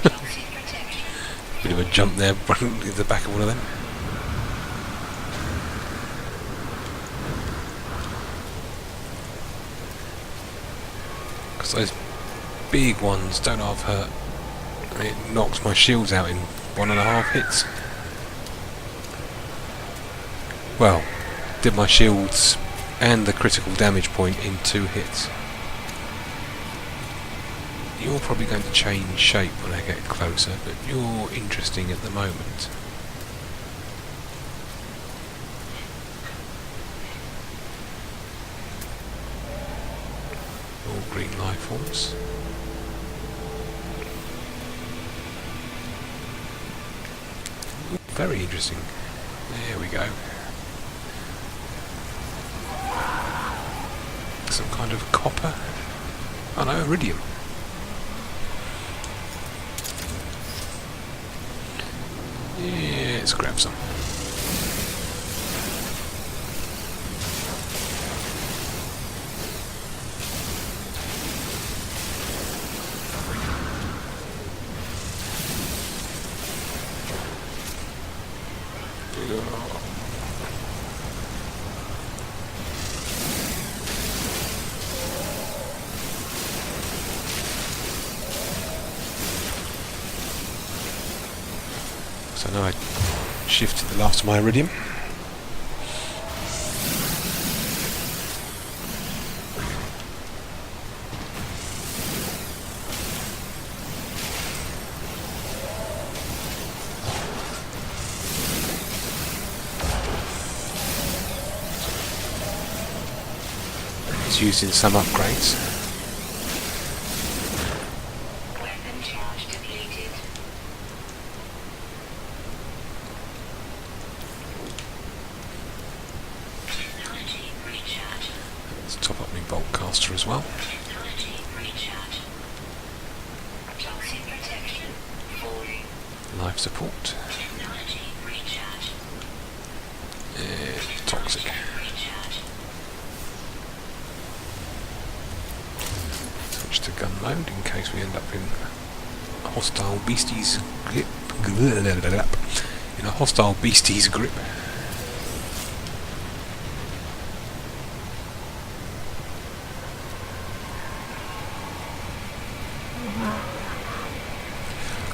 Toxic protection.
Bit of a jump there, running to the back of one of them. Because those big ones don't half hurt. It knocks my shields out in 1.5 hits. Well, did my shields and the critical damage point in 2 hits. You're probably going to change shape when I get closer, but you're interesting at the moment. All green life forms. Very interesting. There we go. Some kind of copper. Oh no, iridium. Yeah, let's grab some. So now I shifted the last of my iridium. It's used in some upgrades.
Weapon charge depleted. Technology recharge.
Let's top up my bolt caster as well.
Technology recharge. Toxic protection. Falling.
Life support.
Technology recharge.
Toxic.
Recharge.
Switch to gun mode in case we end up in a hostile beastie's grip. In a hostile beastie's grip.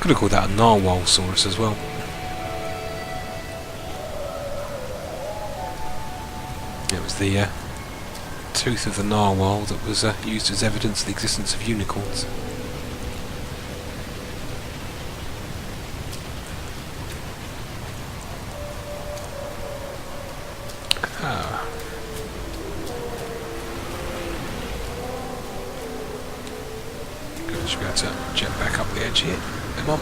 Could have called that a narwhalsaurus as well. It was the tooth of the narwhal that was used as evidence of the existence of unicorns. Ah. Good, should be able to jet back up the edge here. Come on.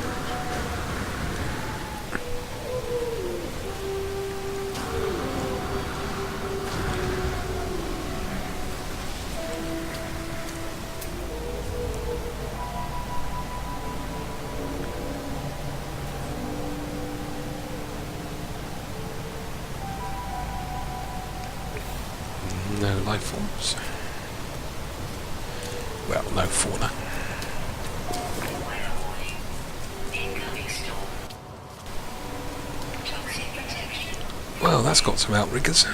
No life forms. Well, no fauna.
Weather warning. Incoming storm. Toxic protection.
Well, that's got some outriggers.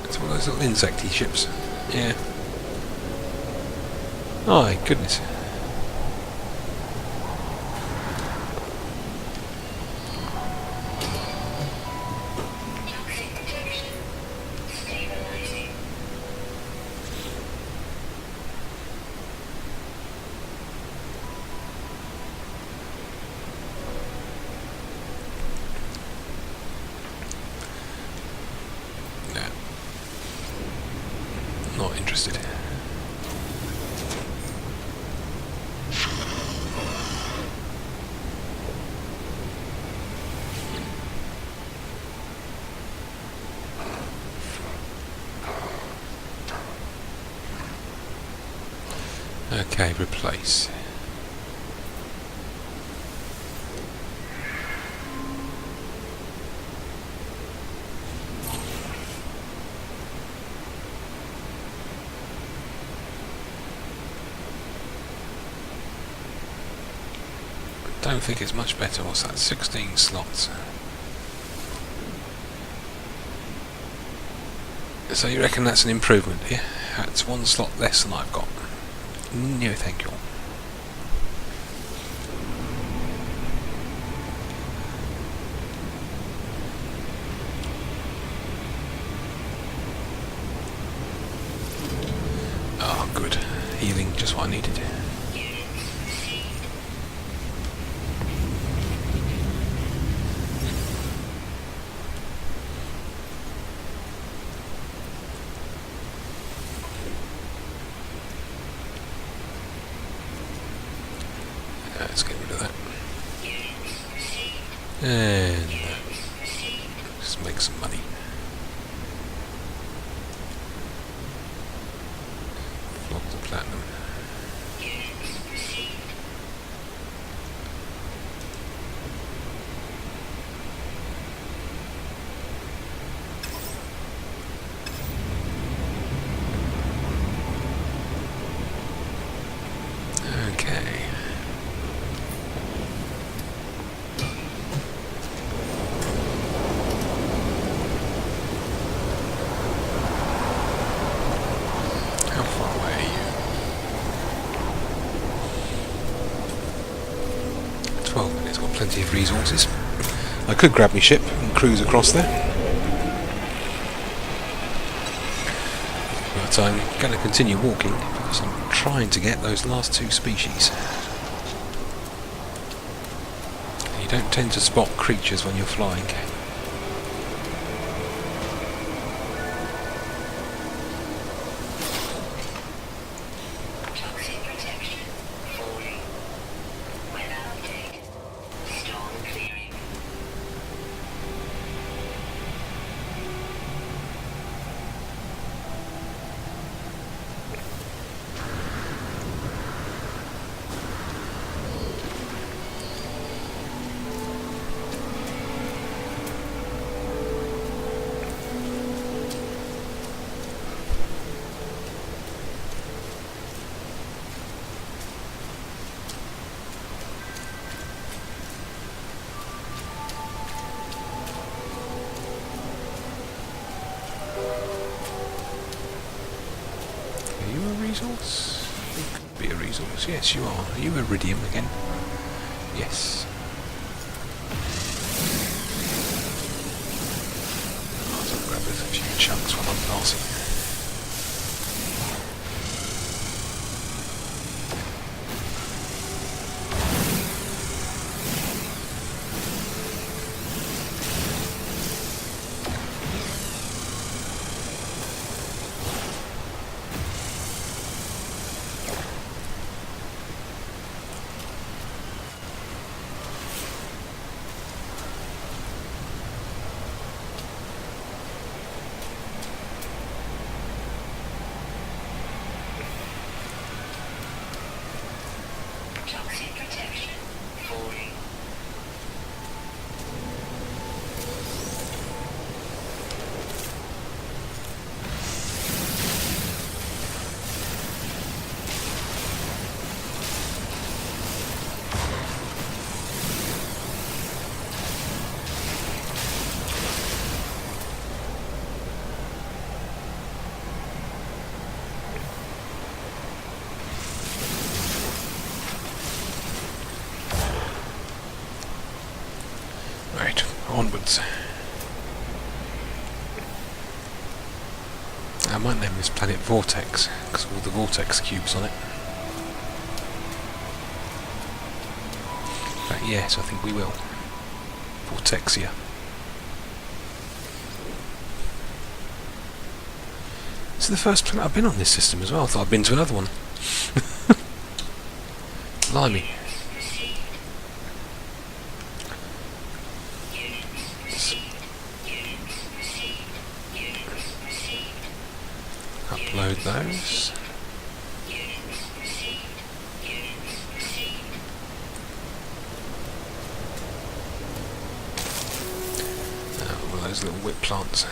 It's one of those little insecty ships. Yeah. My goodness.
Toxic protection. Stabilizing.
No. Not interested. Okay, replace. Don't think it's much better. What's that? 16 slots. So you reckon that's an improvement, yeah? That's one slot less than I've got. No, thank you. Oh, good. Healing, just what I needed.
Units received.
Let's get rid of that.
Units received.
And
Units received.
just make some money. Flog the platinum.
Units received.
resources. I could grab my ship and cruise across there, but I'm going to continue walking because I'm trying to get those last two species. You don't tend to spot creatures when you're flying.
Toxic protection falling. Weather update. Storm clearing.
Are you a resource? You could be a resource. Yes, you are. Are you iridium again? Yes. I'll grab a few chunks while I'm passing.
Toxic protection falling.
Right, onwards. I might name this planet Vortex, because of all the vortex cubes on it. In fact, yes, I think we will. Vortexia. This is the first planet I've been on this system as well. I thought I'd been to another one. Blimey. Upload those. All those little whip plants.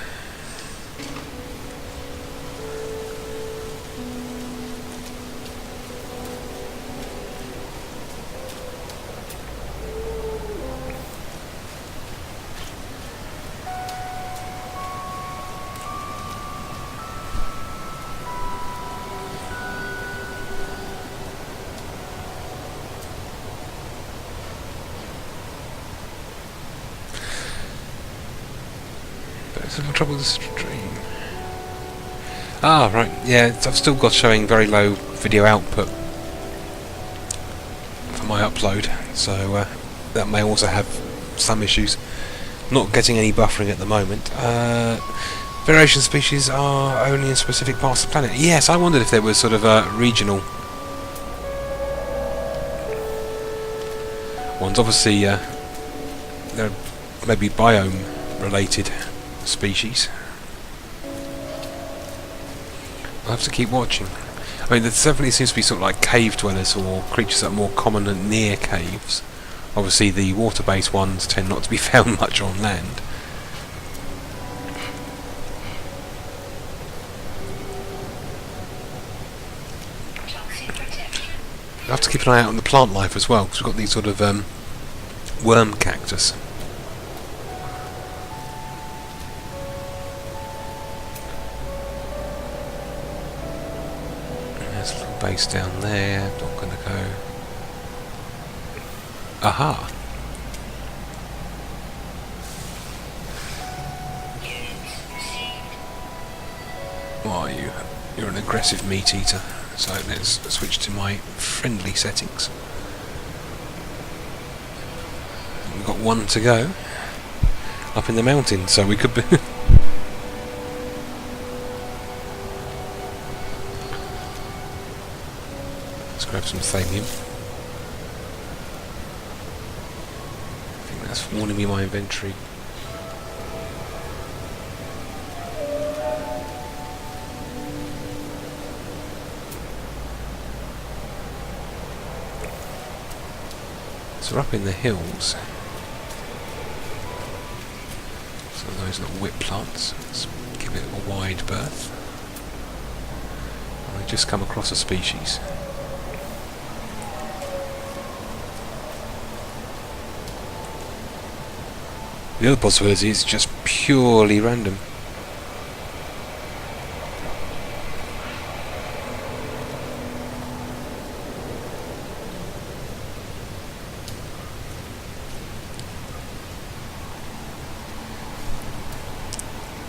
Some trouble with the stream. Ah, right, yeah, I've still got showing very low video output for my upload, so that may also have some issues. Not getting any buffering at the moment. Variation species are only in specific parts of the planet. Yes, I wondered if there was sort of regional ones. Obviously, there may be biome related species. I'll have to keep watching. I mean, there definitely seems to be sort of like cave dwellers or creatures that are more common and near caves. Obviously, the water-based ones tend not to be found much on land. I have to keep an eye out on the plant life as well, because we've got these sort of worm cactus. There's a little base down there, not going to go. Aha! What are you? You're an aggressive meat eater. So let's switch to my friendly settings. We've got one to go. Up in the mountains, so we could be... Let's grab some thallium. I think that's warning me my inventory. So we're up in the hills. Some of those little whip plants. Let's give it a wide berth. And we just come across a species. The other possibility is just purely random.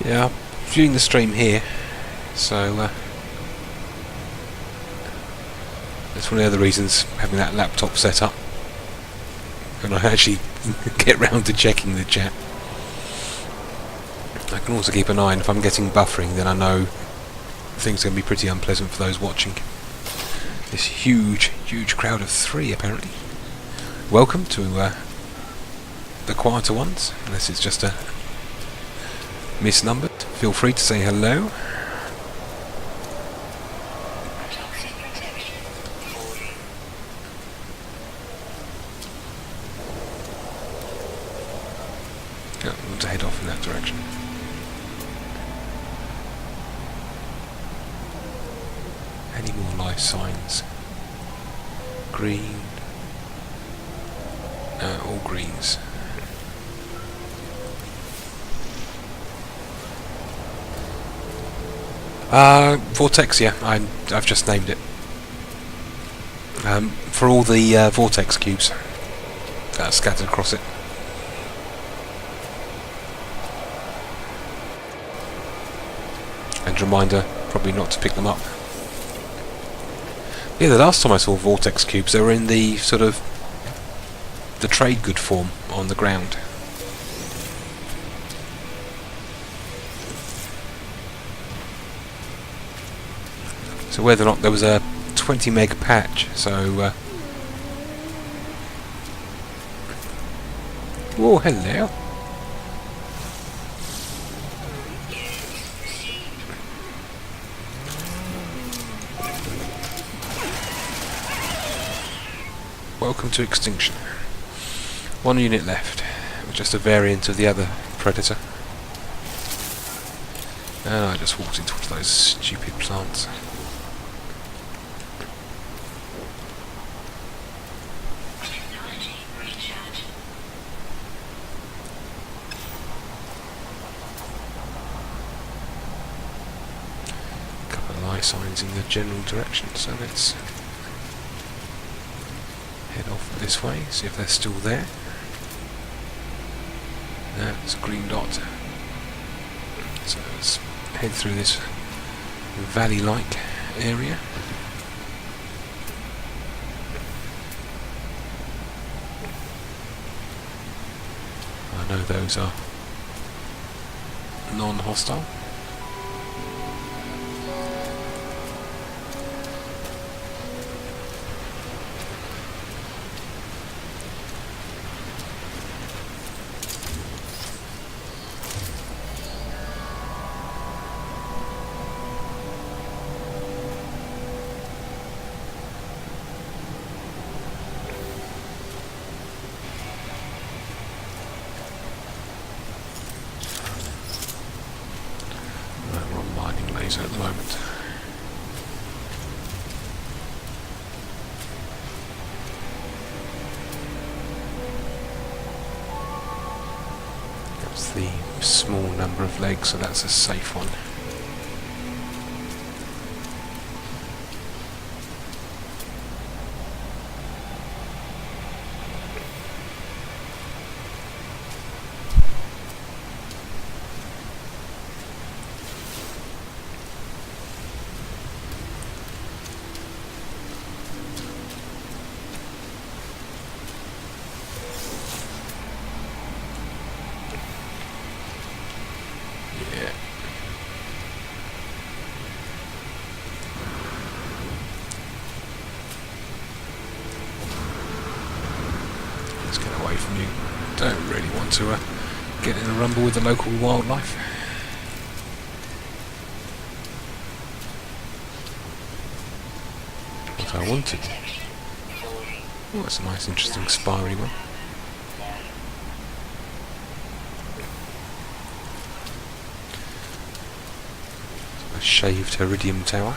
Yeah, I'm viewing the stream here, so that's one of the other reasons having that laptop set up, and I actually get round to checking the chat. I can also keep an eye on if I'm getting buffering, then I know things are going to be pretty unpleasant for those watching. This huge crowd of 3 apparently. Welcome to the quieter ones, unless it's just a misnumbered. Feel free to say hello.
Toxic protection. 40.
Yeah, I want to head off in that direction. Any more life signs? Green. All greens. Vortex, yeah, I've just named it. For all the vortex cubes that are scattered across it. And reminder, probably not to pick them up. Yeah, the last time I saw vortex cubes, they were in the sort of the trade good form on the ground. So whether or not there was a 20 meg patch, so oh, hello. Welcome to extinction. 1 unit left, just a variant of the other predator. And I just walked into one of those stupid plants.
Technology recharge.
A couple of eye signs in the general direction, so let's head off this way, see if they're still there. That's a green dot. So let's head through this valley-like area. I know those are non-hostile. We're on mining laser at the moment. That's the small number of legs, so that's a safe one. to get in a rumble with the local wildlife. What I wanted. Oh, that's a nice, interesting, spiry one. A shaved iridium tower.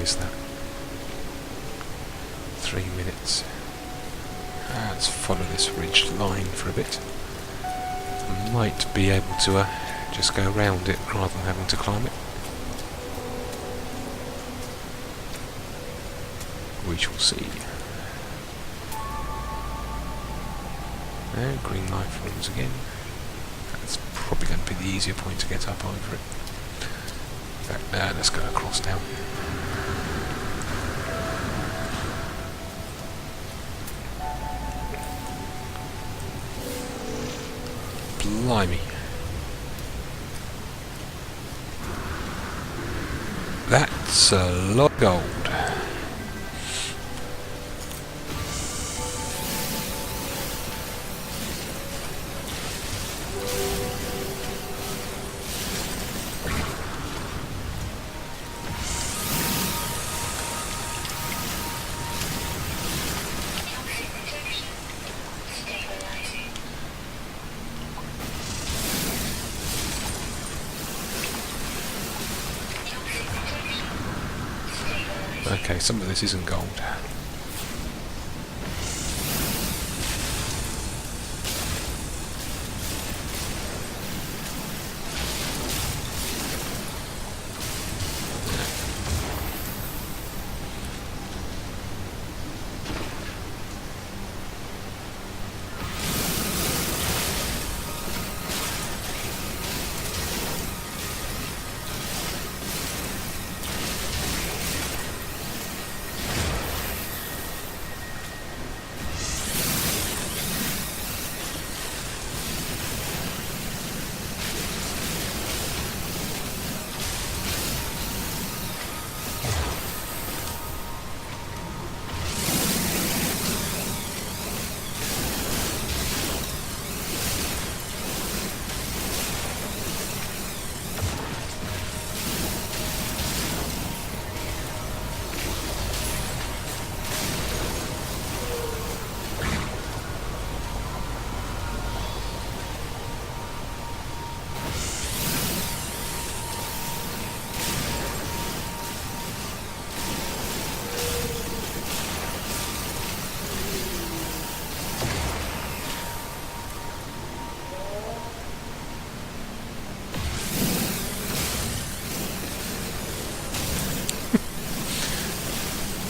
Is that 3 minutes? Let's follow this ridged line for a bit. I might be able to just go around it rather than having to climb it. We shall see. Green light forms again. That's probably going to be the easier point to get up over it. In fact, let's go across now. Blimey. That's a lot of gold. Okay, some of this isn't gold.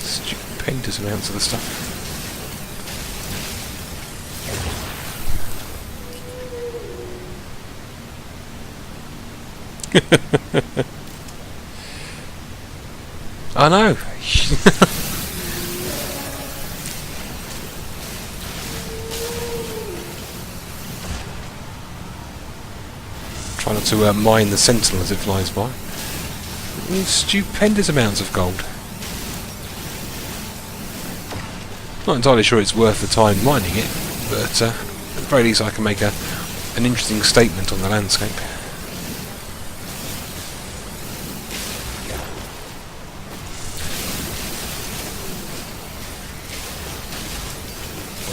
Stupendous amounts of the stuff. I know. Try not to mine the sentinel as it flies by. Stupendous amounts of gold. Not entirely sure it's worth the time mining it, but at the very least I can make an interesting statement on the landscape.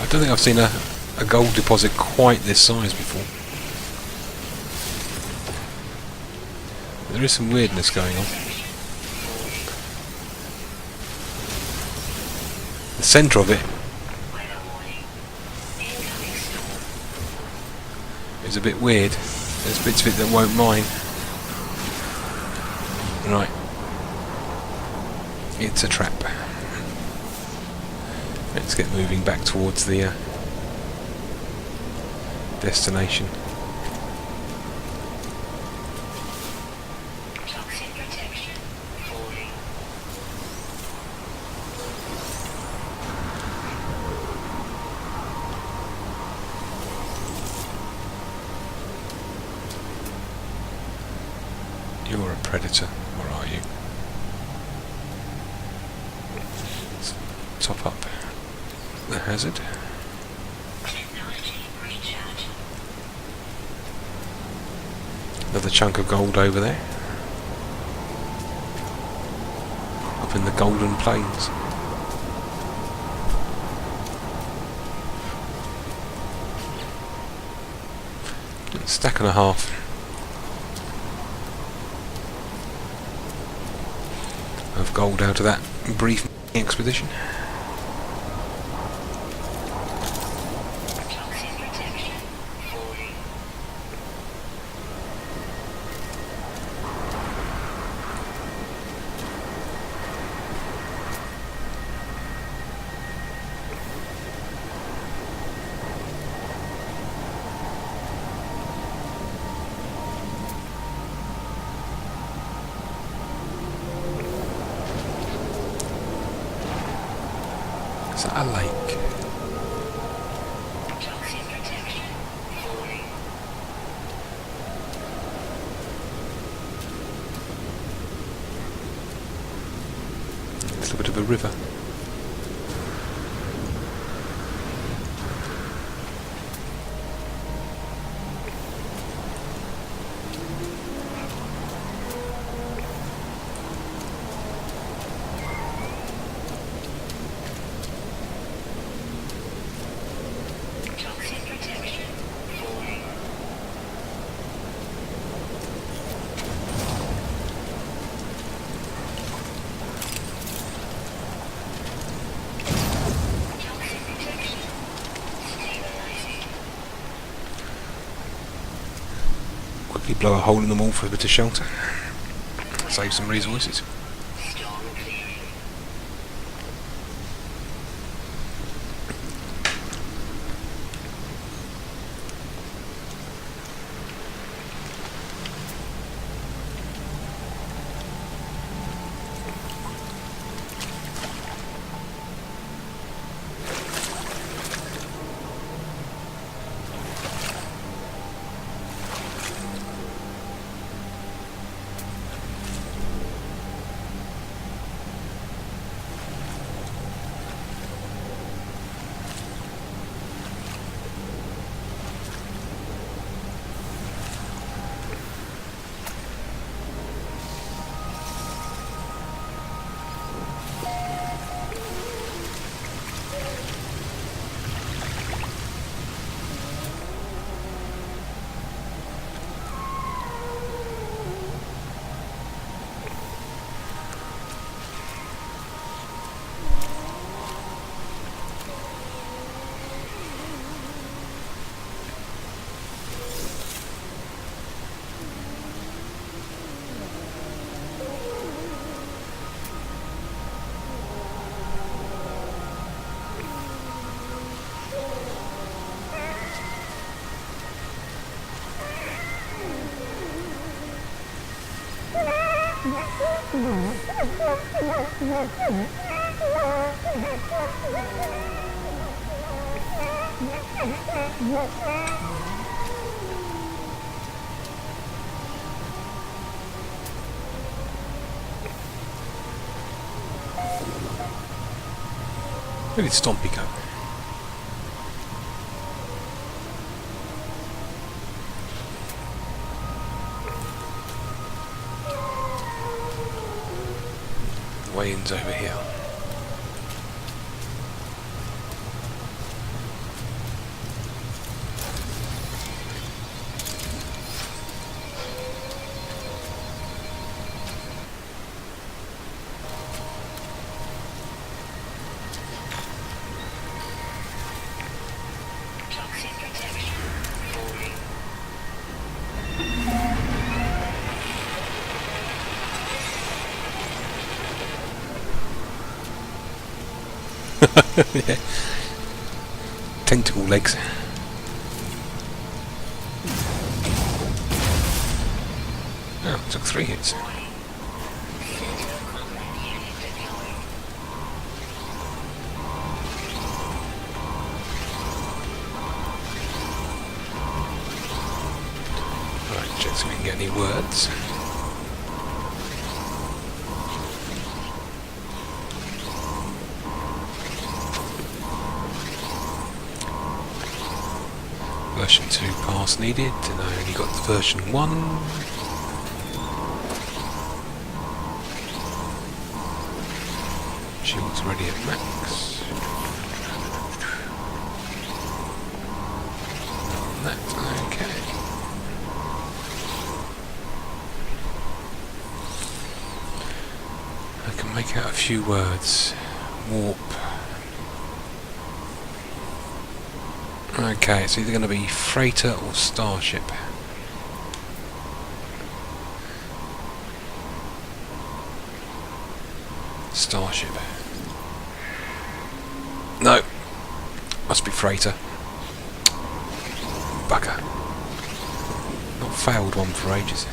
I don't think I've seen a gold deposit quite this size before. There is some weirdness going on. The centre of it is a bit weird. There's bits of it that won't mine. Right. It's a trap. Let's get moving back towards the destination.
Toxin protection falling.
You're a predator, or are you? Let's top up the hazard.
Technology recharge.
Another chunk of gold over there. Up in the Golden Plains. Stack and a half. Of gold out of that brief expedition.
Toxin protection falling.
Is that a lake?
Toxin protection falling.
It's a bit of a river.
Toxin protection falling. Toxin protection stabilizing.
Quickly blow a hole in the wall for a bit of shelter. Save some resources.
Storm clearing.
Where did Stompy go? The way-in's over here.
Toxin protection falling.
Yeah. Tentacle legs. Oh, took 3 hits. Right, check so we can get any words. Version 2 pass needed, and I only got the version 1. Shields ready at max. That's okay. I can make out a few words. Warp. Okay, it's either going to be freighter or starship. Starship. No. Must be freighter. Bugger. Not failed one for ages.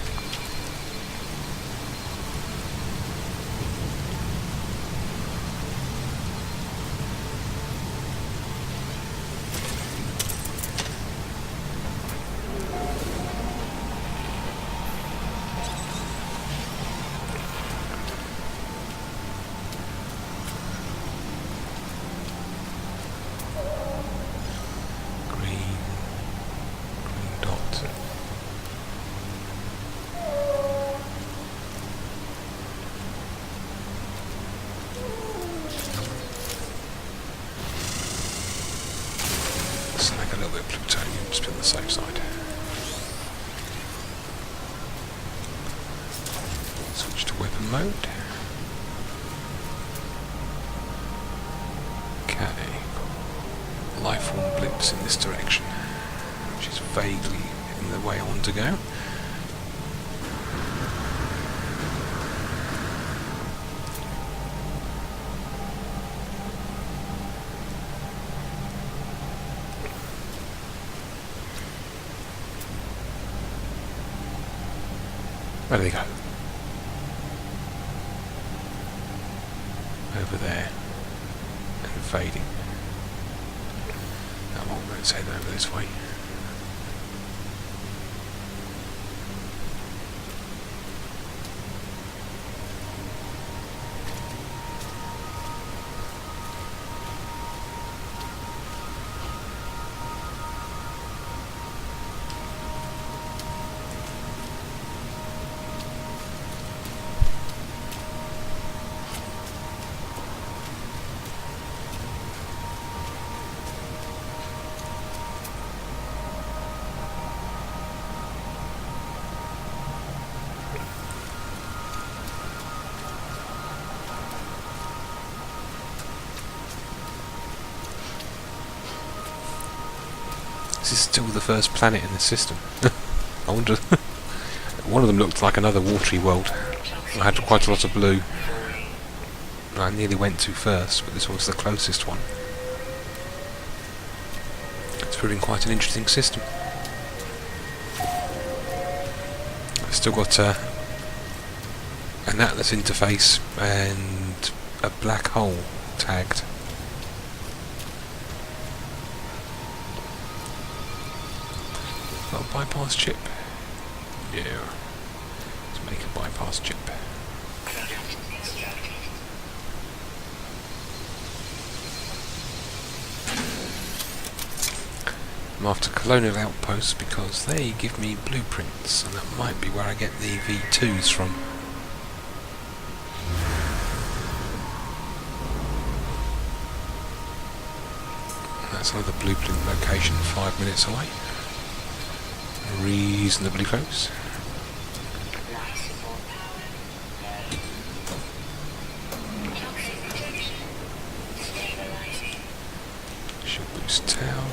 Snag a little bit of plutonium, just be on the safe side. Switch to weapon mode. Okay. Life form blips in this direction, which is vaguely in the way I want to go. Where do they go? Over there. And fading. That one won't head over this way. This is still the first planet in the system. I wonder. One of them looked like another watery world. I had quite a lot of blue. I nearly went to first, but this was the closest one. It's proving quite an interesting system. I've still got an Atlas interface and a black hole tagged. Got a bypass chip? Yeah. Let's make a bypass chip. I'm after colonial outposts because they give me blueprints, and that might be where I get the V2s from. That's another blueprint location 5 minutes away. Reasonably close. Shield boost tail.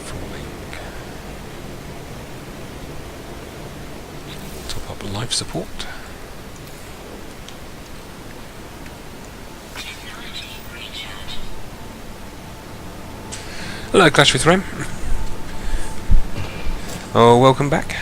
Falling. Top up life support. Hello, Clash with Rem. Oh, welcome back.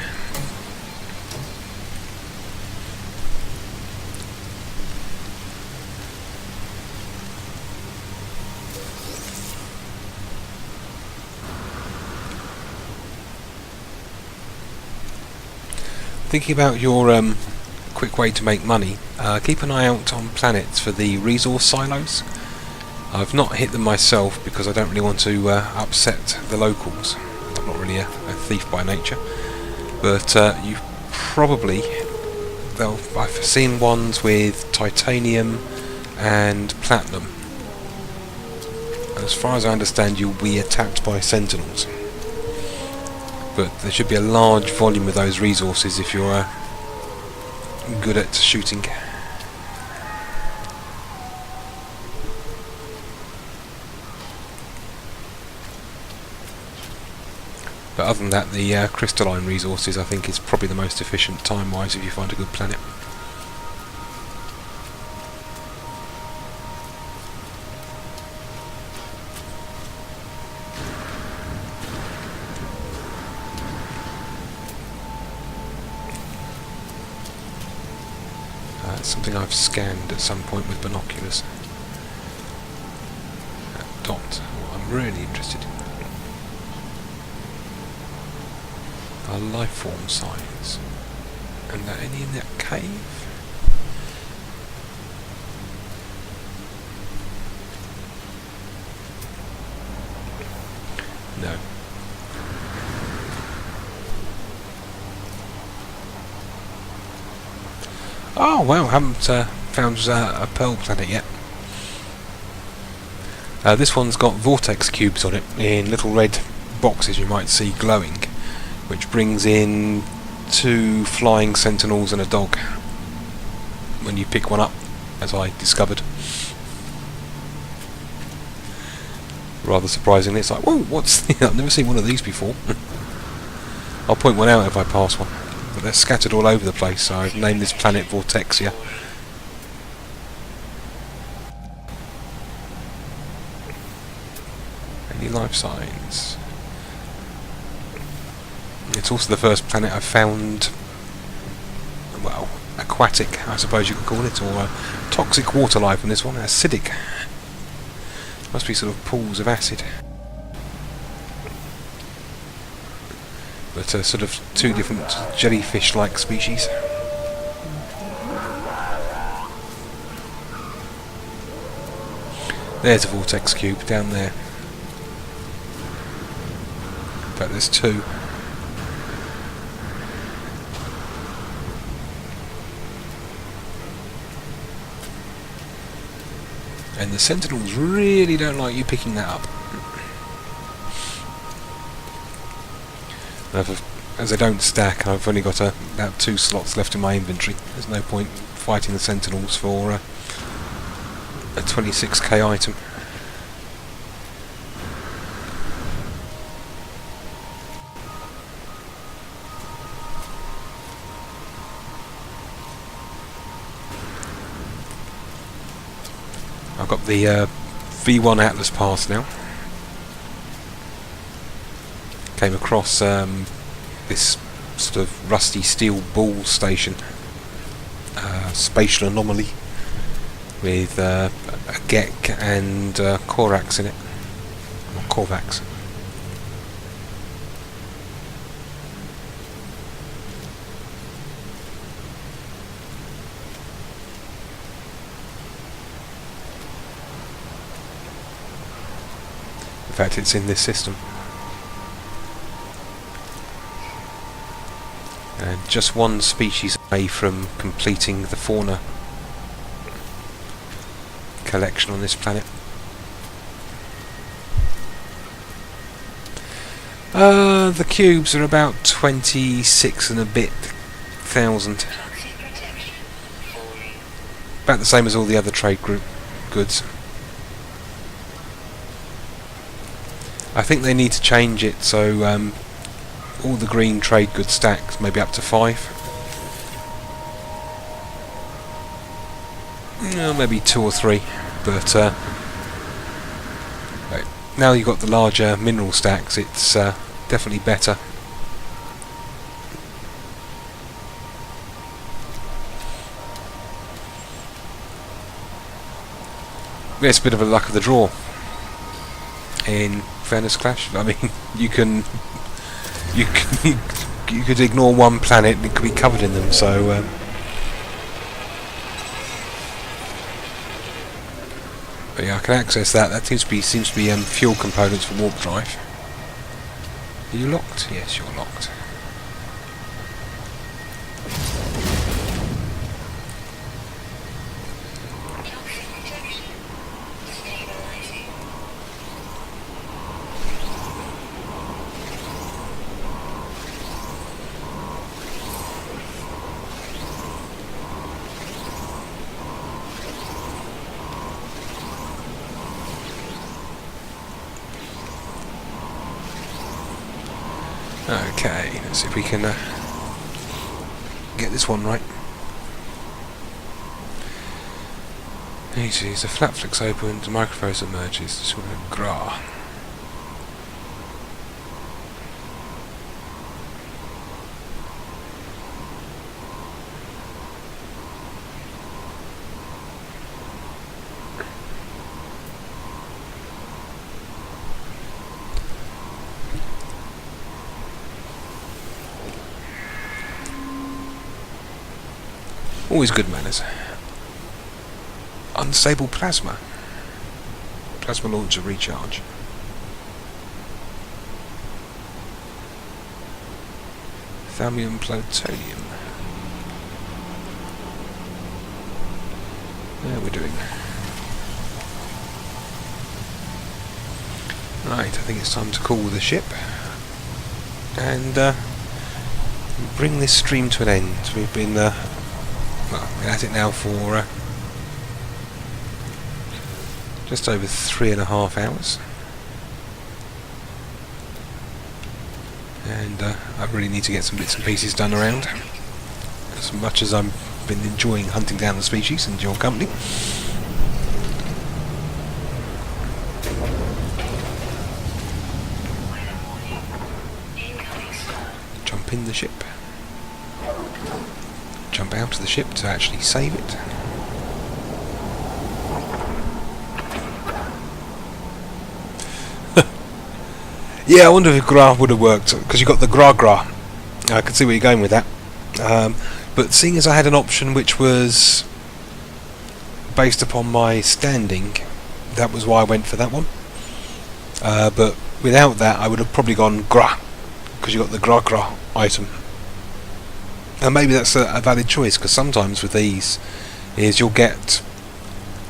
Thinking about your quick way to make money, keep an eye out on planets for the resource silos. I've not hit them myself because I don't really want to upset the locals. I'm not really a thief by nature, but you probably I've seen ones with titanium and platinum. As far as I understand, you'll be attacked by sentinels, but there should be a large volume of those resources if you're good at shooting. But other than that, the crystalline resources I think is probably the most efficient time-wise if you find a good planet. It's something I've scanned at some point with binoculars. That dot, what I'm really interested in. Are life form signs. And are any in that cave? No. Oh well, haven't found a pearl planet yet. This one's got vortex cubes on it in little red boxes you might see glowing, which brings in 2 flying sentinels and a dog when you pick one up, as I discovered. Rather surprisingly, it's like, whoa, what's I've never seen one of these before. I'll point one out if I pass one, but they're scattered all over the place, so I've named this planet Vortexia. Any life signs? It's also the first planet I've found, well, aquatic, I suppose you could call it, or toxic water life on this one, acidic. Must be sort of pools of acid. But sort of 2 different jellyfish-like species. There's a vortex cube down there. In fact, there's 2. And the sentinels really don't like you picking that up. As they don't stack, I've only got about 2 slots left in my inventory. There's no point fighting the sentinels for a 26k item. I've got the V1 Atlas Pass now. Came across this sort of rusty steel ball station, spatial anomaly, with a Gek and Korax in it, or Korvax. In fact, it's in this system. And just 1 species away from completing the fauna collection on this planet. The cubes are about 26 and a bit thousand. About the same as all the other trade group goods. I think they need to change it so all the green trade goods stacks maybe up to 5. Maybe 2 or 3, but now you've got the larger mineral stacks, it's definitely better. It's a bit of a luck of the draw in Fairness Clash. I mean, you could ignore one planet and it could be covered in them. So but yeah, I can access that. That seems to be fuel components for warp drive. Are you locked? Yes, you're locked. Okay, let's see if we can get this one right. Easy, the flap flicks open, the microphone emerges, sort of gra. Always good manners. Unstable plasma. Plasma launcher recharge. Thallium plutonium. Yeah, we're doing. Right, I think it's time to call the ship and bring this stream to an end. We've been well, we're at it now for just over 3.5 hours, and I really need to get some bits and pieces done around. As much as I've been enjoying hunting down the species and your company. Jump in the ship. Jump out of the ship to actually save it. Yeah, I wonder if Gra would have worked, because you got the Gra. I can see where you're going with that. But seeing as I had an option which was based upon my standing, that was why I went for that one. But without that, I would have probably gone Gra, because you got the Gra item. And maybe that's a valid choice, because sometimes with these is you'll get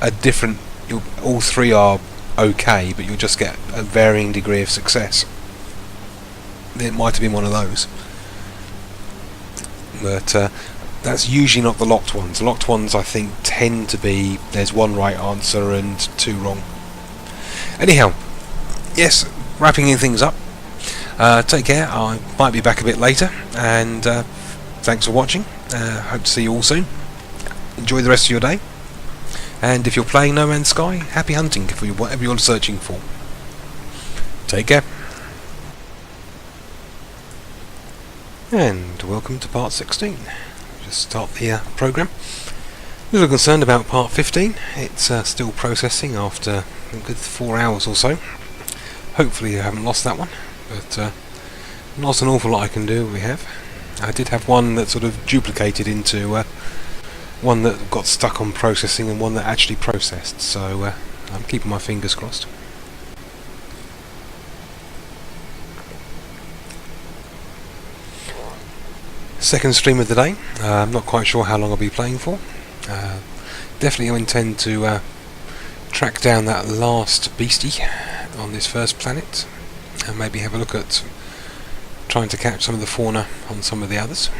a different, all three are okay, but you'll just get a varying degree of success. It might have been one of those, but that's usually not the locked ones. The locked ones, I think, tend to be there's one right answer and two wrong. Anyhow, yes, wrapping things up. Take care. I might be back a bit later, and thanks for watching. Hope to see you all soon. Enjoy the rest of your day. And if you're playing No Man's Sky, happy hunting for whatever you're searching for. Take care. And welcome to part 16. Just start the program. A little concerned about part 15. It's still processing after a good 4 hours or so. Hopefully I haven't lost that one, but not an awful lot I can do. We have. I did have one that sort of duplicated into one that got stuck on processing and one that actually processed, so I'm keeping my fingers crossed. Second stream of the day. I'm not quite sure how long I'll be playing for. Definitely I intend to track down that last beastie on this first planet and maybe have a look at trying to catch some of the fauna on some of the others.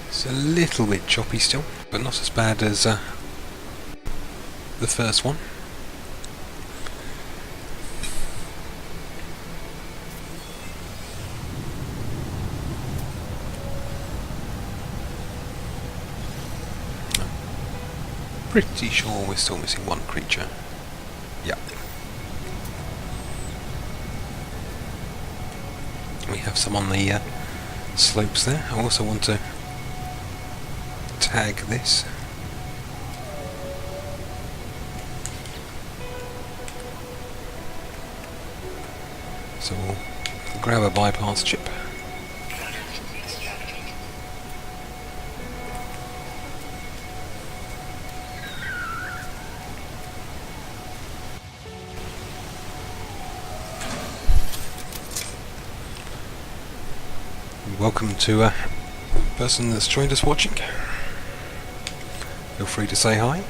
It's a little bit choppy still, but not as bad as the first one. Pretty sure we're still missing one creature. Yeah. We have some on the slopes there. I also want to tag this. So we'll grab a bypass chip. Welcome to a person that's joined us watching. Feel free to say hi.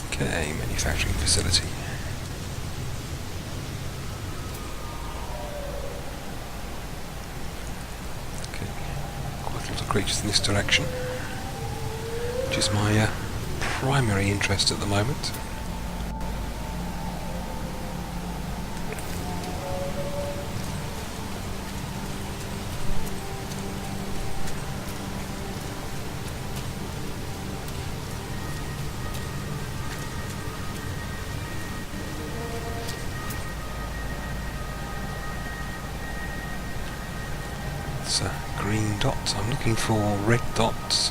Okay, manufacturing facility. Okay, quite a lot of creatures in this direction, which is my primary interest at the moment. It's a green dot. I'm looking for red dots.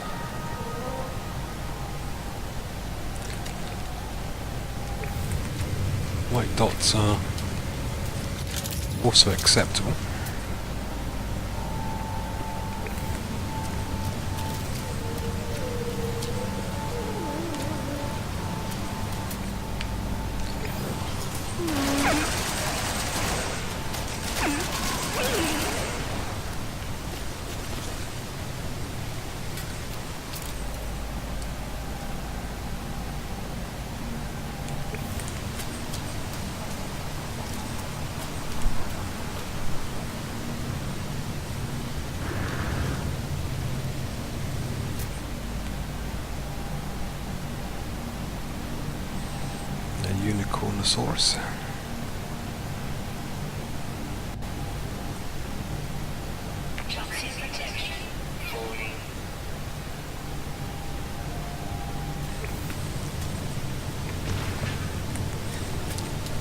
White dots are also acceptable. Unicornosaurus.
Toxic protection. Falling.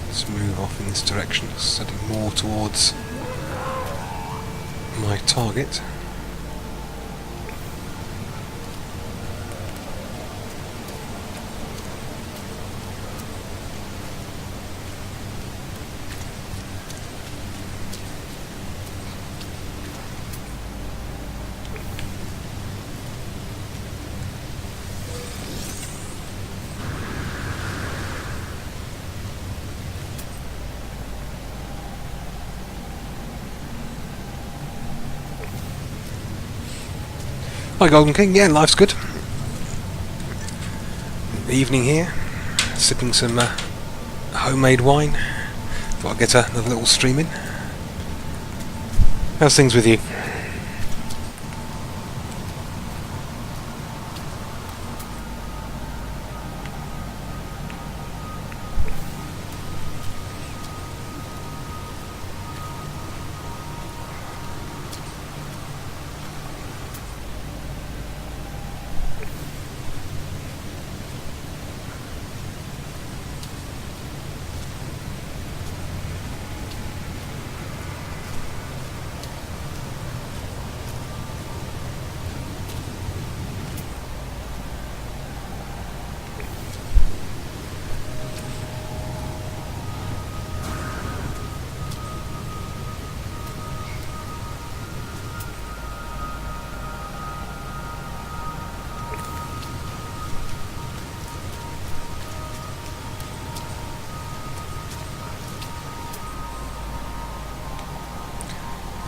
Let's move off in this direction, heading more towards my target. Hi Golden King, yeah, life's good. Evening here, sipping some homemade wine. Thought I'd get another little stream in. How's things with you?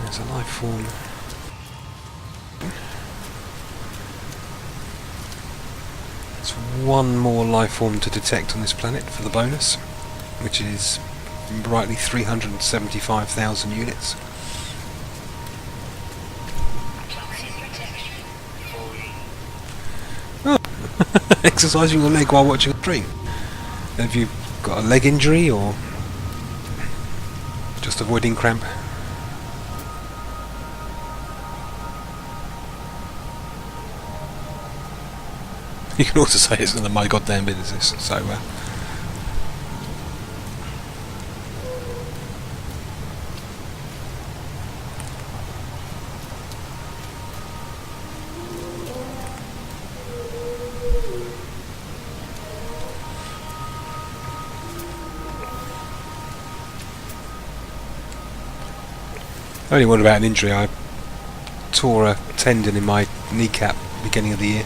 There's a life form. There's one more life form to detect on this planet for the bonus, which is brightly 375,000 units.
Toxic protection. Falling.
Oh. Exercising your leg while watching a stream. Have you got a leg injury or just avoiding cramp? You can also say it's none of my goddamn business, so only one about an injury. I tore a tendon in my kneecap beginning of the year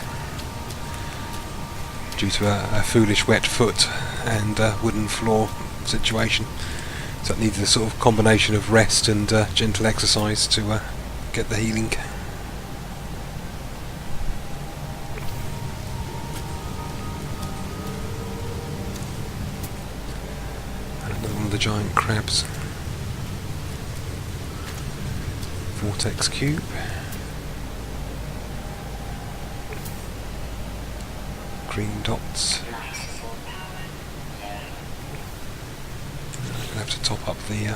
due to a foolish wet foot and wooden floor situation. So it needed a sort of combination of rest and gentle exercise to get the healing. And another one of the giant crabs. Vortex cube. Green dots. I'm going to have to top up the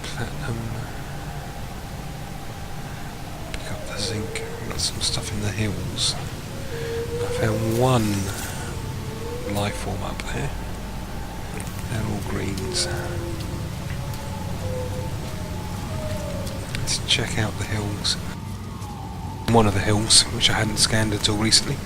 platinum. Pick up the zinc. Got some stuff in the hills. I found one life form up there. They're all greens. Let's check out the hills. One of the hills, which I hadn't scanned until recently.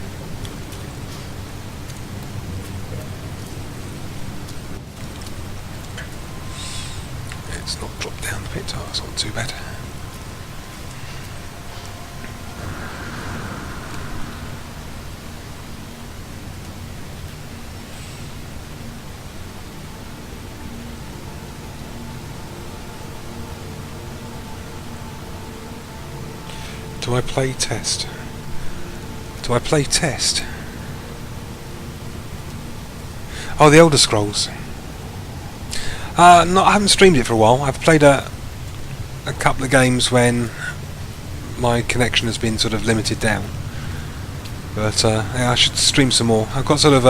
It's not dropped down the pit, oh, it's not too bad. Do I play test? Do I play test? Oh, the Elder Scrolls. No, I haven't streamed it for a while. I've played a couple of games when my connection has been sort of limited down. But yeah, I should stream some more. I've got sort of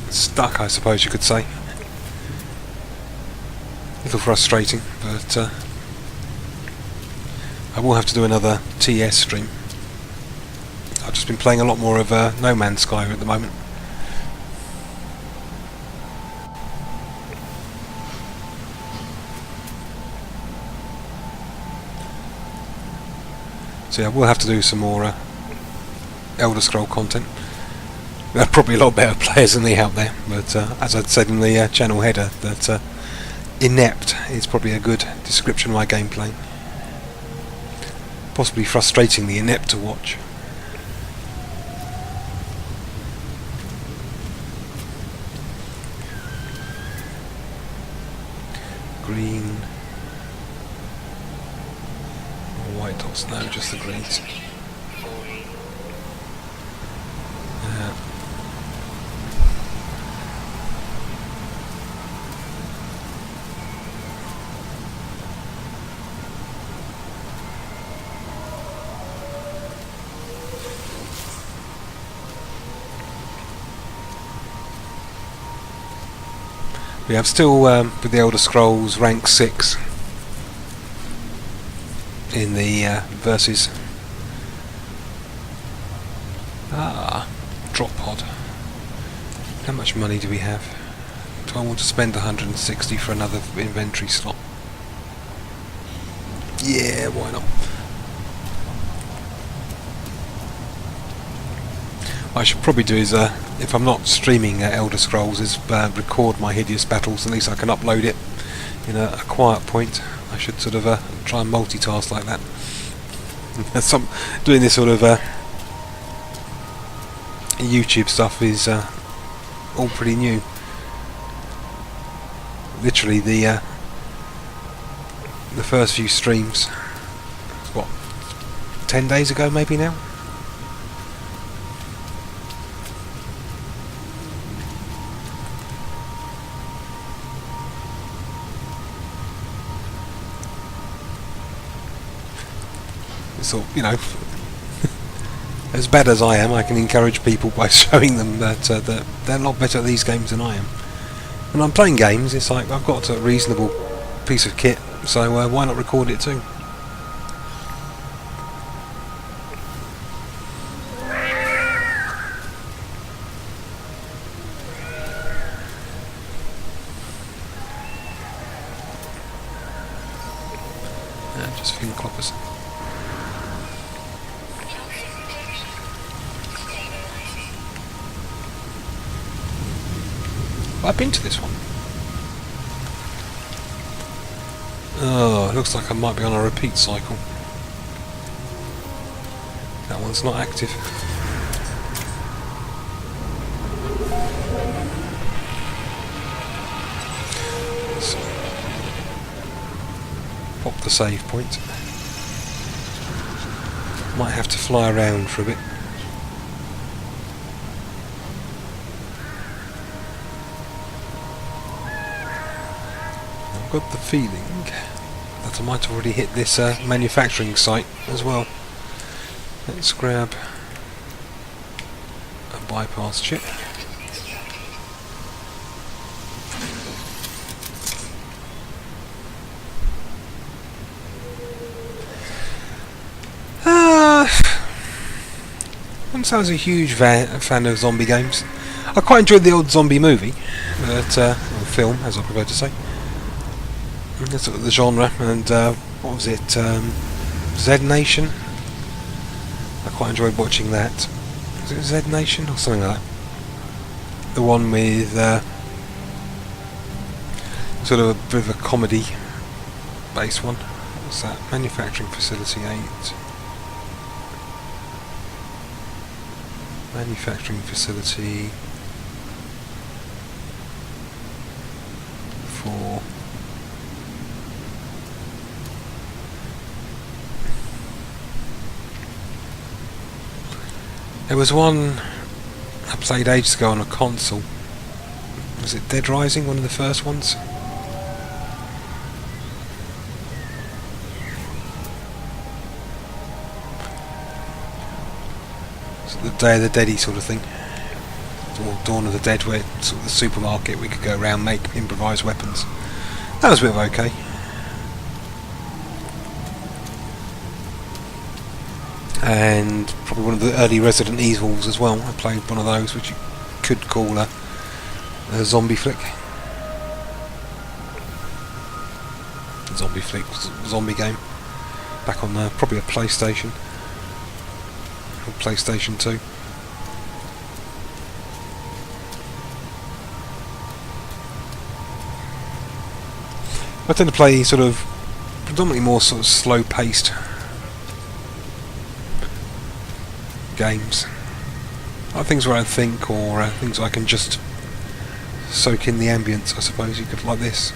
stuck, I suppose you could say. A little frustrating, but I will have to do another TS stream. I've just been playing a lot more of No Man's Sky at the moment. So yeah, we'll have to do some more Elder Scroll content. There are probably a lot better players than me out there, but as I'd said in the channel header, that inept is probably a good description of my gameplay. Possibly frustratingly inept to watch. Green. White dots, no, just the greens. We have still, with the Elder Scrolls, rank 6 in the versus. Drop pod. How much money do we have? Do I want to spend 160 for another inventory slot? Yeah, why not? What I should probably do is, if I'm not streaming Elder Scrolls, is record my hideous battles. At least I can upload it in a quiet point. I should sort of try and multitask like that. Doing this sort of YouTube stuff is all pretty new. Literally the first few streams, what, 10 days ago maybe now? So, you know, as bad as I am, I can encourage people by showing them that they're a lot better at these games than I am. When I'm playing games, it's like I've got a reasonable piece of kit, so why not record it too? Just a few cloppers. I've been to this one. Oh, it looks like I might be on a repeat cycle. That one's not active. So, pop the save point. Might have to fly around for a bit. I've got the feeling that I might already hit this manufacturing site as well. Let's grab a bypass chip. Once I was a huge fan of zombie games. I quite enjoyed the old zombie movie, or film, as I prefer to say. That's sort of the genre, and what was it? Z Nation. I quite enjoyed watching that. Was it Z Nation or something like that? The one with sort of a bit of a comedy-based one. What's that? Manufacturing Facility 8. Manufacturing Facility 4. There was one I played ages ago on a console. Was it Dead Rising, one of the first ones? The Day of the Dead-y sort of thing, or Dawn of the Dead, where sort of the supermarket we could go around, make improvised weapons. That was a bit of okay. And probably one of the early Resident Evils as well. I played one of those, which you could call a zombie flick. Zombie flick, zombie game. Back on probably a PlayStation. PlayStation 2. I tend to play sort of predominantly more sort of slow-paced games. Like things where I think, or things I can just soak in the ambience, I suppose you could, like this.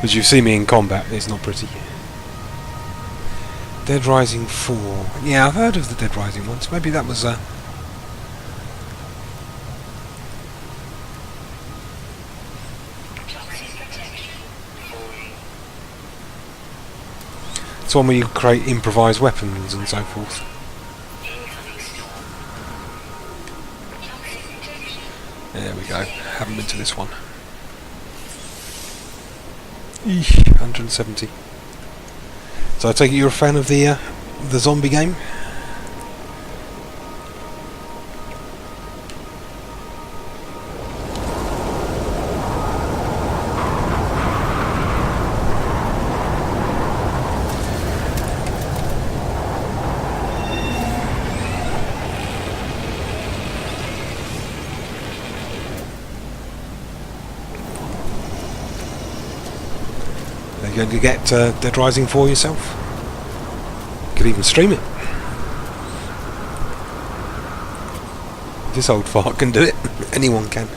As you see me in combat, it's not pretty. Dead Rising 4. Yeah, I've heard of the Dead Rising ones. Maybe that was it's one where you create improvised weapons and so forth. There we go. Haven't been to this one. Eesh, 170. So I take it you're a fan of the zombie game? Are you going to get Dead Rising 4 yourself? You could even stream it. This old fart can do it. Anyone can.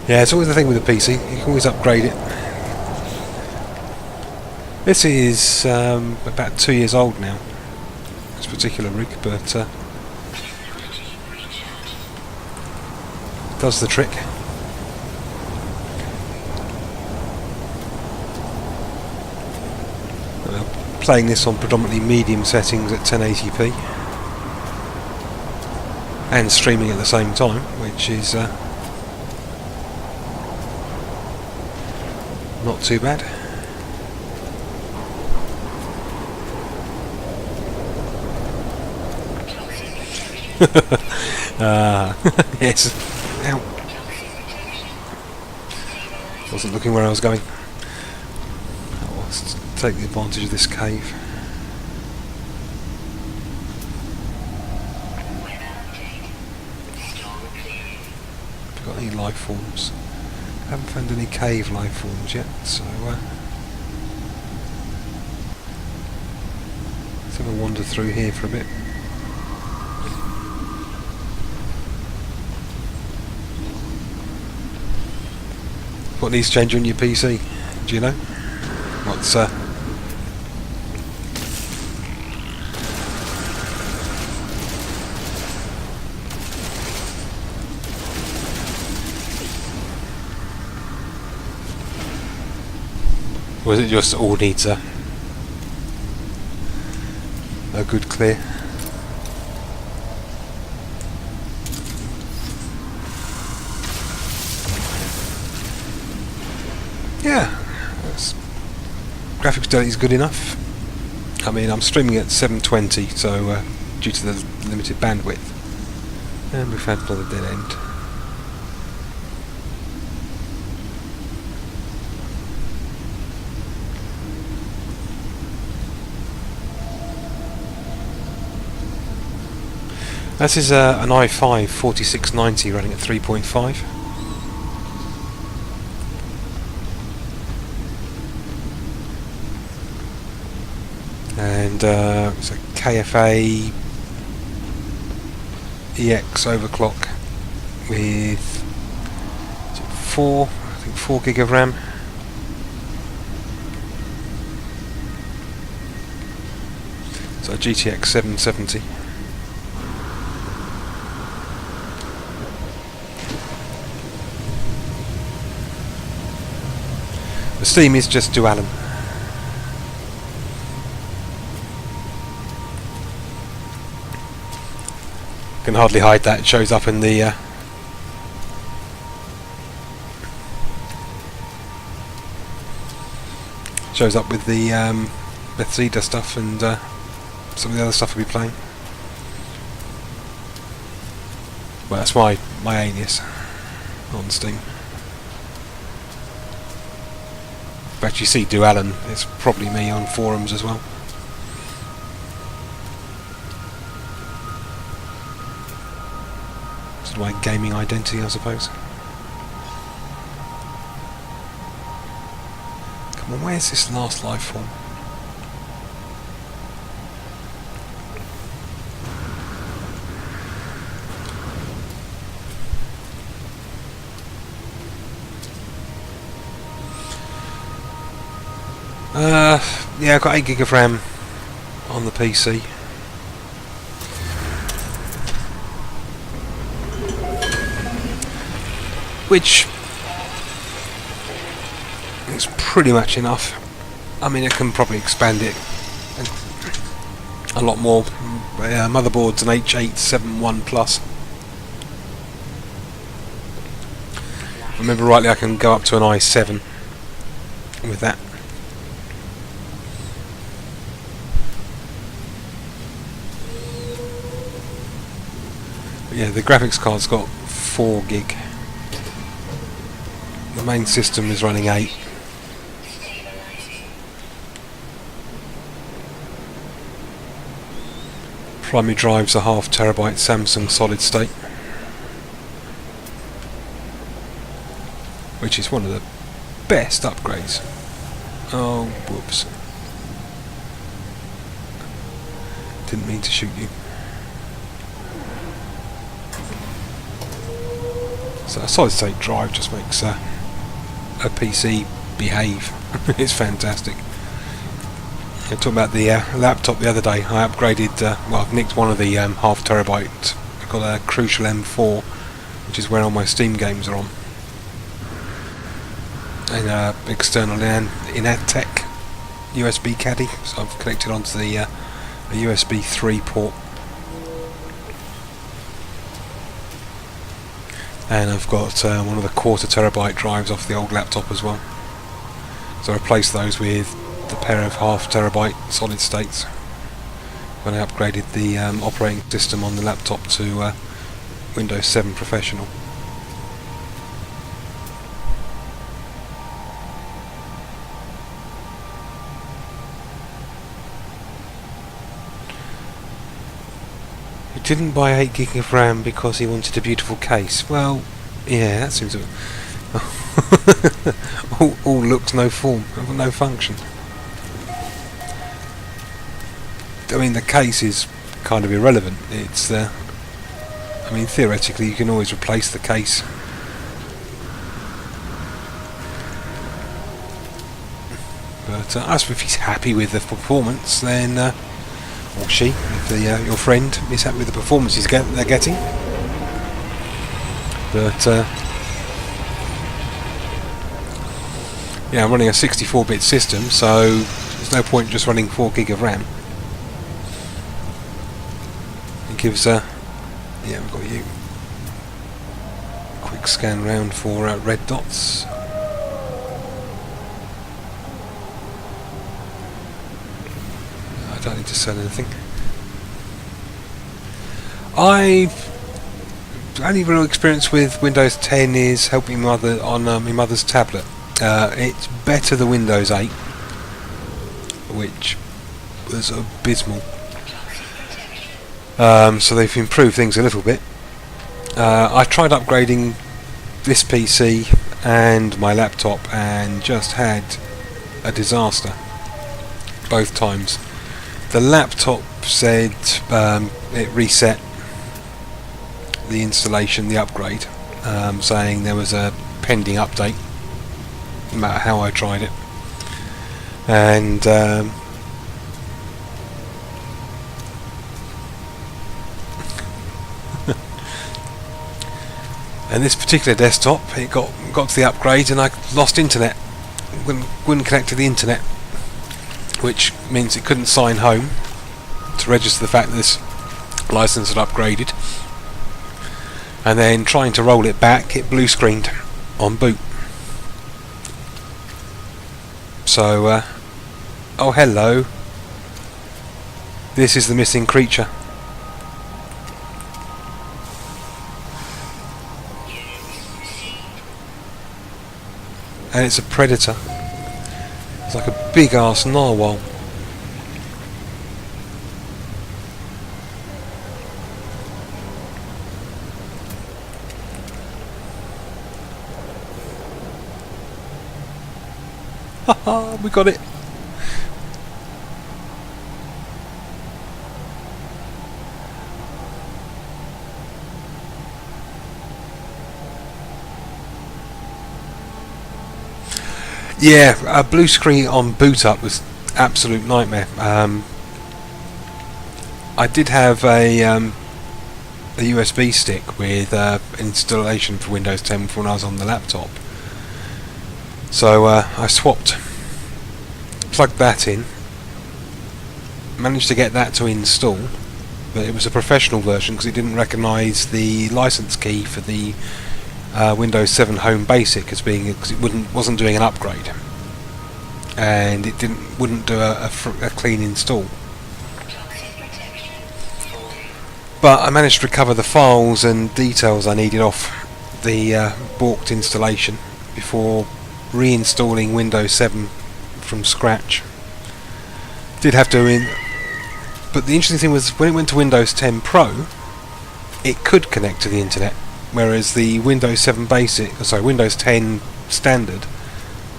Yeah, it's always the thing with the PC. You can always upgrade it. This is about 2 years old now, this particular rig, but does the trick. Playing this on predominantly medium settings at 1080p and streaming at the same time, which is not too bad. Yes. Ow. Wasn't looking where I was going. Oh, let's take the advantage of this cave. Have we got any life forms? Haven't found any cave life forms yet, so let's have a wander through here for a bit. What needs changing on your PC? Do you know? What's or is it just all needs a good clear? Yeah, graphics fidelity is good enough. I mean, I'm streaming at 720, so due to the limited bandwidth, and we've had another dead end. This is an i5 4690 running at 3.5. And it's a KFA EX overclock with 4 gig of RAM. So GTX 770. The Steam is just dual. Can hardly hide that. It shows up in the shows up with the Bethesda stuff and some of the other stuff we'll be playing. Well, that's my alias on Steam. But you see Dualan, it's probably me on forums as well. Sort of my gaming identity, I suppose. Come on, where's this last life form? Yeah, I've got 8 gig of RAM on the PC. Which is pretty much enough. I mean, I can probably expand it a lot more. Motherboard's an H871 Plus. If I remember rightly, I can go up to an i7 with that. But yeah, the graphics card's got 4 gig. The main system is running 8. Primary drive's a 0.5 terabyte Samsung solid state, which is one of the best upgrades. Oh, whoops. Didn't mean to shoot you. So a solid state drive just makes a PC behave. It's fantastic. I talked about the laptop the other day. I upgraded, well, I've nicked one of the half terabyte. I've got a Crucial M4, which is where all my Steam games are on. And external Inatech USB caddy, so I've connected onto the a USB 3 port. And I've got one of the 1/4 terabyte drives off the old laptop as well. So I replaced those with the pair of 1/2 terabyte solid states when I upgraded the operating system on the laptop to Windows 7 Professional. He didn't buy 8 gig of RAM because he wanted a beautiful case. Well, yeah, that seems a all looks, no form, no function. I mean, the case is kind of irrelevant. It's I mean, theoretically you can always replace the case. But as if he's happy with the performance, then or she, if your friend is happy with the performance they're getting. But yeah, I'm running a 64-bit system, so there's no point just running 4 gig of RAM. It gives yeah, we've got you. Quick scan round for red dots. I don't need to sell anything. I've only real experience with Windows 10 is helping mother on my mother's tablet. It's better than Windows 8, which was abysmal. So they've improved things a little bit. I tried upgrading this PC and my laptop and just had a disaster both times. The laptop said it reset the installation, the upgrade, saying there was a pending update, no matter how I tried it. And and this particular desktop, it got to the upgrade and I lost internet. Wouldn't connect to the internet, which means it couldn't sign home to register the fact that this license had upgraded. And then trying to roll it back, it blue screened on boot. So, oh hello, this is the missing creature. And it's a predator. It's like a big ass narwhal. Haha, we got it. Yeah, a blue screen on boot up was absolute nightmare. I did have a USB stick with installation for Windows 10 when I was on the laptop. So I plugged that in, managed to get that to install, but it was a professional version because it didn't recognise the license key for the Windows 7 Home Basic as being, because it wasn't doing an upgrade, and it wouldn't do a clean install. But I managed to recover the files and details I needed off the balked installation before reinstalling Windows 7 from scratch. Did have to but the interesting thing was when it went to Windows 10 Pro, it could connect to the internet, whereas the Windows 7 Windows 10 Standard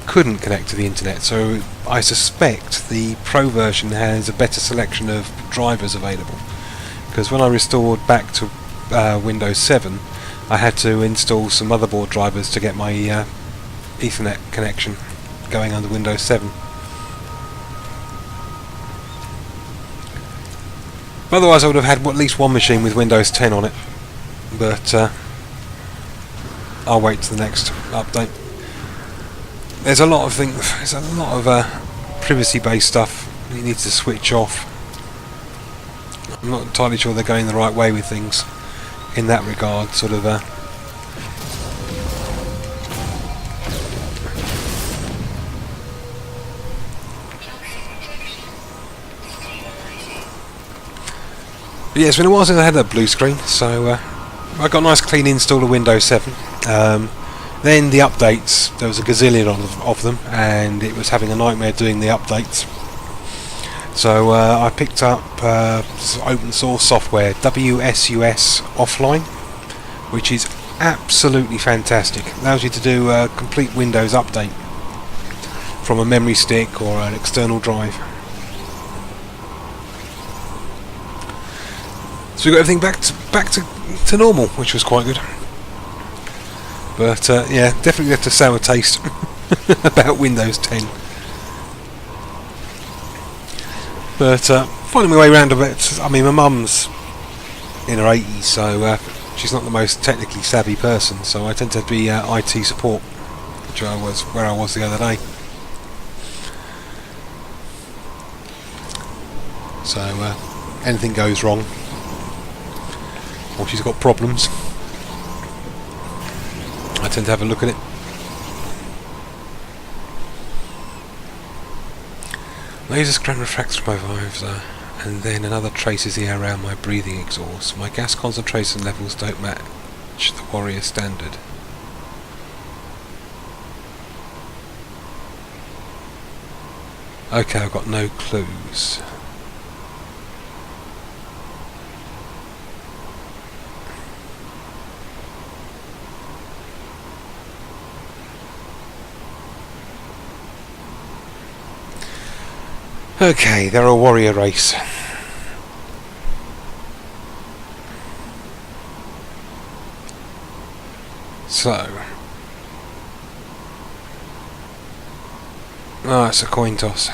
couldn't connect to the internet. So I suspect the Pro version has a better selection of drivers available, because when I restored back to Windows 7, I had to install some motherboard drivers to get my Ethernet connection going under Windows 7. Otherwise I would have had at least one machine with Windows 10 on it, but I'll wait to the next update. There's a lot of things, there's a lot of privacy based stuff you need to switch off. I'm not entirely sure they're going the right way with things in that regard, sort of But yeah, it's been a while since I had that blue screen, so I got a nice clean install of Windows 7. Then the updates, there was a gazillion of them, and it was having a nightmare doing the updates. So I picked up open source software, WSUS Offline, which is absolutely fantastic. Allows you to do a complete Windows update from a memory stick or an external drive. So we got everything back to normal, which was quite good. But yeah, definitely left a sour taste about Windows 10. But finding my way around a bit. I mean, my mum's in her 80s, so she's not the most technically savvy person. So I tend to be IT support, which I was where I was the other day. So anything goes wrong, or she's got problems, I tend to have a look at it. Laser screen refracts from my visor, and then another traces the air around my breathing exhaust. My gas concentration levels don't match the Warrior standard. Okay, I've got no clues. Okay, they're a warrior race. So, it's a coin toss.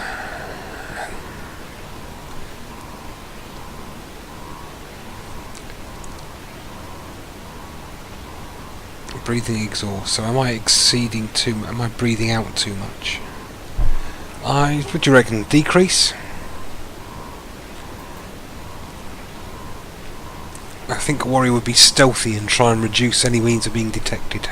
Breathing exhaust. So, am I exceeding too much? Am I breathing out too much? What do you reckon? Decrease? I think a warrior would be stealthy and try and reduce any means of being detected.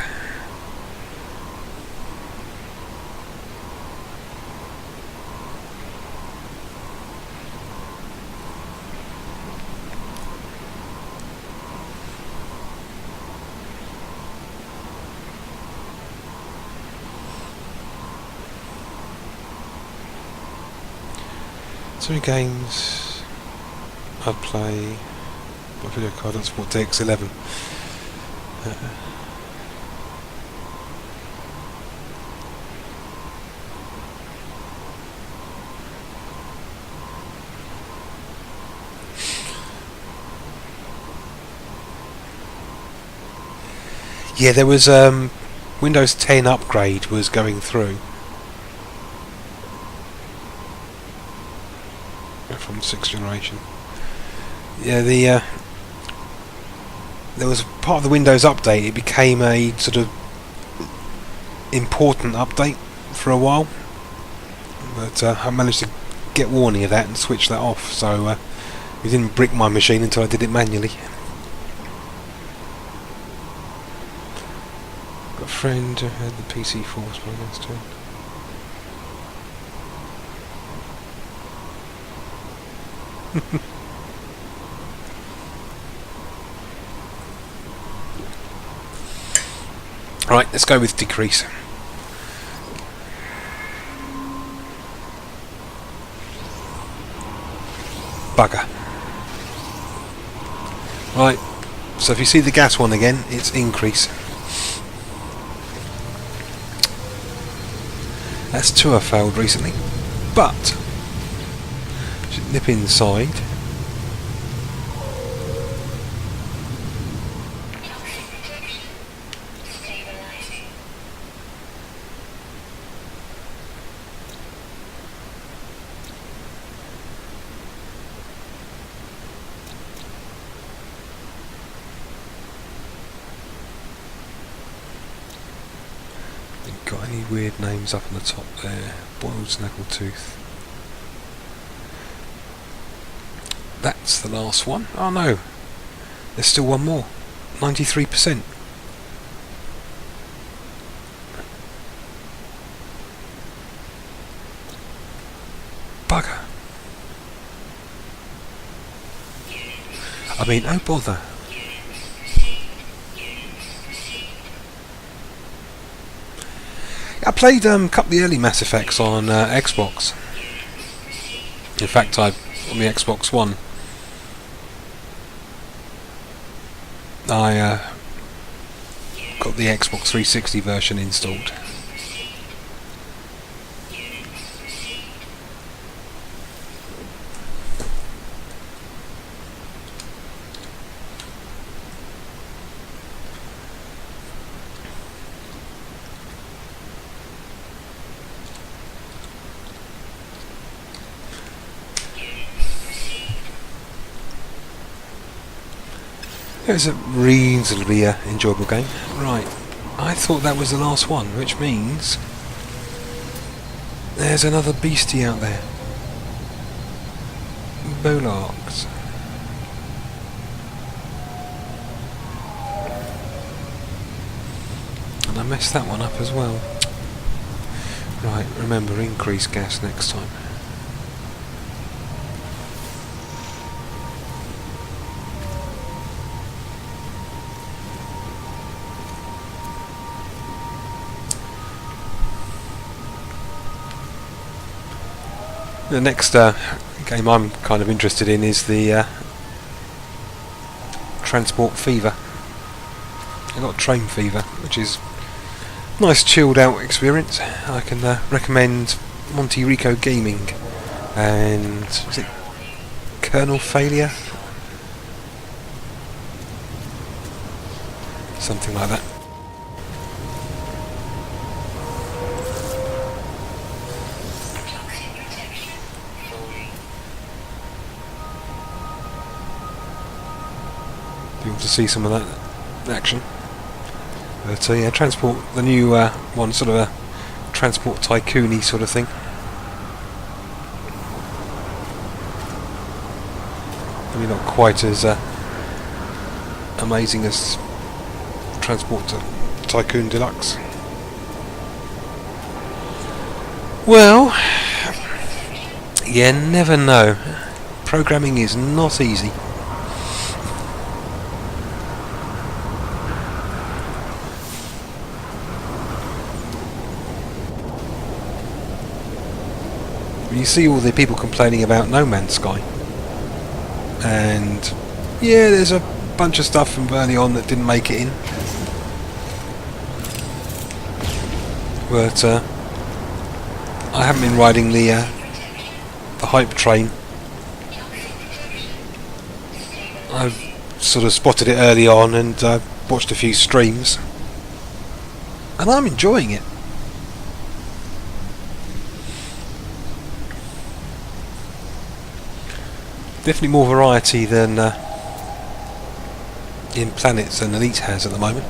So many games I play. My video card doesn't support DX11. Yeah, there was Windows 10 upgrade was going through from 6th generation. Yeah, there was part of the Windows update. It became a sort of important update for a while, but I managed to get warning of that and switch that off. So it didn't brick my machine until I did it manually. Got a friend who had the PC force by last turn. Right, let's go with decrease. Bugger. Right, so if you see the gas one again, it's increase. That's two I failed recently, but should nip inside. got any weird names up on the top there? Boiled snaggletooth. That's the last one. Oh no, there's still one more. 93%. Bugger. I mean, oh bother. I played a couple of the early Mass Effects on Xbox. In fact, on the Xbox One, I got the Xbox 360 version installed. It was a reasonably enjoyable game. Right, I thought that was the last one, which means there's another beastie out there. Bolarks. And I messed that one up as well. Right, remember, increase gas next time. The next game I'm kind of interested in is the Transport Fever. I got Train Fever, which is a nice chilled out experience. I can recommend Monte Rico Gaming and is it Kernel Failure? Something like that. Able to see some of that action. But yeah, Transport, the new one, sort of a Transport Tycoon-y sort of thing. Maybe not quite as amazing as Transport Tycoon Deluxe. Well, you never know. Programming is not easy. You see all the people complaining about No Man's Sky, and yeah, there's a bunch of stuff from early on that didn't make it in, but I haven't been riding the hype train. I've sort of spotted it early on and watched a few streams, and I'm enjoying it. Definitely more variety than in planets than Elite has at the moment.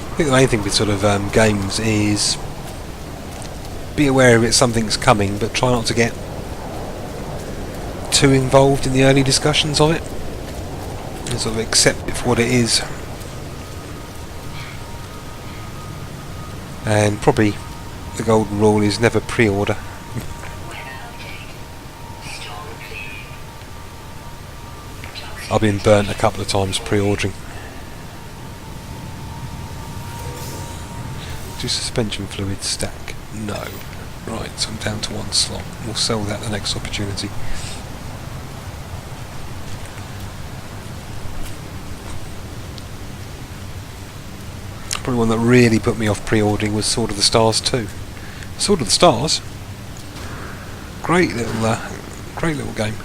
I think the main thing with sort of games is be aware of it, something's coming, but try not to get too involved in the early discussions of it, and sort of accept it for what it is. And probably the golden rule is never pre-order. I've been burnt a couple of times pre-ordering. Do suspension fluid stack? No. Right, so I'm down to one slot. We'll sell that the next opportunity. Probably one that really put me off pre-ordering was Sword of the Stars 2. Sword of the Stars, great little game.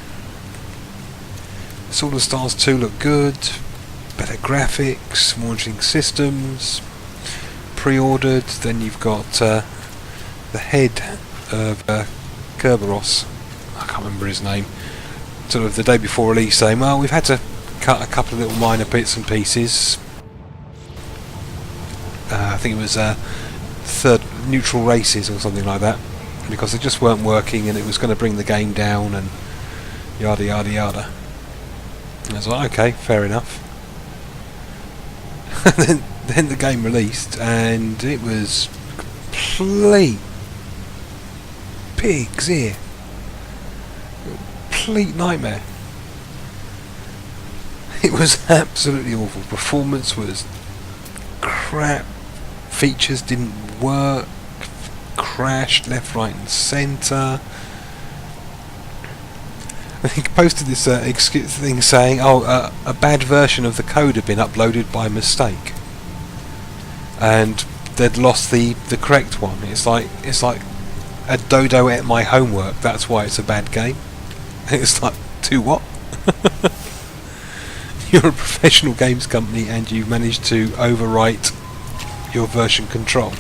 Sword of the Stars 2 looked good, better graphics, more interesting systems. Pre-ordered, then you've got the head of Kerberos, I can't remember his name, sort of the day before release saying, well, we've had to cut a couple of little minor bits and pieces. I think it was third neutral races or something like that, because they just weren't working and it was going to bring the game down and yada yada yada. And I was like, okay, fair enough. then the game released and it was complete pig's ear. Complete nightmare. It was absolutely awful. Performance was crap. Features didn't work. Crashed left, right and centre. I think he posted this excuse thing saying, oh, a bad version of the code had been uploaded by mistake, and they'd lost the correct one. It's like a dodo ate my homework. That's why it's a bad game. And it's like, to what? You're a professional games company and you've managed to overwrite your version control.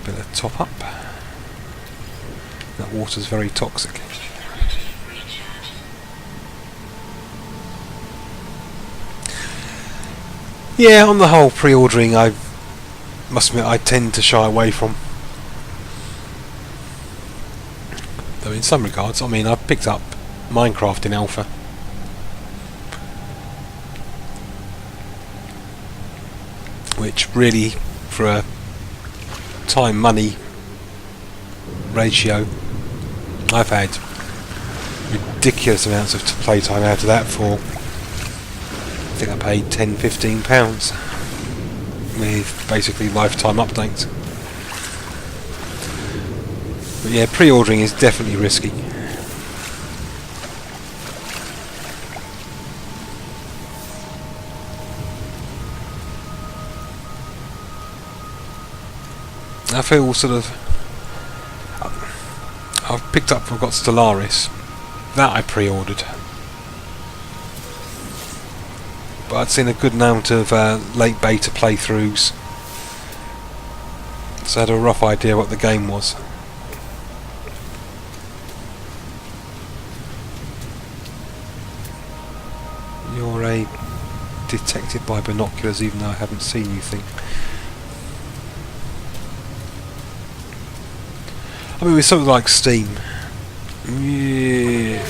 Bit of top up. That water's very toxic. Yeah, on the whole, pre-ordering, I must admit I tend to shy away from. Though in some regards, I mean, I've picked up Minecraft in alpha. Which really, for a time-money ratio, I've had ridiculous amounts of playtime out of that for, I think I paid £10-15 with basically lifetime updates. But yeah, pre-ordering is definitely risky. I feel sort of... I've picked up, I've got Stellaris. That I pre-ordered. But I'd seen a good amount of late beta playthroughs, so I had a rough idea what the game was. You're a detected by binoculars even though I haven't seen you thing. I mean, with something like Steam, yeah.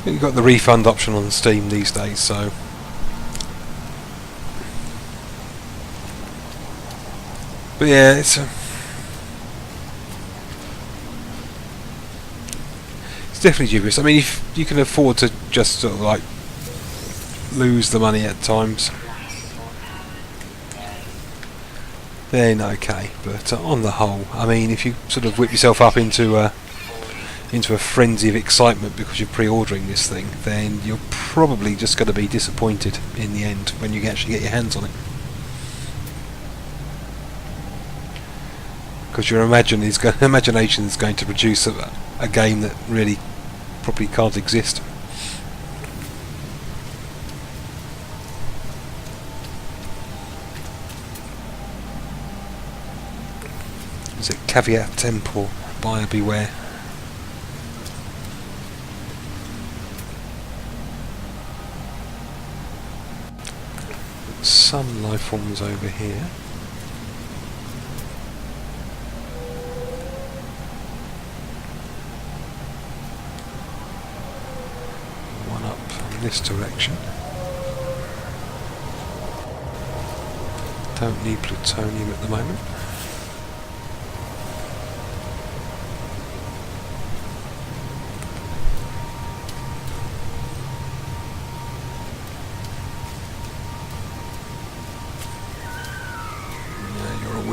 You've got the refund option on Steam these days, so but yeah, it's definitely dubious. I mean, if you can afford to just sort of like lose the money at times, then okay. But on the whole, I mean, if you sort of whip yourself up into a frenzy of excitement because you're pre-ordering this thing, then you're probably just going to be disappointed in the end when you actually get your hands on it, because your imagination is going to produce a game that really probably can't exist. Is it caveat emptor, buyer beware? Some life forms over here. One up in this direction. Don't need plutonium at the moment.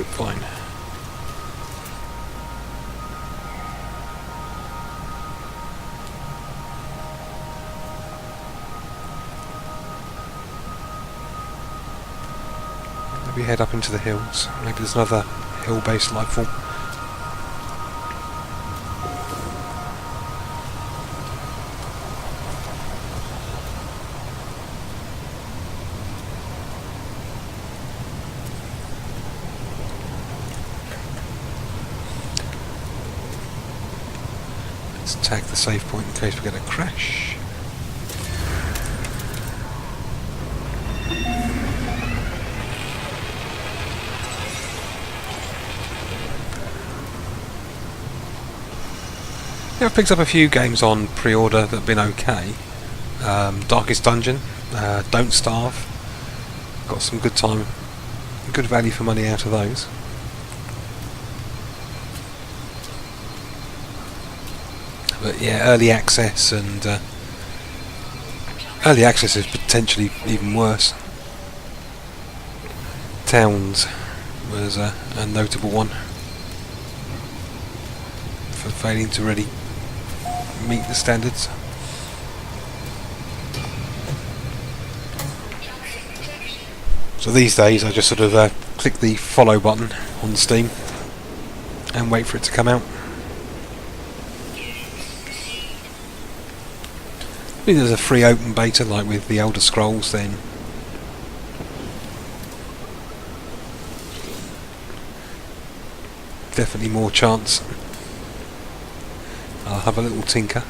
Whipvine. Maybe head up into the hills. Maybe there's another hill-based lifeform. Let's tag the save point in case we get a crash. Yeah, I've picked up a few games on pre-order that have been okay. Darkest Dungeon, Don't Starve. Got some good time, good value for money out of those. But yeah, early access and early access is potentially even worse. Towns was a notable one for failing to really meet the standards. So these days I just sort of click the follow button on Steam and wait for it to come out. I mean, there's a free open beta like with the Elder Scrolls, then definitely more chance. I'll have a little tinker.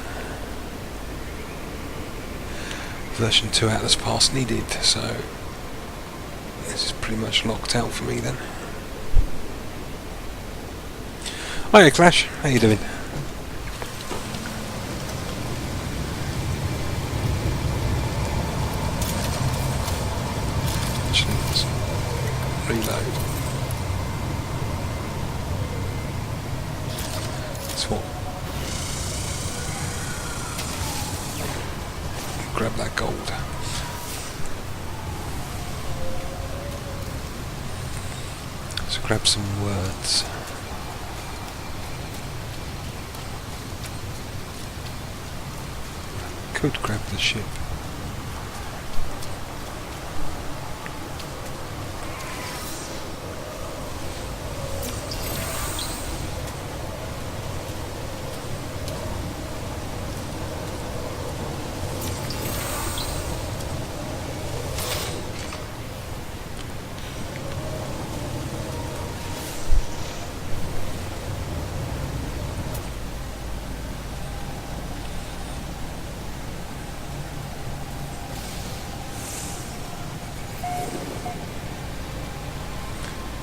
Version 2 Atlas Pass needed, so this is pretty much locked out for me then. Hiya Clash, how you doing? Actually, let's reload. Swap. Grab that gold. Let's grab some words. Could grab the ship.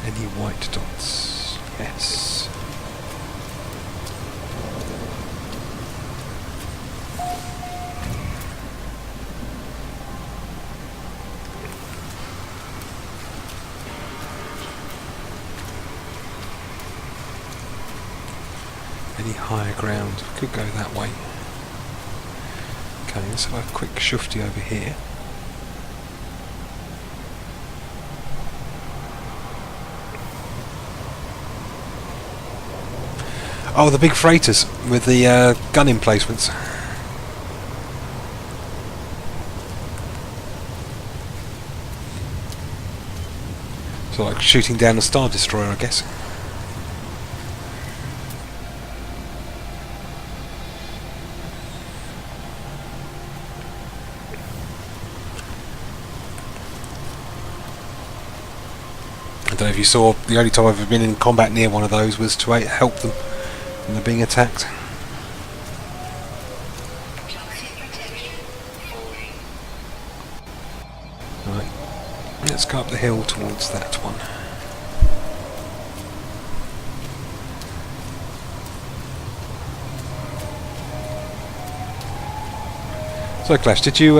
Any white dots? Yes. Any higher ground? Could go that way. Okay, let's have a quick shufty over here. Oh, the big freighters with the gun emplacements. So like shooting down a Star Destroyer, I guess. I don't know if you saw, the only time I've ever been in combat near one of those was to help them when they're being attacked. Right, let's go up the hill towards that one. So Clash, did you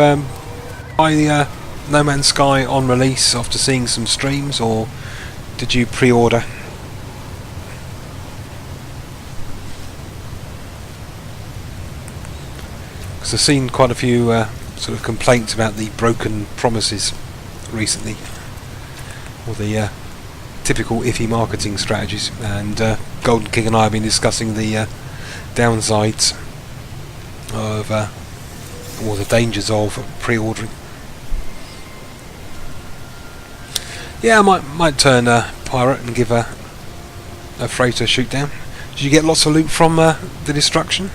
buy the No Man's Sky on release after seeing some streams, or did you pre-order? Because I've seen quite a few sort of complaints about the broken promises recently, or the typical iffy marketing strategies, and Golden King and I have been discussing the downsides of or the dangers of pre-ordering. Yeah, I might turn pirate and give a freighter shoot down. Did you get lots of loot from the destruction?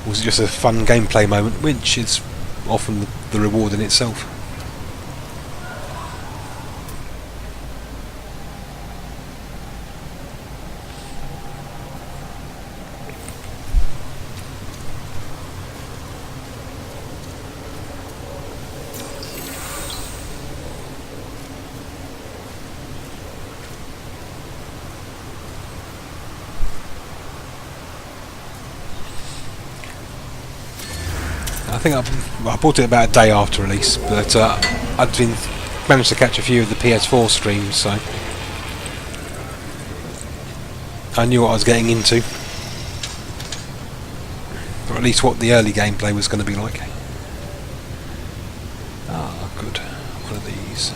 Was it just a fun gameplay moment, which is often the reward in itself? I think I bought it about a day after release, but I'd managed to catch a few of the PS4 streams, so I knew what I was getting into, or at least what the early gameplay was going to be like. Ah, good. One of these.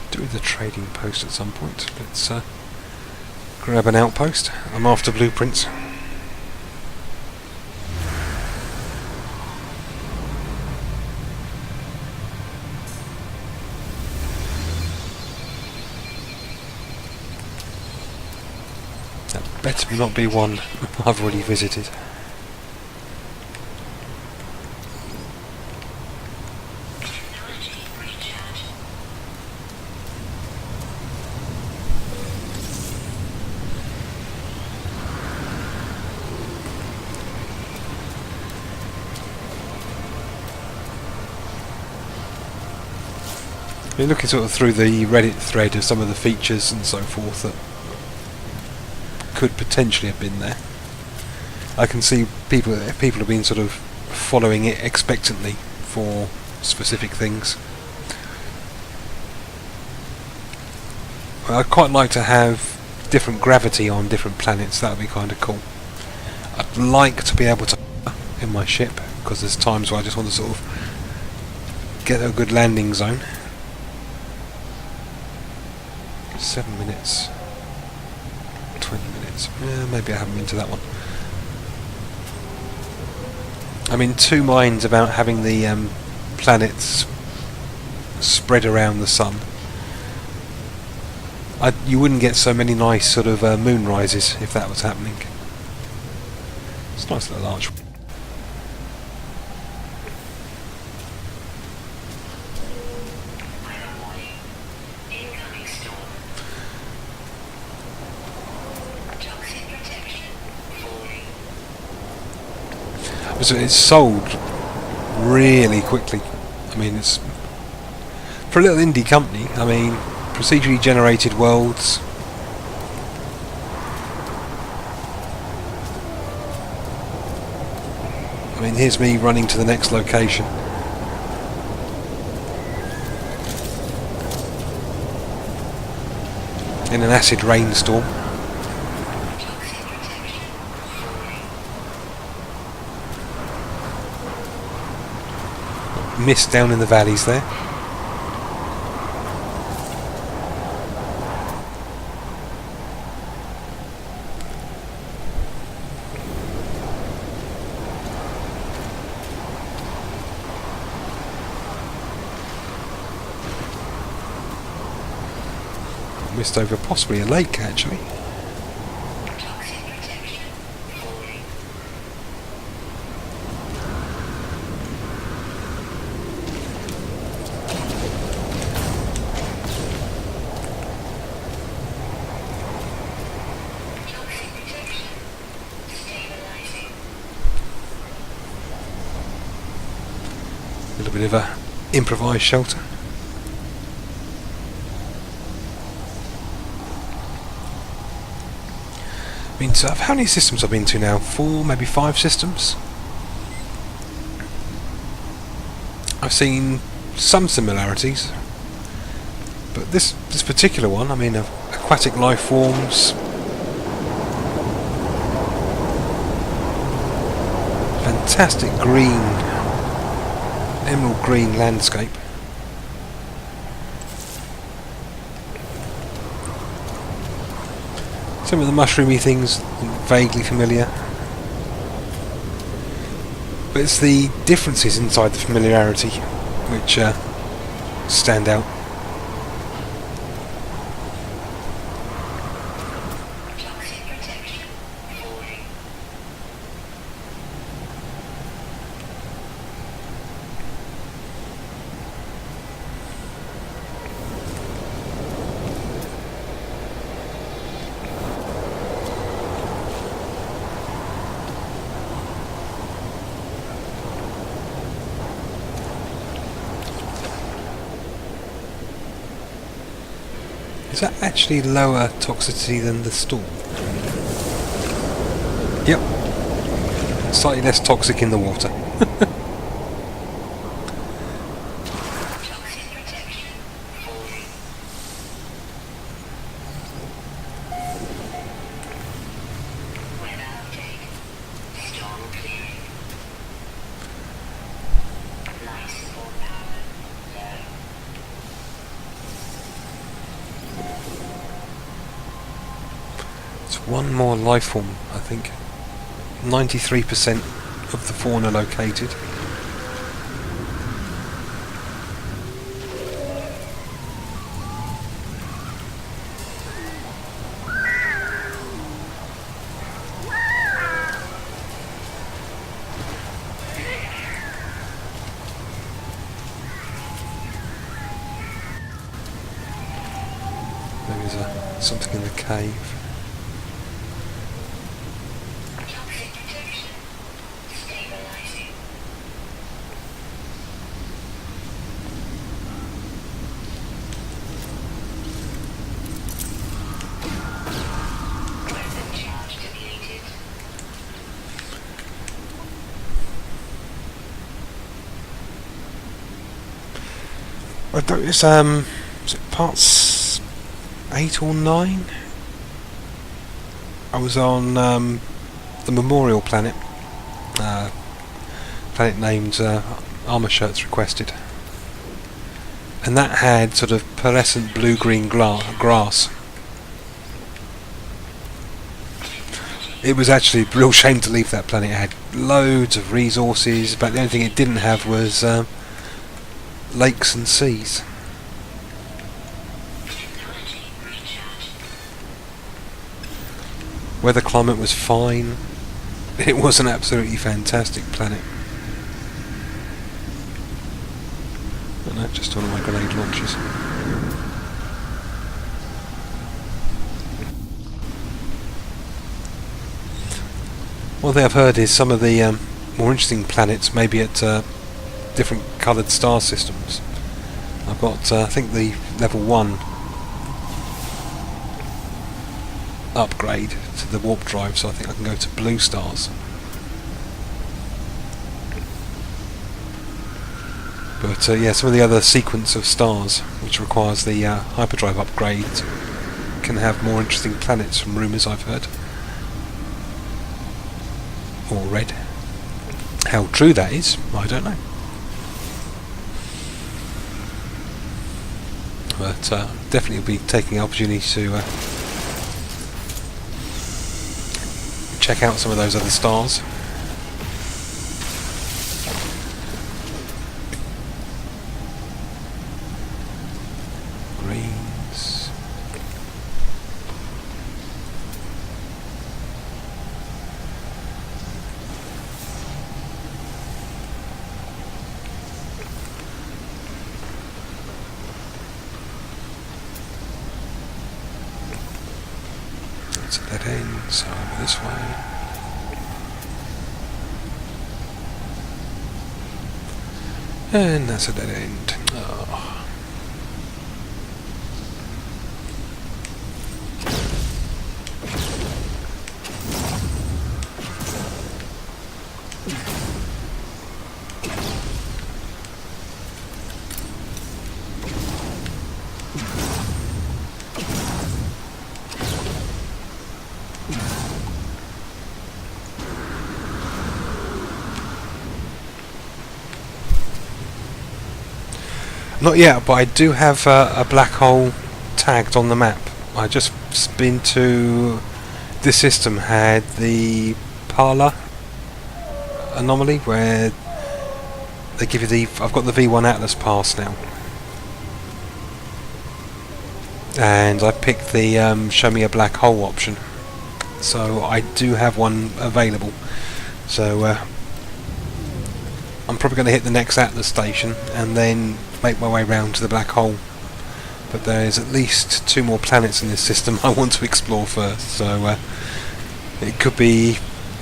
Do the trading post at some point. Let's grab an outpost. I'm after blueprints. That better not be one I've already visited. We're looking sort of through the Reddit thread of some of the features and so forth that could potentially have been there. I can see people have been sort of following it expectantly for specific things. I'd quite like to have different gravity on different planets. That would be kind of cool. I'd like to be able to in my ship, because there's times where I just want to sort of get a good landing zone. 7 minutes, 20 minutes. Yeah, maybe I haven't been to that one. I'm in two minds about having the planets spread around the sun. You wouldn't get so many nice sort of moon rises if that was happening. It's a nice little arch. So it's sold really quickly. I mean, it's for a little indie company. I mean, procedurally generated worlds. I mean, here's me running to the next location. In an acid rainstorm. Mist down in the valleys there. Mist over possibly a lake, actually. A little bit of a improvised shelter. Been to, how many systems I've been to now? 4, maybe 5 systems. I've seen some similarities, but this particular one, I mean, aquatic life forms, fantastic green, emerald green landscape. Some of the mushroomy things vaguely familiar, but it's the differences inside the familiarity which stand out.
Toxic protection falling.
Is that actually lower toxicity than the storm? Yep. Slightly less toxic in the water.
Toxic protection falling. Weather update. Storm clearing. Life support power low.
It's one more life form, I think. 93% of the fauna located. Maybe there's something in the cave.
Toxic protection stabilizing. Weapon charge depleted.
I don't, it's is it parts 8 or 9? I was on the Memorial Planet. Planet named Armour Shirts Requested. And that had sort of pearlescent blue-green grass. It was actually a real shame to leave that planet. It had loads of resources, but the only thing it didn't have was lakes and seas.
Technology recharge.
Weather climate was fine. It was an absolutely fantastic planet. And that just one of my grenade launchers. One thing I've heard is some of the more interesting planets may be at different coloured star systems. I've got, I think, the level 1 upgrade to the warp drive, so I think I can go to blue stars. But yeah, some of the other sequence of stars, which requires the hyperdrive upgrade, can have more interesting planets from rumours I've heard. Or read. How true that is, I don't know. But definitely will be taking the opportunity to check out some of those other stars. Greens. It's a dead end, so over this way. And that's a dead end. Oh. Not yet, but I do have a black hole tagged on the map. I just been to this system had the parlor anomaly where they give you the. I've got the V1 Atlas pass now, and I picked the show me a black hole option. So I do have one available. So I'm probably going to hit the next Atlas station and then make my way round to the black hole. But there's at least 2 more planets in this system I want to explore first. So it could be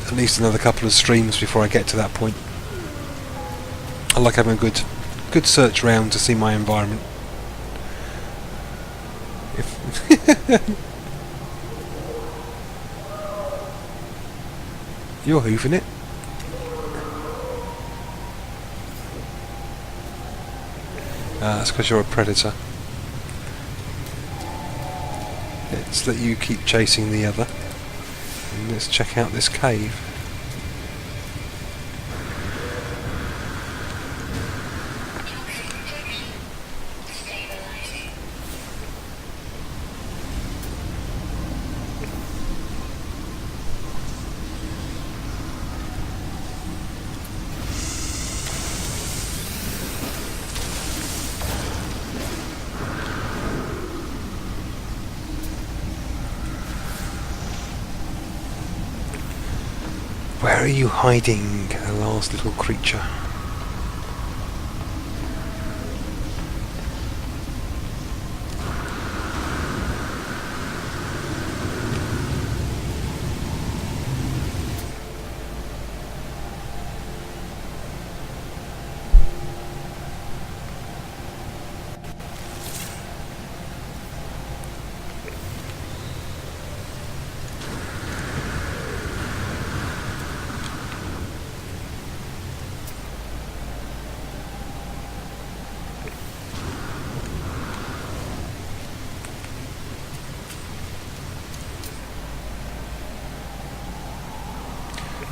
at least another couple of streams before I get to that point. I like having a good search round to see my environment. You're hooving it. That's because you're a predator. Let's let you keep chasing the other. And let's check out this cave.
Stabilizing.
Where are you hiding, the last little creature?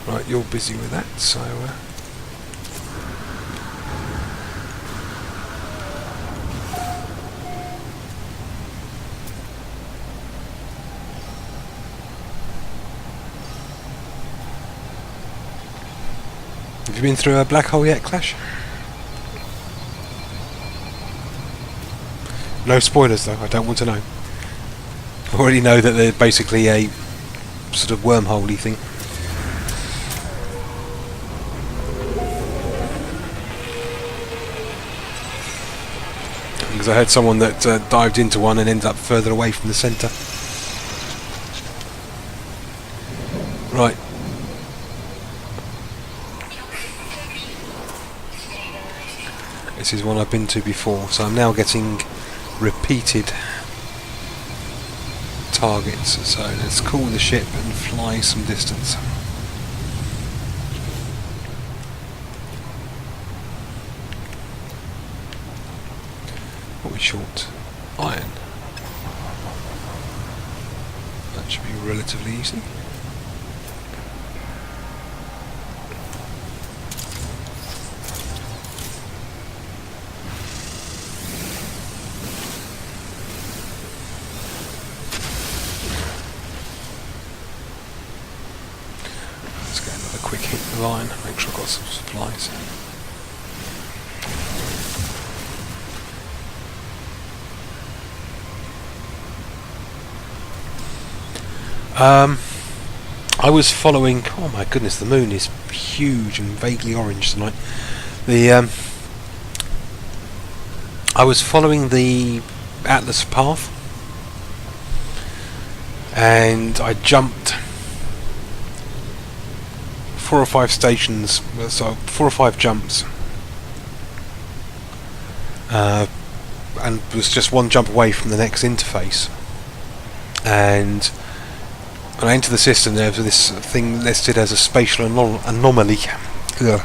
Right, you're busy with that, so have you been through a black hole yet, Clash? No spoilers though, I don't want to know. I already know that they're basically a sort of wormhole-y thing. Because I heard someone that dived into one and ended up further away from the centre. Right. This is one I've been to before, so I'm now getting repeated targets. So let's cool the ship and fly some distance. What we short? Iron. That should be relatively easy. Let's get another quick hit of the line, make sure I've got some supplies. I was following. Oh my goodness, the moon is huge and vaguely orange tonight. I was following the Atlas path, and I jumped 4 or 5 stations, so 4 or 5 jumps, and was just one jump away from the next interface. And when I entered the system, there was this thing listed as a spatial anomaly. Ugh.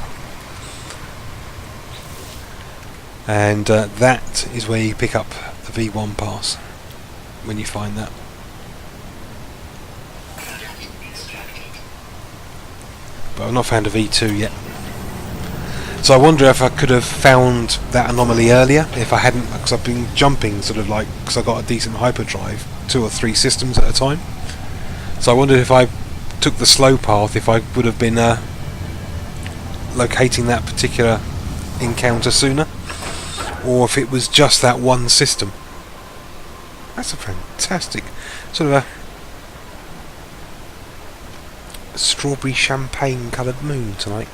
And that is where you pick up the V1 pass, when you find that. But I've not found a V2 yet. So I wonder if I could have found that anomaly earlier if I hadn't, because I've been jumping sort of like, because I got a decent hyperdrive, 2 or 3 systems at a time. So I wondered if I took the slow path, if I would have been locating that particular encounter sooner, or if it was just that one system. That's a fantastic sort of a strawberry champagne coloured moon tonight.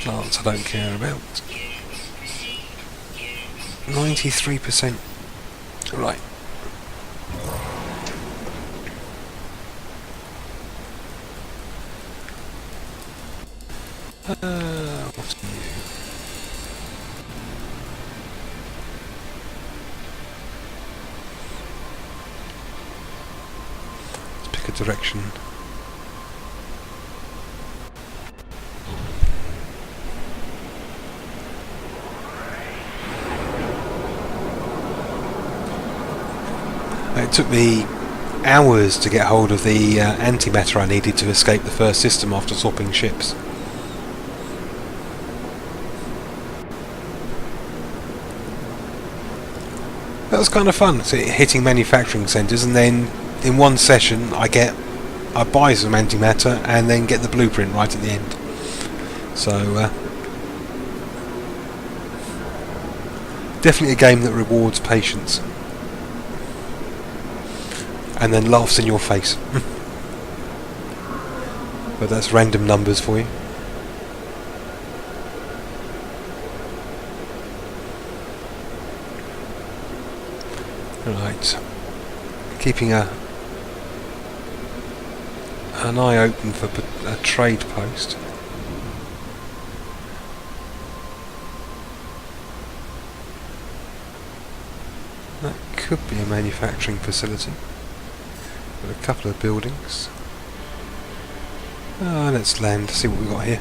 Plants I don't care about. 93%. Right. What's new? Let's pick a direction. It took me hours to get hold of the antimatter I needed to escape the first system after swapping ships. That was kind of fun, so hitting manufacturing centres, and then in one session I buy some antimatter and then get the blueprint right at the end. So definitely a game that rewards patience. And then laughs in your face. But that's random numbers for you. Right. Keeping an eye open for a trade post. That could be a manufacturing facility. Got a couple of buildings. Let's land, see what we got here.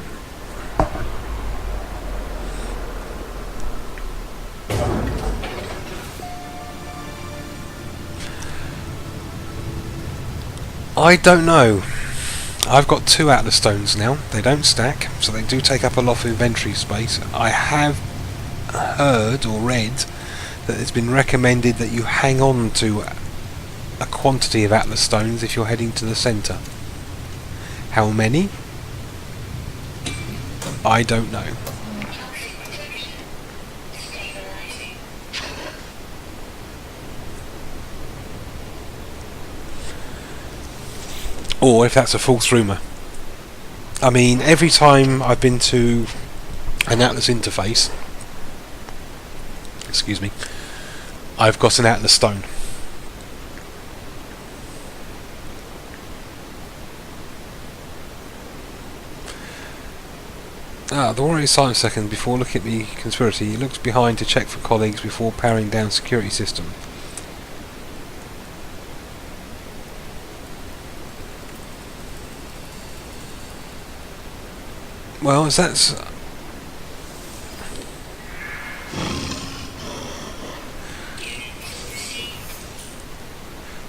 I don't know. I've got 2 Atlas stones now. They don't stack, so they do take up a lot of inventory space. I have heard or read that it's been recommended that you hang on to a quantity of Atlas stones if you're heading to the centre. How many? I don't know. Or if that's a false rumour. I mean, every time I've been to an Atlas interface, excuse me, I've got an Atlas stone. The warrior is silent a second before looking at the conspiracy. He looks behind to check for colleagues before powering down security system. Well, that's...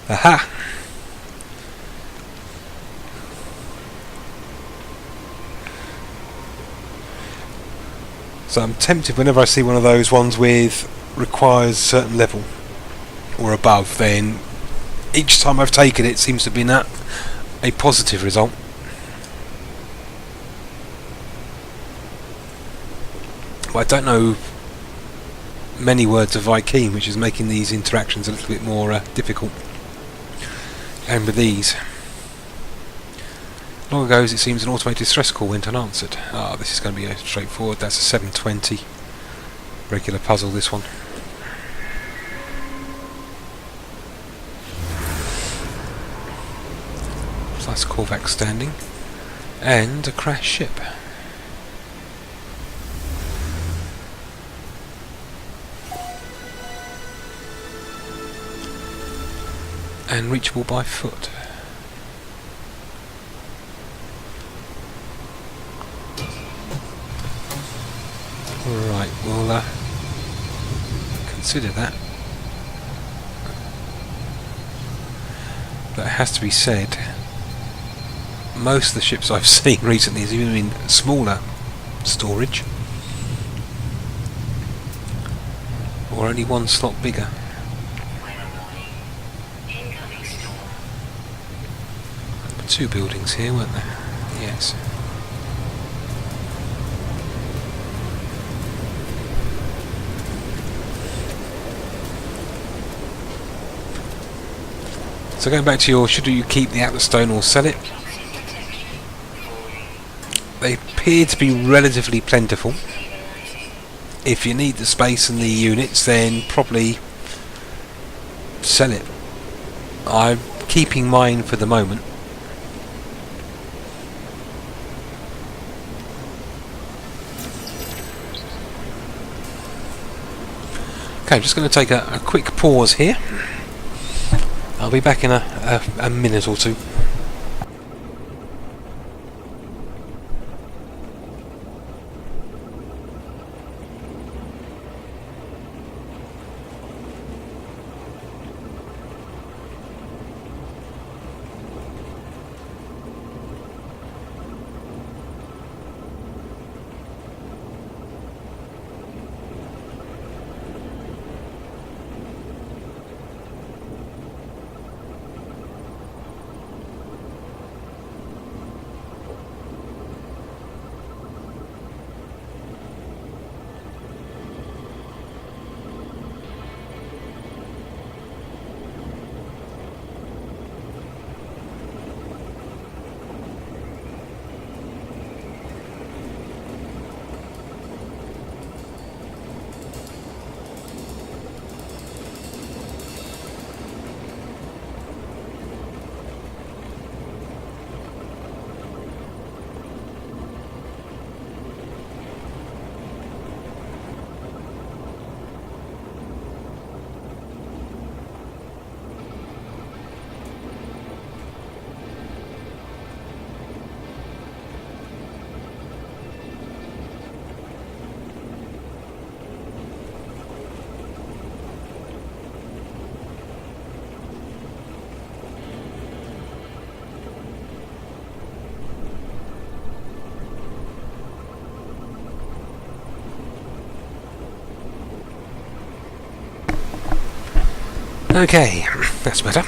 Aha! So I'm tempted whenever I see one of those ones with requires certain level or above, then each time I've taken it seems to be a positive result. But I don't know many words of Viking, which is making these interactions a little bit more difficult. And with these, long ago, it seems an automated stress call went unanswered. This is going to be straightforward. That's a 720 regular puzzle, this one. Plus Korvac standing and a crash ship. And reachable by foot. we'll consider that. But it has to be said, most of the ships I've seen recently is even in smaller storage, or only one slot bigger.
Incoming storm.
There were 2 buildings here, weren't there? Yes. So going back to your, should you keep the Atlas Stone or sell it? They appear to be relatively plentiful. If you need the space and the units, then probably sell it. I'm keeping mine for the moment. Okay, I'm just going to take a quick pause here. I'll be back in a minute or two. Okay, that's better.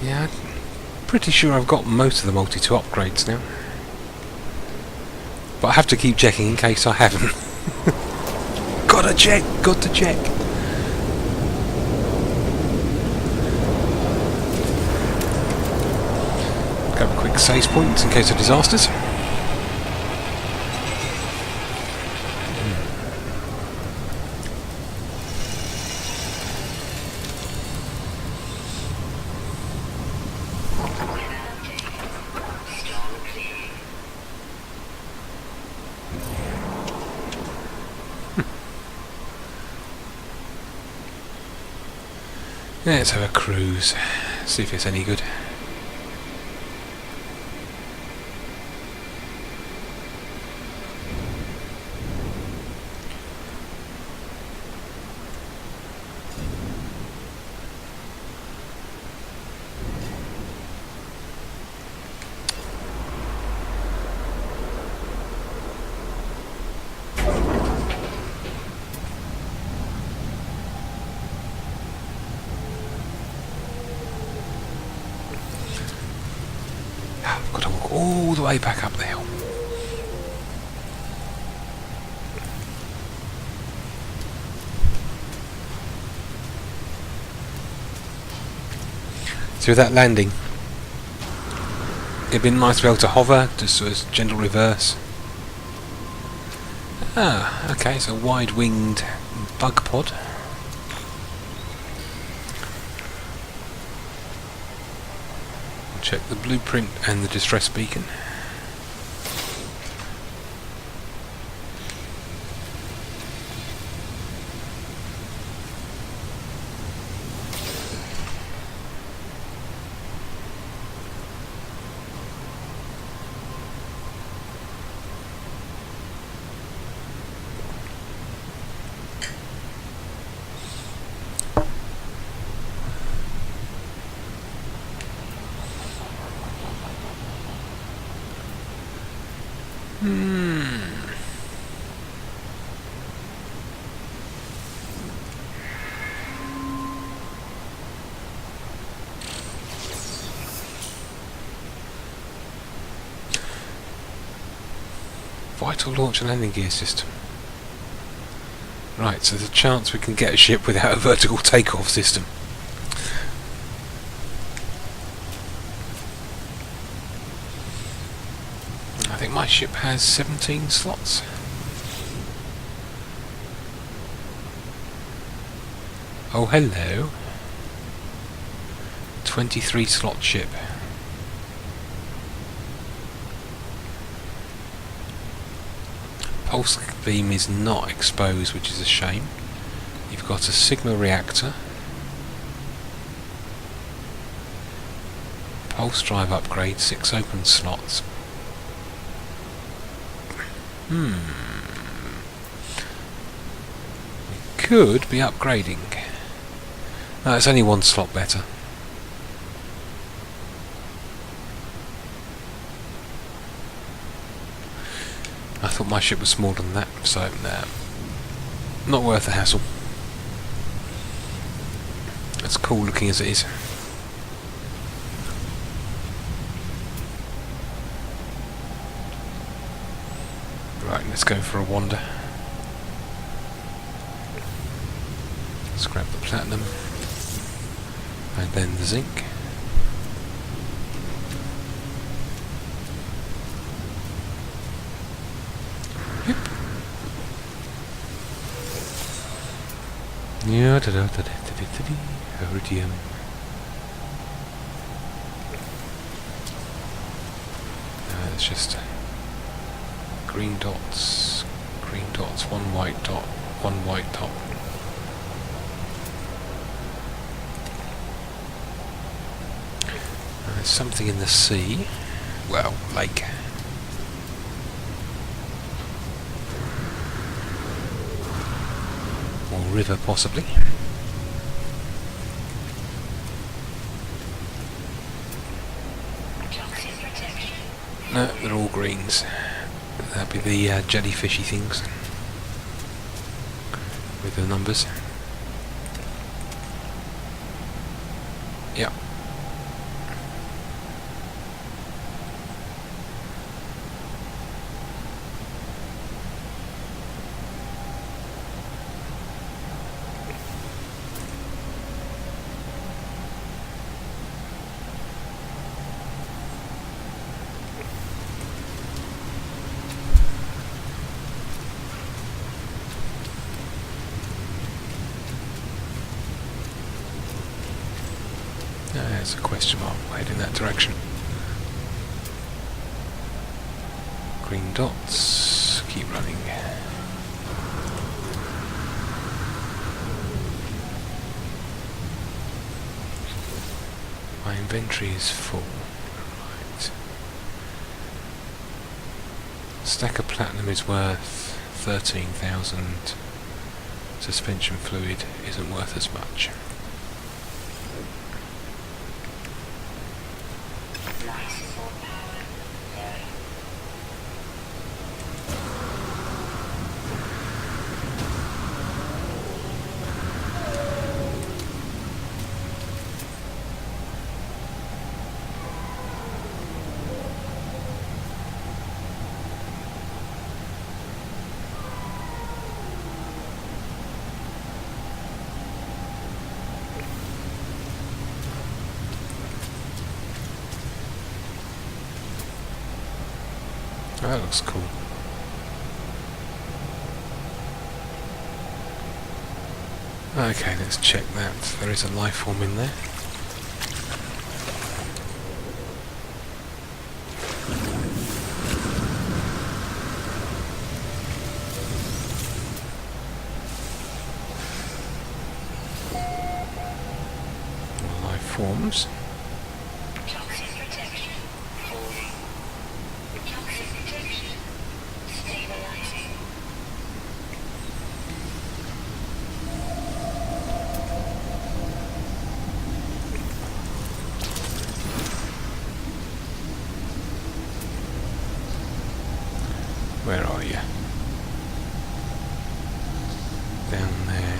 Yeah, I'm pretty sure I've got most of the multi-tool upgrades now. But I have to keep checking in case I haven't. Gotta check, got to check. Grab a quick save point in case of disasters. Let's have a cruise, see if it's any good. Got to walk all the way back up the hill. So with that landing, it'd been nice to be able to hover, just sort of gentle reverse. Ah, okay, it's a wide-winged bug pod. Check the blueprint and the distress beacon. Vital launch and landing gear system. Right, so there's a chance we can get a ship without a vertical takeoff system. I think my ship has 17 slots. Oh, hello. 23 slot ship. Pulse beam is not exposed, which is a shame. You've got a Sigma reactor. Pulse drive upgrade, 6 open slots. We could be upgrading. No, it's only 1 slot better. I thought my ship was smaller than that, so nah, not worth the hassle. It's cool looking as it is. Right, let's go for a wander. Let's grab the platinum and then the zinc. Yep. Yeah, iridium. It's just green dots, one white dot, one white dot. There's something in the sea. Well, lake. Or river, possibly.
Toxic protection.
No, they're all greens. That'd be the jellyfishy things with the numbers. Yep. There's a question mark. We'll head in that direction. Green dots. Keep running. My inventory is full. Right. Stack of platinum is worth 13,000. Suspension fluid isn't worth as much. That looks cool. Okay, let's check that. There is a life form in there. More life forms.
Toxic protection. Falling. Toxic protection. Stabilizing.
Where are you? Down there.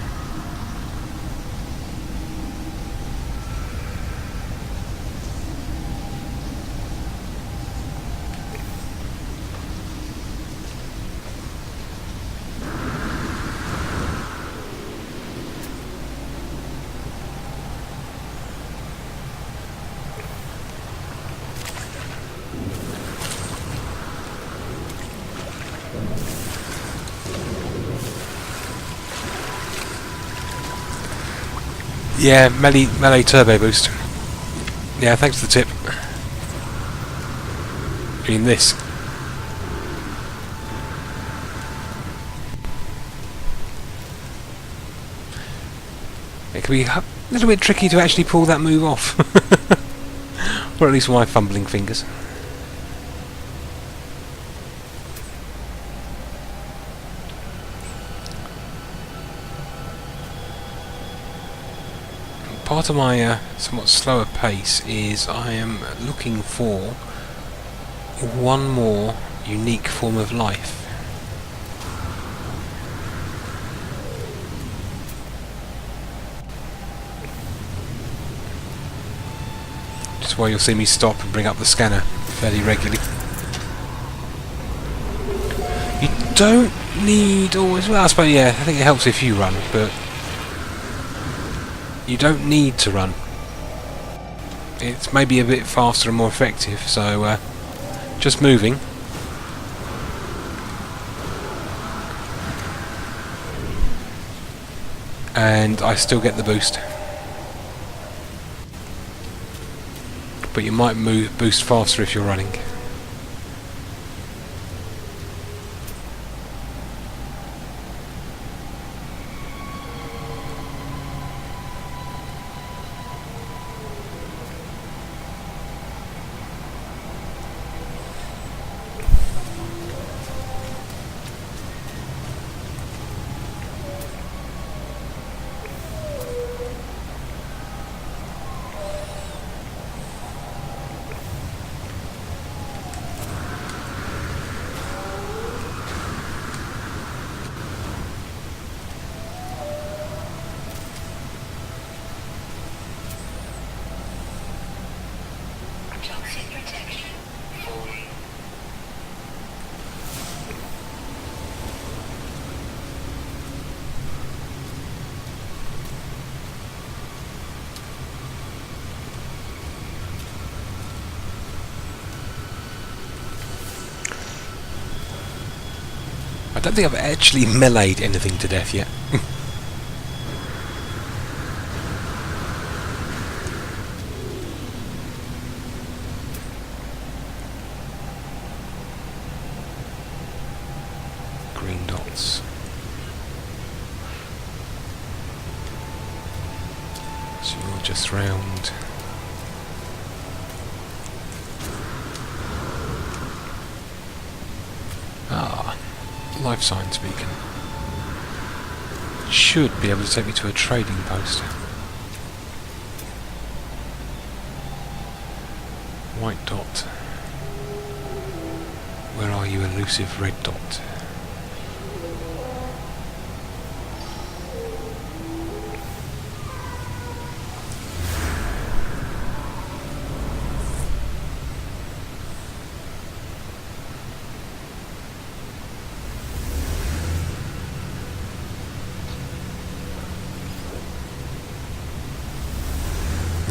Yeah, melee turbo boost. Yeah, thanks for the tip. In this. It can be a little bit tricky to actually pull that move off. Or at least with my fumbling fingers. Part of my somewhat slower pace is I am looking for one more unique form of life. Just why you'll see me stop and bring up the scanner fairly regularly. You don't need always... Well, I suppose, yeah, I think it helps if you run, but you don't need to run. It's maybe a bit faster and more effective, so just moving. And I still get the boost. But you might boost faster if you're running.
Toxic protection falling.
I don't think I've actually meleeed anything to death yet. Green dots. So you're just round. Ah, life signs beacon. Should be able to take me to a trading post. White dot. Where are you, elusive red dot?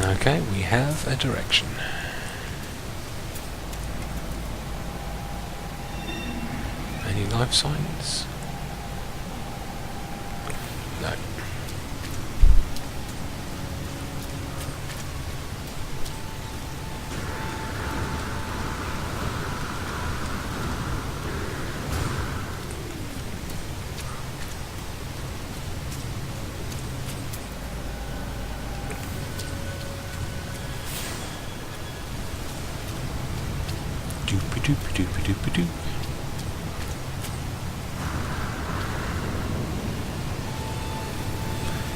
Okay, we have a direction. Any life signs? No. Doop-a-doop-a-doop-a-doop-a-doop.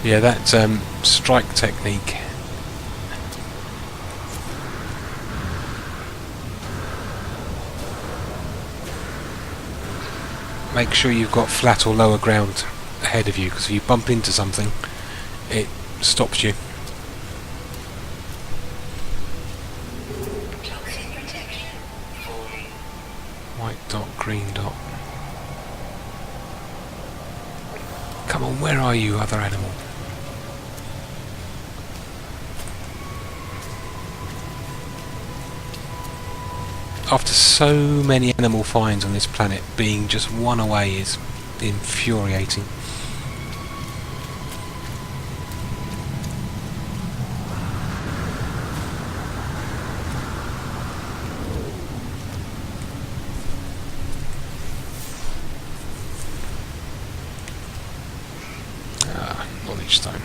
Yeah, that strike technique. Make sure you've got flat or lower ground ahead of you, because if you bump into something, it stops you.
Toxic protection falling.
White dot, green dot. Come on, where are you, other animal? After so many animal finds on this planet, being just one away is infuriating. knowledge stone.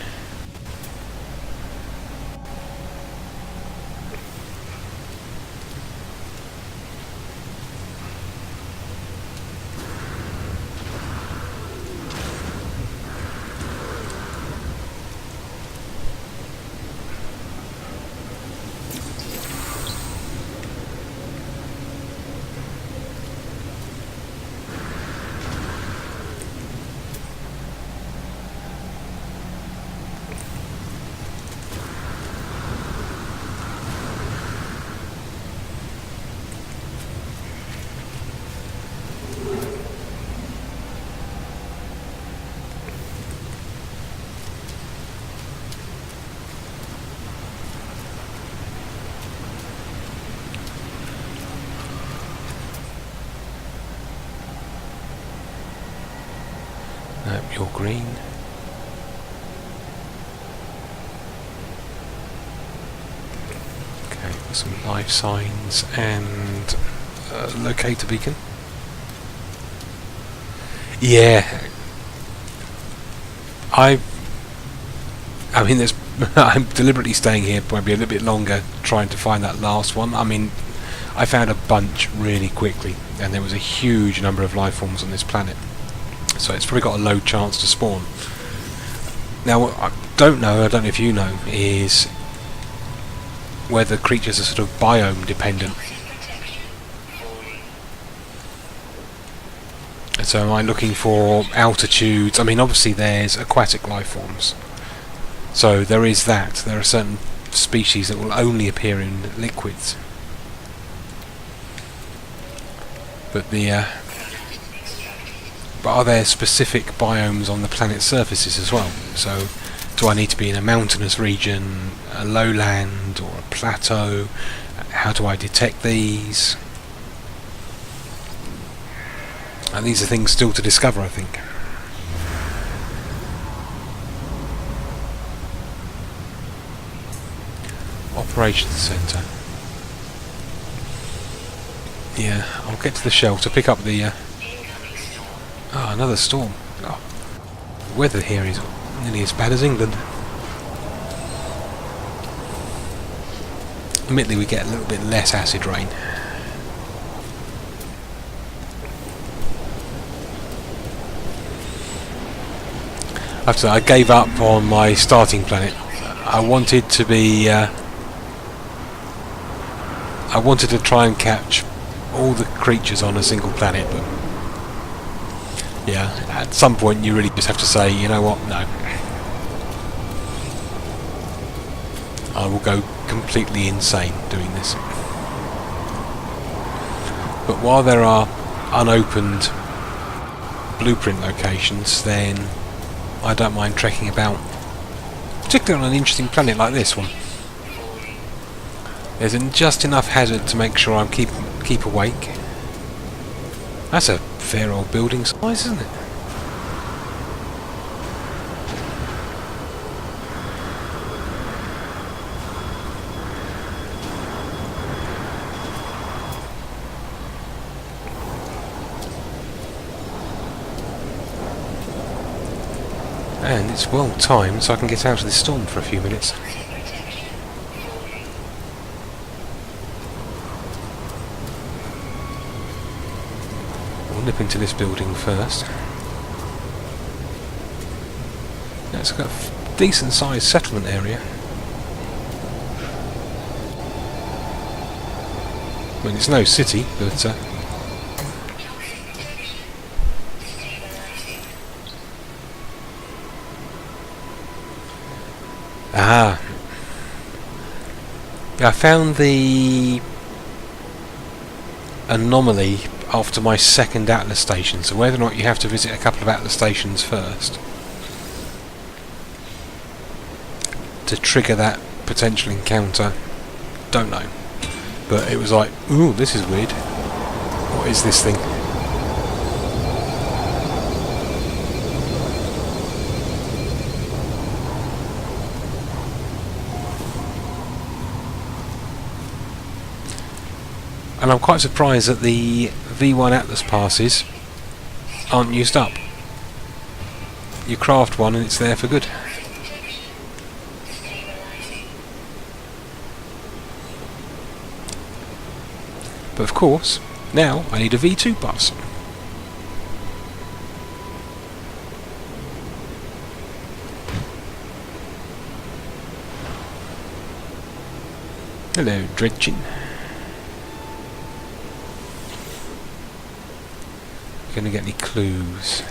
Nope, you're green. Okay, got some life signs and locator beacon. Yeah, I mean, there's I'm deliberately staying here maybe a little bit longer trying to find that last one. I mean, I found a bunch really quickly, and there was a huge number of life forms on this planet. So it's probably got a low chance to spawn. Now, what I don't know if you know, is whether creatures are sort of biome dependent. And so am I looking for altitudes? I mean, obviously there's aquatic life forms. So there is that. There are certain species that will only appear in liquids. But but are there specific biomes on the planet's surfaces as well? So do I need to be in a mountainous region, a lowland, or a plateau? How do I detect these? And these are things still to discover, I think. Operations Centre. Yeah, I'll get to the shelter, pick up the... Oh, another storm. Oh. The weather here is nearly as bad as England. Admittedly, we get a little bit less acid rain. I have to say, I gave up on my starting planet. I wanted to be... I wanted to try and catch all the creatures on a single planet, but... yeah, at some point you really just have to say, you know what, no. I will go completely insane doing this. But while there are unopened blueprint locations, then I don't mind trekking about, particularly on an interesting planet like this one. There's just enough hazard to make sure I keep awake. That's a fair old building size, isn't it? And it's well timed, so I can get out of this storm for a few minutes. We'll nip into this building first. Yeah, it's got a decent sized settlement area. I mean, it's no city, but I found the anomaly after my second Atlas station, so whether or not you have to visit a couple of Atlas stations first to trigger that potential encounter, don't know. But it was like, ooh, this is weird. What is this thing? And I'm quite surprised that the V1 Atlas passes aren't used up. You craft one and it's there for good. But of course, now I need a V2 bus. Hello, dredging. Gonna get any clues?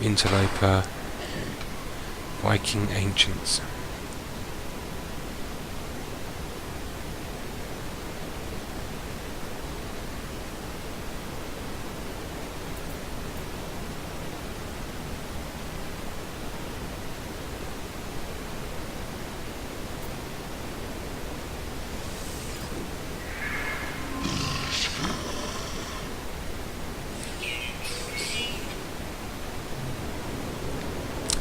Interloper, Viking ancients.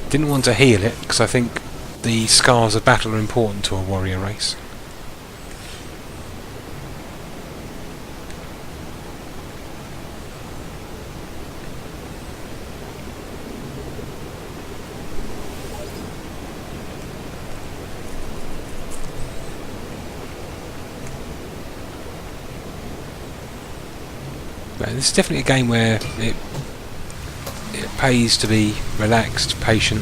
Didn't want to heal it because I think the scars of battle are important to a warrior race. But this is definitely a game where it pays to be relaxed, patient.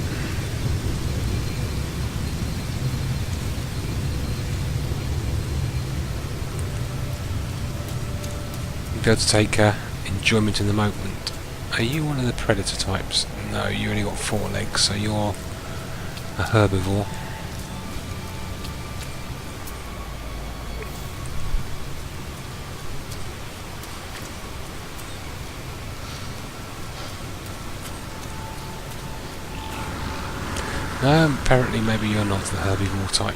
Be able to take enjoyment in the moment. Are you one of the predator types? No, you only got 4 legs, so you're a herbivore. Apparently maybe you're not the herbivore type.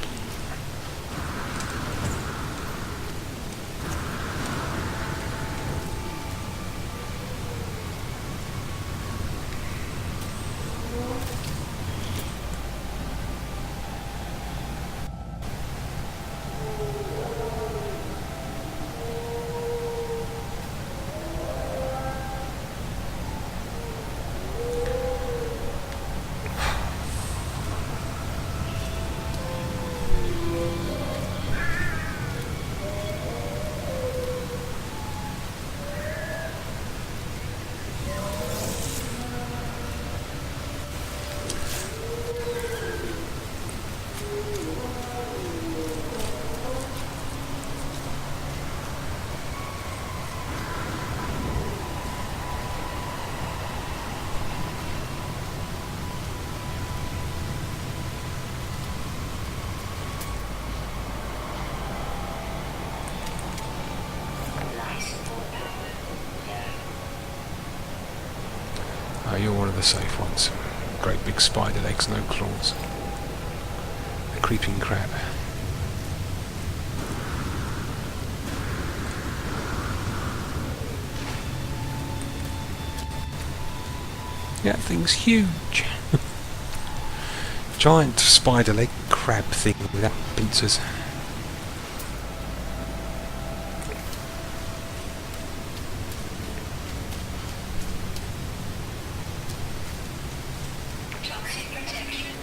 Oh, you're one of the safe ones. Great big spider legs, no claws. A creeping crab. Yeah, that thing's huge. Giant spider leg crab thing without pincers.
Toxic protection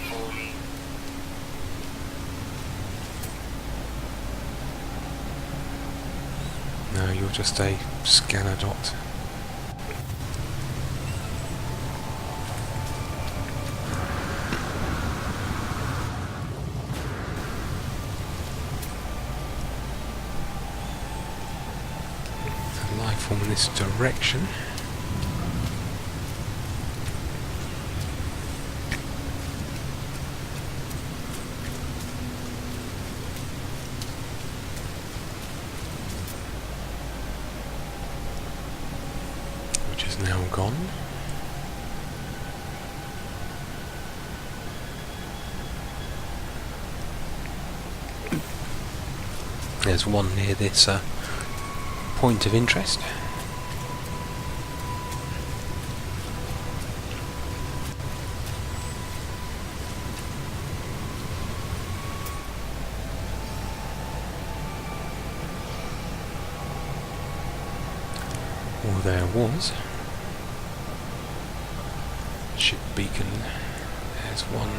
falling.
No, you're just a scanner dot. There's a life form in this direction. Now gone. There's one near this point of interest. Or there was. Ship beacon. There's one.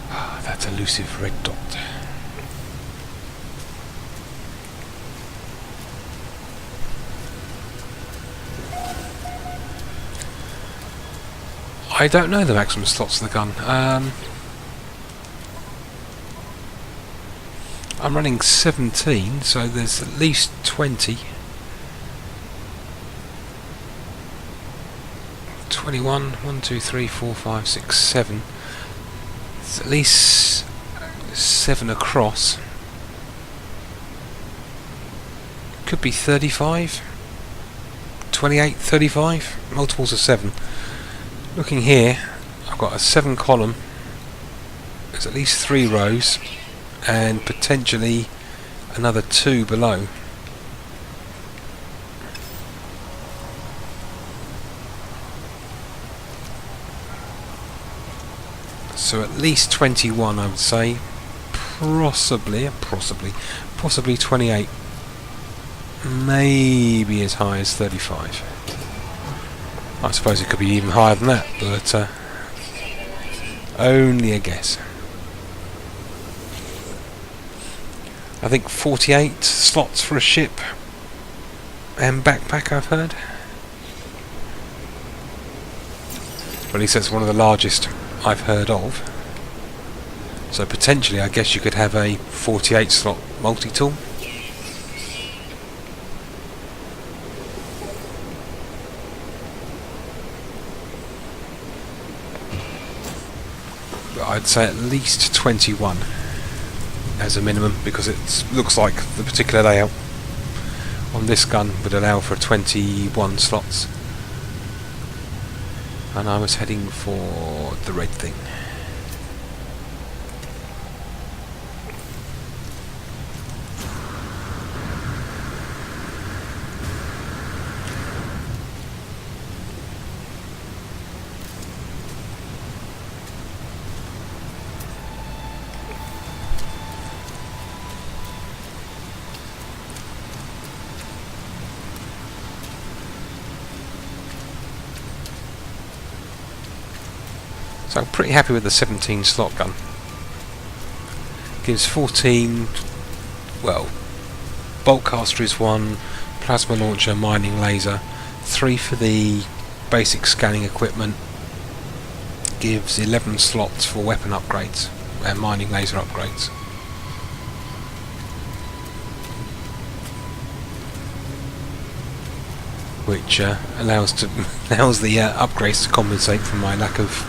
That elusive red dot. I don't know the maximum slots of the gun. I'm running 17, so there's at least 20. 21, 1, 2, 3, 4, 5, 6, 7. It's at least 7 across. Could be 35, 28, 35, multiples of 7. Looking here, I've got a 7 column. There's at least 3 rows, and potentially another 2 below. So at least 21, I would say. Possibly 28. Maybe as high as 35. I suppose it could be even higher than that, but only a guess. I think 48 slots for a ship and backpack, I've heard. Or at least that's one of the largest I've heard of. So potentially, I guess you could have a 48 slot multi-tool. But I'd say at least 21 as a minimum, because it looks like the particular layout on this gun would allow for 21 slots. And I was heading for the red thing. So I'm pretty happy with the 17 slot gun. Gives 14, well, bolt caster is 1, plasma launcher, mining laser, 3 for the basic scanning equipment, gives 11 slots for weapon upgrades and mining laser upgrades. Which allows the upgrades to compensate for my lack of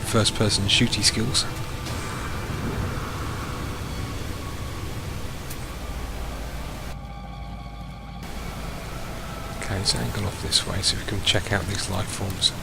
first-person shooty skills. Okay, let's angle off this way so we can check out these life forms.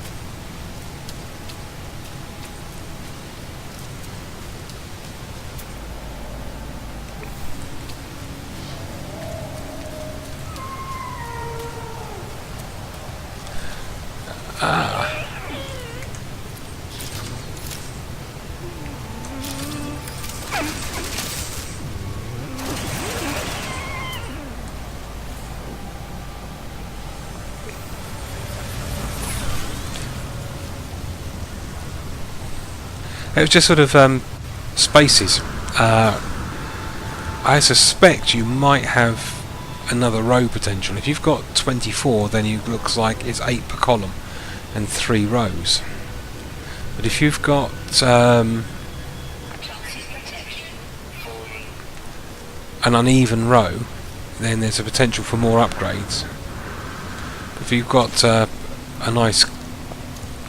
It was just sort of spaces. I suspect you might have another row potential. If you've got 24, then it looks like it's 8 per column and 3 rows. But if you've got an uneven row, then there's a potential for more upgrades. If you've got a nice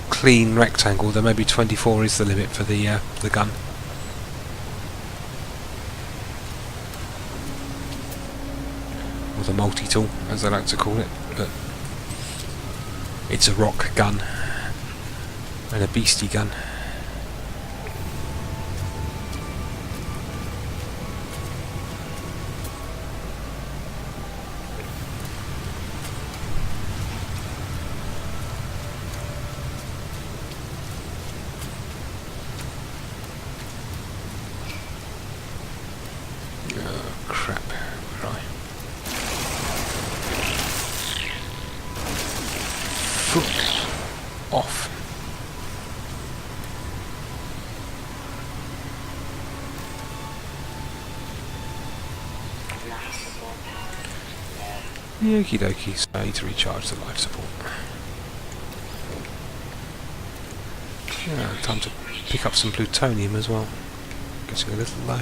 clean rectangle, then maybe 24 is the limit for the gun. Or the multi-tool, as I like to call it. But it's a rock gun and a beastie gun. Crap, where are I? Foot off. Okie dokie, so I need to recharge the life support. Yeah, time to pick up some plutonium as well. Getting a little low.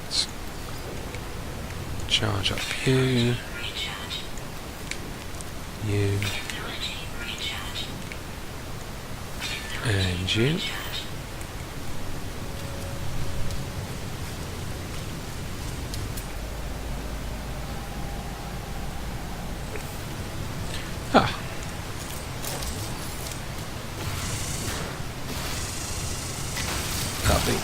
Let's charge up you. You. And you. Ah. Lovely.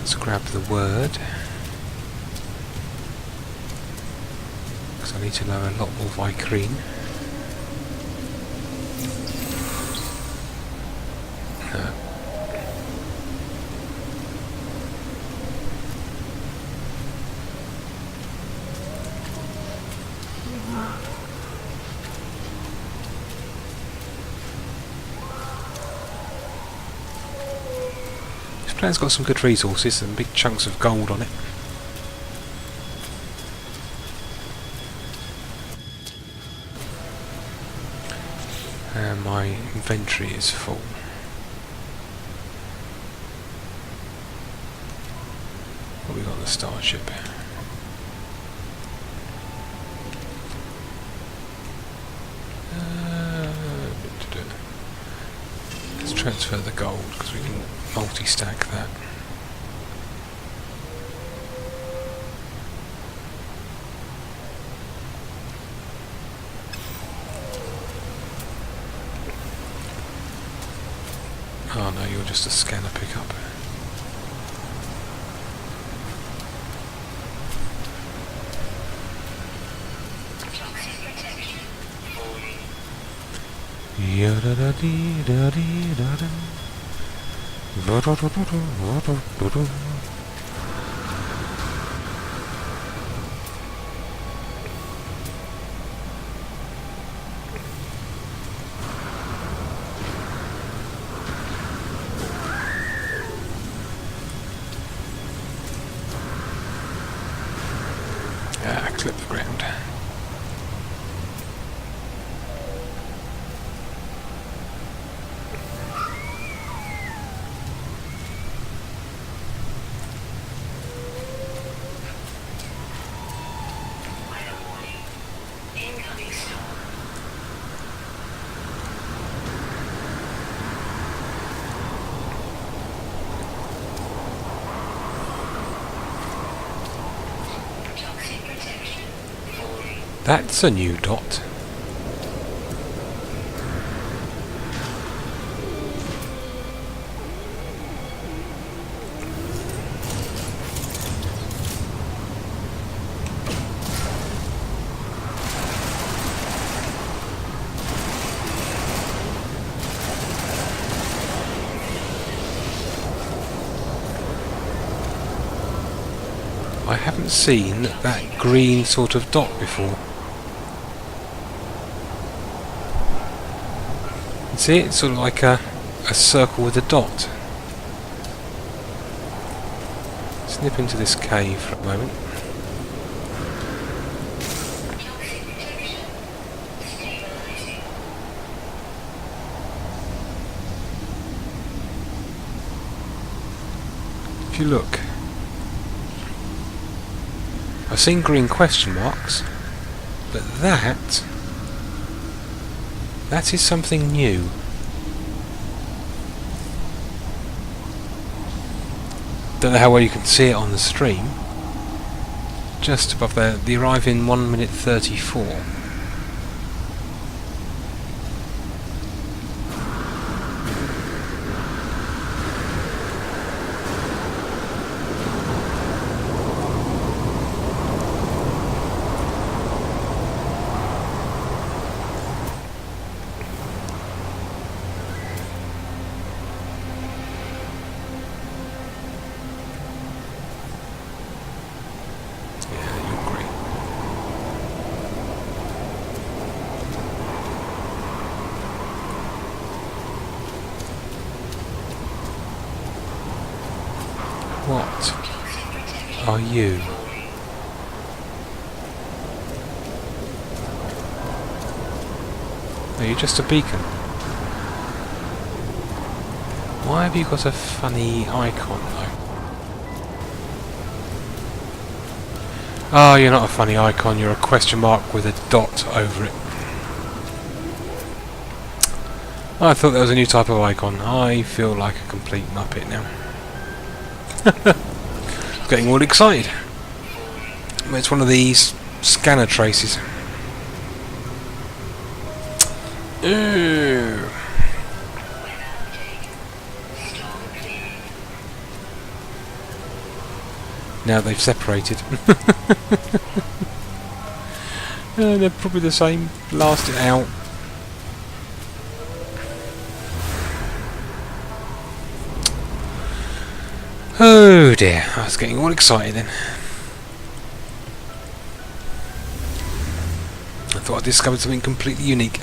Let's grab the word. Because I need to know a lot more Vicrine. This planet's got some good resources and big chunks of gold on it. And my inventory is full. What we got on the starship? Let's transfer the gold because we can multi-stack that. Oh no, you're just a scanner pickup. Clip the ground.
Incoming storm. Toxic protection. Falling.
That's a new dot. I haven't seen that green sort of dot before. You see, it's sort of like a circle with a dot. Snip into this cave for a moment.
Toxic protection. Stabilizing.
If you look, I've seen green question marks, but that is something new. Don't know how well you can see it on the stream. Just above there, they arrive in 1 minute 34. What are you? Are you just a beacon? Why have you got a funny icon though? Oh, you're not a funny icon, you're a question mark with a dot over it. I thought there was a new type of icon. I feel like a complete muppet now. Getting all excited. It's one of these scanner traces. Ooh. Now they've separated. They're probably the same. Blast it out. Oh dear, I was getting all excited then. I thought I discovered something completely unique.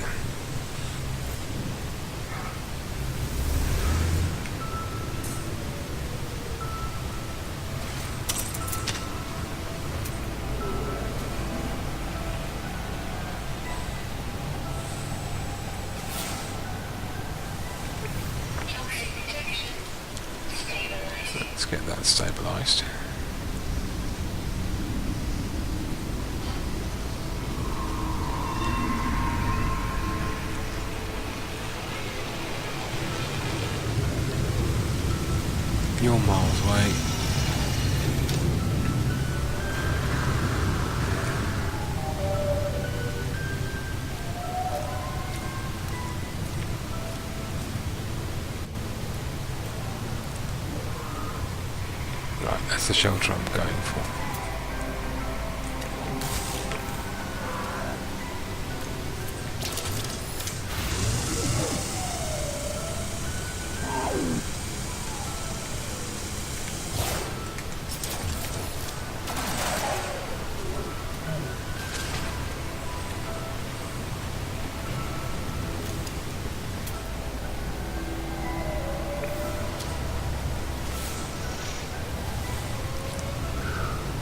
Let's get that stabilised. You're miles away. Right, that's the shelter I'm going for.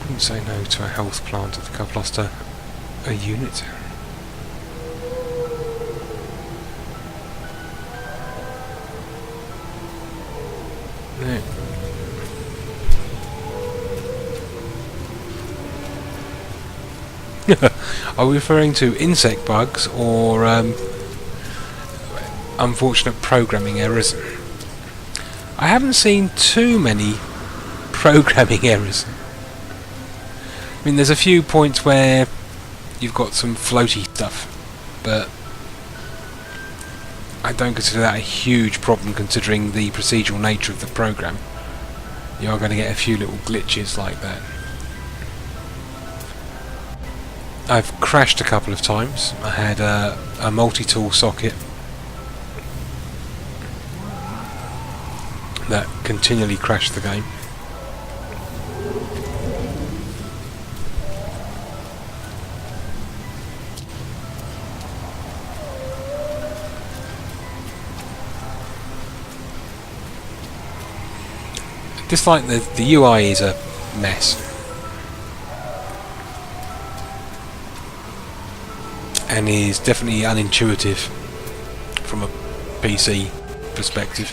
Wouldn't say no to a health plant. I think I've lost a unit. No. Are we referring to insect bugs or unfortunate programming errors? I haven't seen too many programming errors. I mean, there's a few points where you've got some floaty stuff, but I don't consider that a huge problem considering the procedural nature of the program. You are going to get a few little glitches like that. I've crashed a couple of times. I had a multi-tool socket that continually crashed the game. Just like the UI is a mess. And is definitely unintuitive from a PC perspective.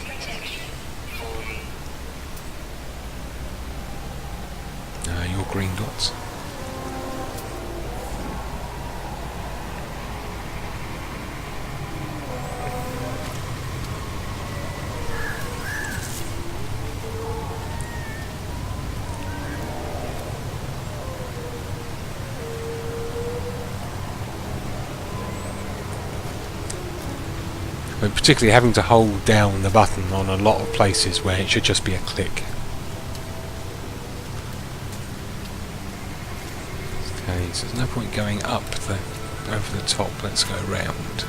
Your green dots. But particularly having to hold down the button on a lot of places where it should just be a click. Okay, so there's no point going up over the top. Let's go round.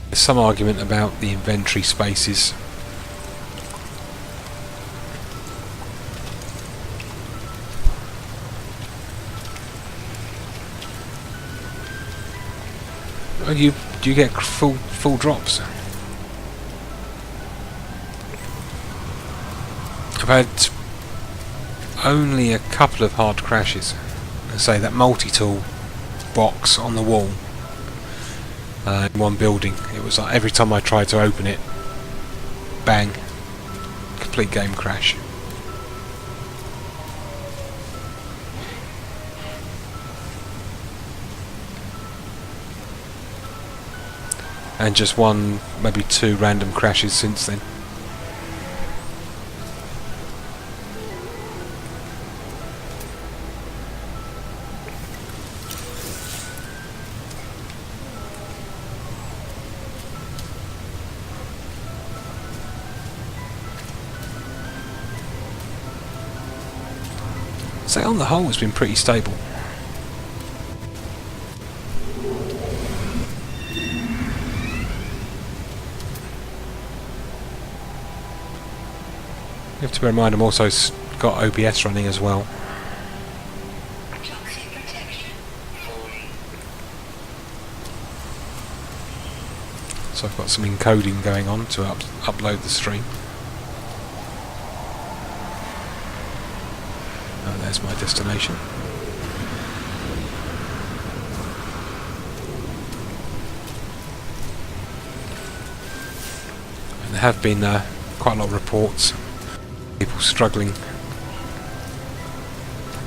There's some argument about the inventory spaces. Oh, do you get full drops? I've had only a couple of hard crashes. I say that multi-tool box on the wall in one building. It was like every time I tried to open it, bang, complete game crash. And just one, maybe two random crashes since then. So on the whole, it's been pretty stable. You have to bear in mind I'm also got OBS running as well.
Toxic protection falling.
So I've got some encoding going on to upload the stream. Oh, there's my destination. And there have been quite a lot of reports. People struggling.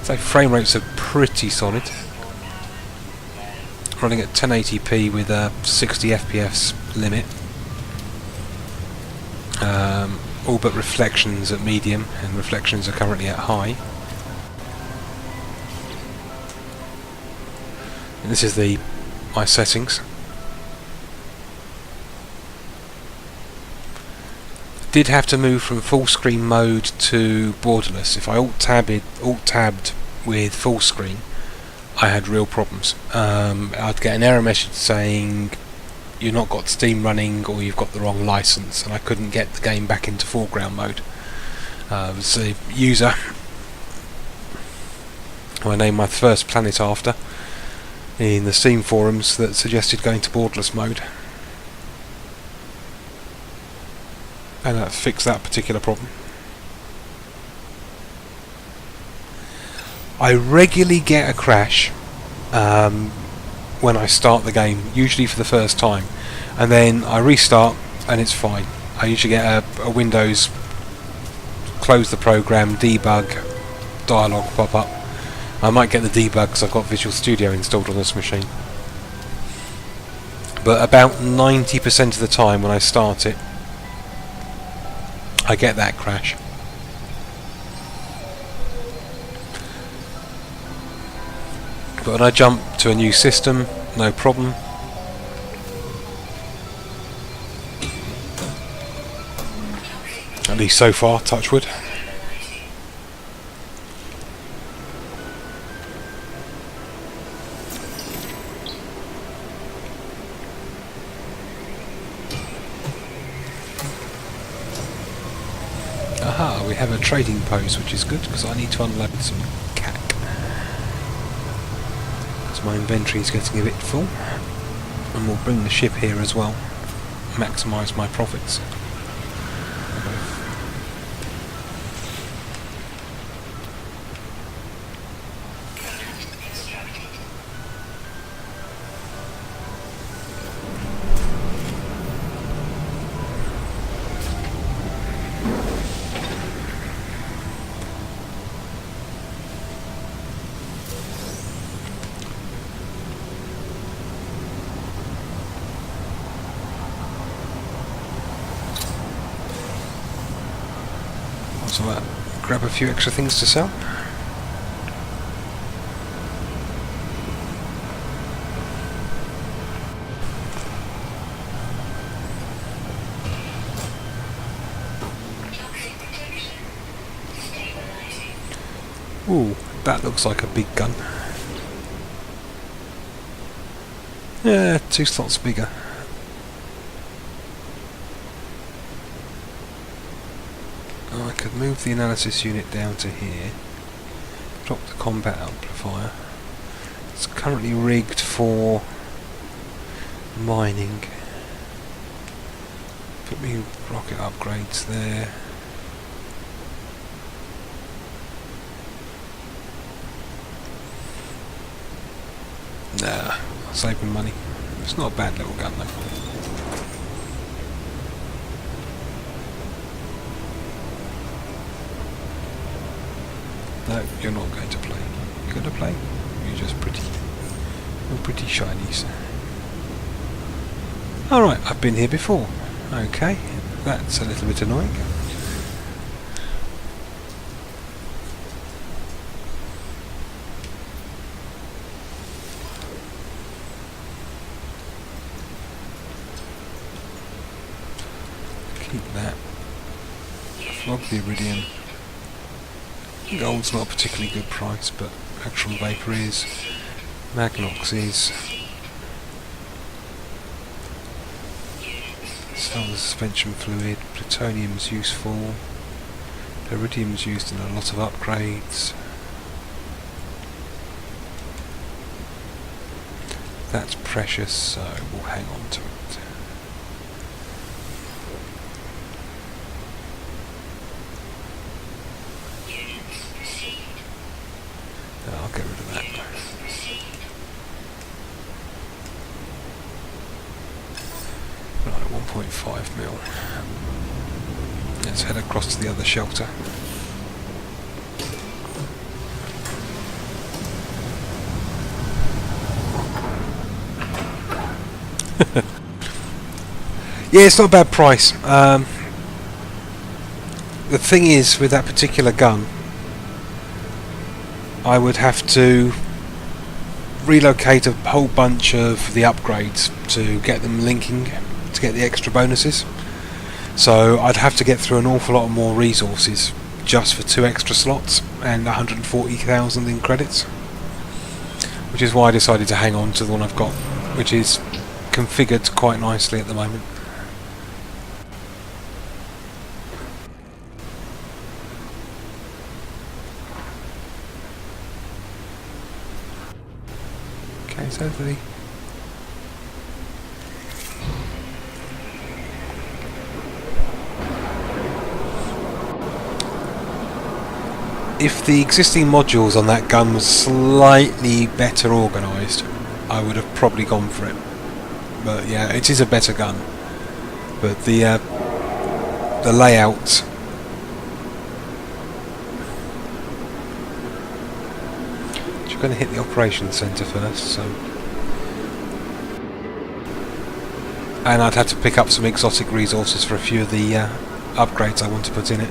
So frame rates are pretty solid. Running at 1080p with a 60 FPS limit. All but reflections at medium, and reflections are currently at high. And this is my settings. Did have to move from full screen mode to borderless. If I alt-tabbed with full screen, I had real problems. I'd get an error message saying you've not got Steam running or you've got the wrong license, and I couldn't get the game back into foreground mode. It was a user who I named my first planet after in the Steam forums that suggested going to borderless mode. And that fixed that particular problem. I regularly get a crash when I start the game, usually for the first time, and then I restart and it's fine. I usually get a Windows close the program, debug dialog pop up. I might get the debug because I've got Visual Studio installed on this machine. But about 90% of the time when I start it, I get that crash. But when I jump to a new system, no problem. At least so far, touch wood. Aha, we have a trading post, which is good because I need to unload some cack. Because my inventory is getting a bit full. And we'll bring the ship here as well. Maximise my profits. So grab a few extra things to sell.
Toxic protection stabilizing.
Ooh, that looks like a big gun. Yeah, 2 slots bigger. I could move the analysis unit down to here, drop the combat amplifier. It's currently rigged for Mining. Put me rocket upgrades there. Nah, saving money. It's not a bad little gun though. No, you're not going to play. You're going to play? You're just pretty. You're pretty shinies. Alright, I've been here before. Okay, that's a little bit annoying. Keep that. Flog the iridium. Gold's not a particularly good price, but actual vapor is. Magnox is. Some the suspension fluid. Plutonium's useful. Iridium's used in a lot of upgrades. That's precious, so we'll hang on to it. I'll get rid of that. Right, 1.5 mil. Let's head across to the other shelter. Yeah, it's not a bad price. The thing is, with that particular gun, I would have to relocate a whole bunch of the upgrades to get them linking, to get the extra bonuses. So I'd have to get through an awful lot more resources just for 2 extra slots and 140,000 in credits. Which is why I decided to hang on to the one I've got, which is configured quite nicely at the moment. Okay, so if the existing modules on that gun was slightly better organised, I would have probably gone for it. But yeah, it is a better gun. But the layout, you're going to hit the operations centre first, so. And I'd have to pick up some exotic resources for a few of the upgrades I want to put in it.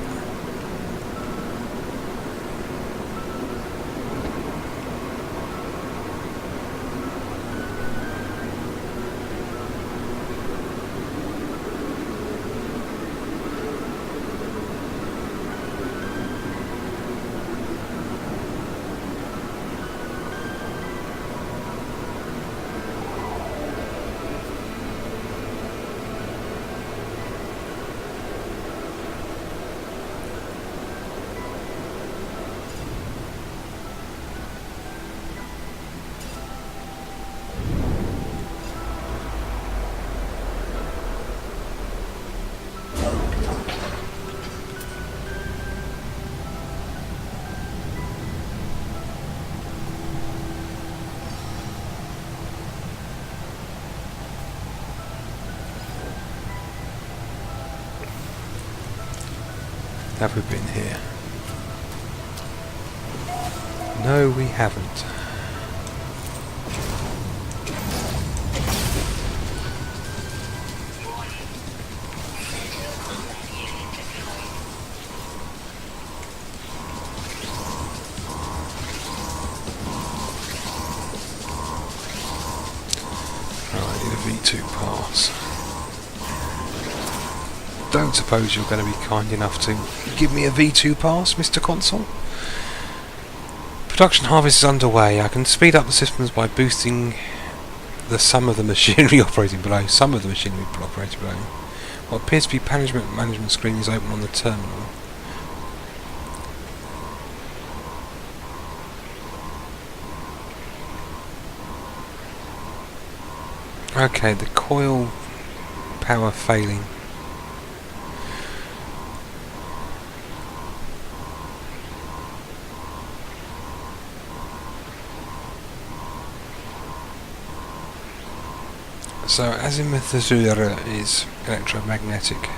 Have we been here? No, we haven't. Right, I need a V2 pass. Don't suppose you're going to be kind enough to give me a V2 pass, Mr. Console? Production harvest is underway. I can speed up the systems by boosting the sum of the machinery operating below. Some of the machinery operating below. What appears to be management screen is open on the terminal. Okay, the coil power failing. So antimatter is electromagnetic.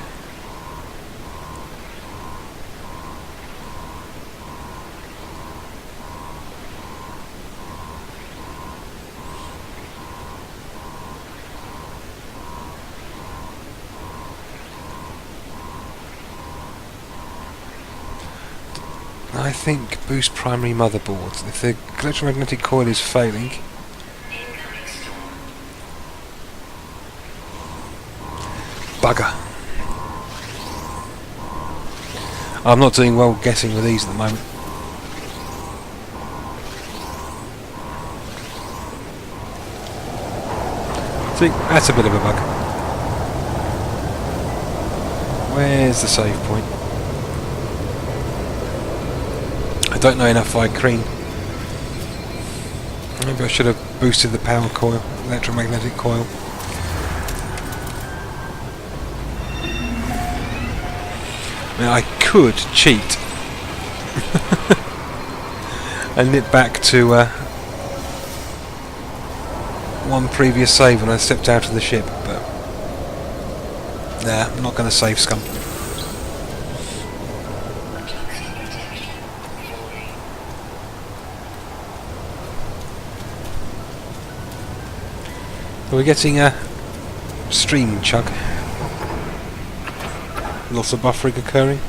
I think boost primary motherboard. If the electromagnetic coil is failing,
incoming storm.
bugger. I'm not doing well guessing with these at the moment. See, that's a bit of a bug. Where's the save point? I don't know enough Vicreen. Maybe I should have boosted the power coil, electromagnetic coil. I mean, I could cheat and nip back to one previous save when I stepped out of the ship, but nah, I'm not going to save scum.
Toxic protection falling.
We're getting a stream chug. Lots of buffering occurring.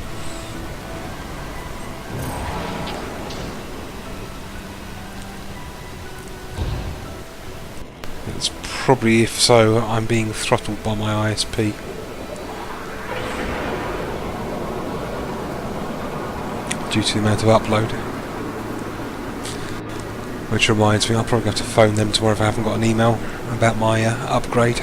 It's probably, if so, I'm being throttled by my ISP. Due to the amount of upload. Which reminds me, I'll probably have to phone them tomorrow if I haven't got an email about my upgrade.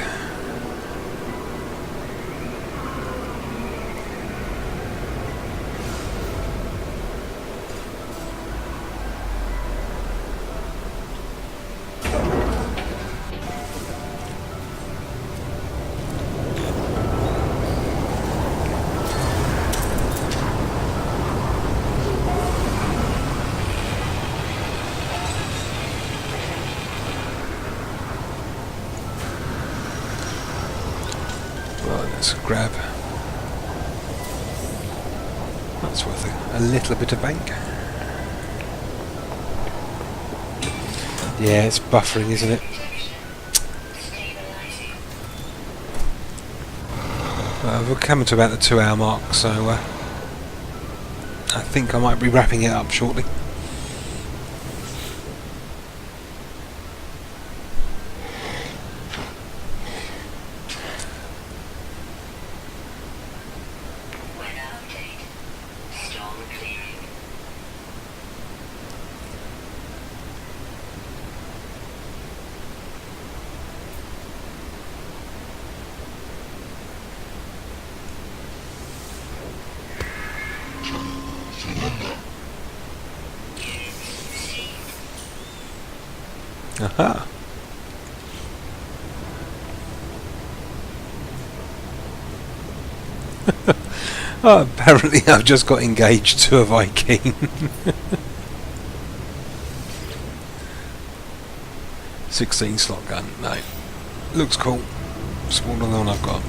Right, let's grab. That's worth a little bit of bank. Yeah, it's buffering, isn't it?
Stabilizing.
We're coming to about the 2-hour mark, so I think I might be wrapping it up shortly.
Weather update. Storm clearing.
Aha! Oh, apparently I've just got engaged to a Viking. 16 slot gun. No. Looks cool. Smaller than the one I've got.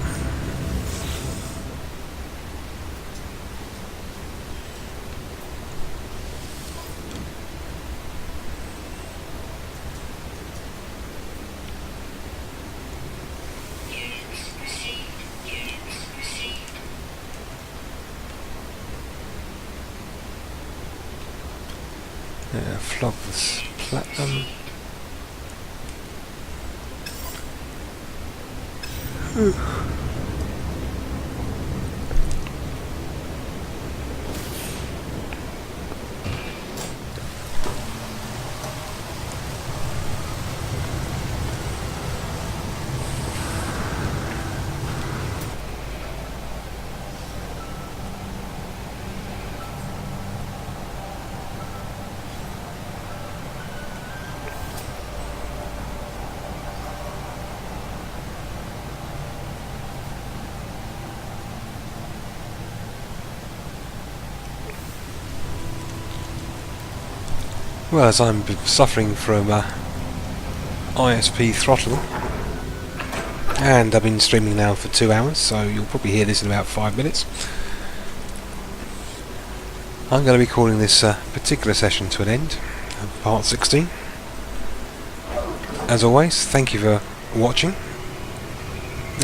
Units received. Units received.
Flog this platinum. Well, as I'm suffering from ISP throttle, and I've been streaming now for 2 hours, so you'll probably hear this in about 5 minutes. I'm going to be calling this particular session to an end, part 16. As always, thank you for watching,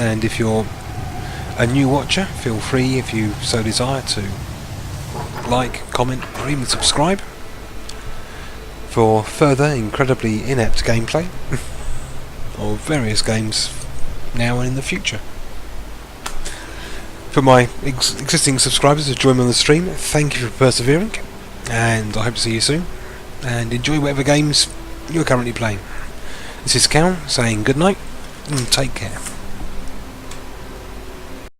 and if you're a new watcher, feel free, if you so desire, to like, comment, or even subscribe for further incredibly inept gameplay of various games now and in the future. For my existing subscribers who join me on the stream, thank you for persevering, and I hope to see you soon, and enjoy whatever games you're currently playing. This is Cal saying good night and take care.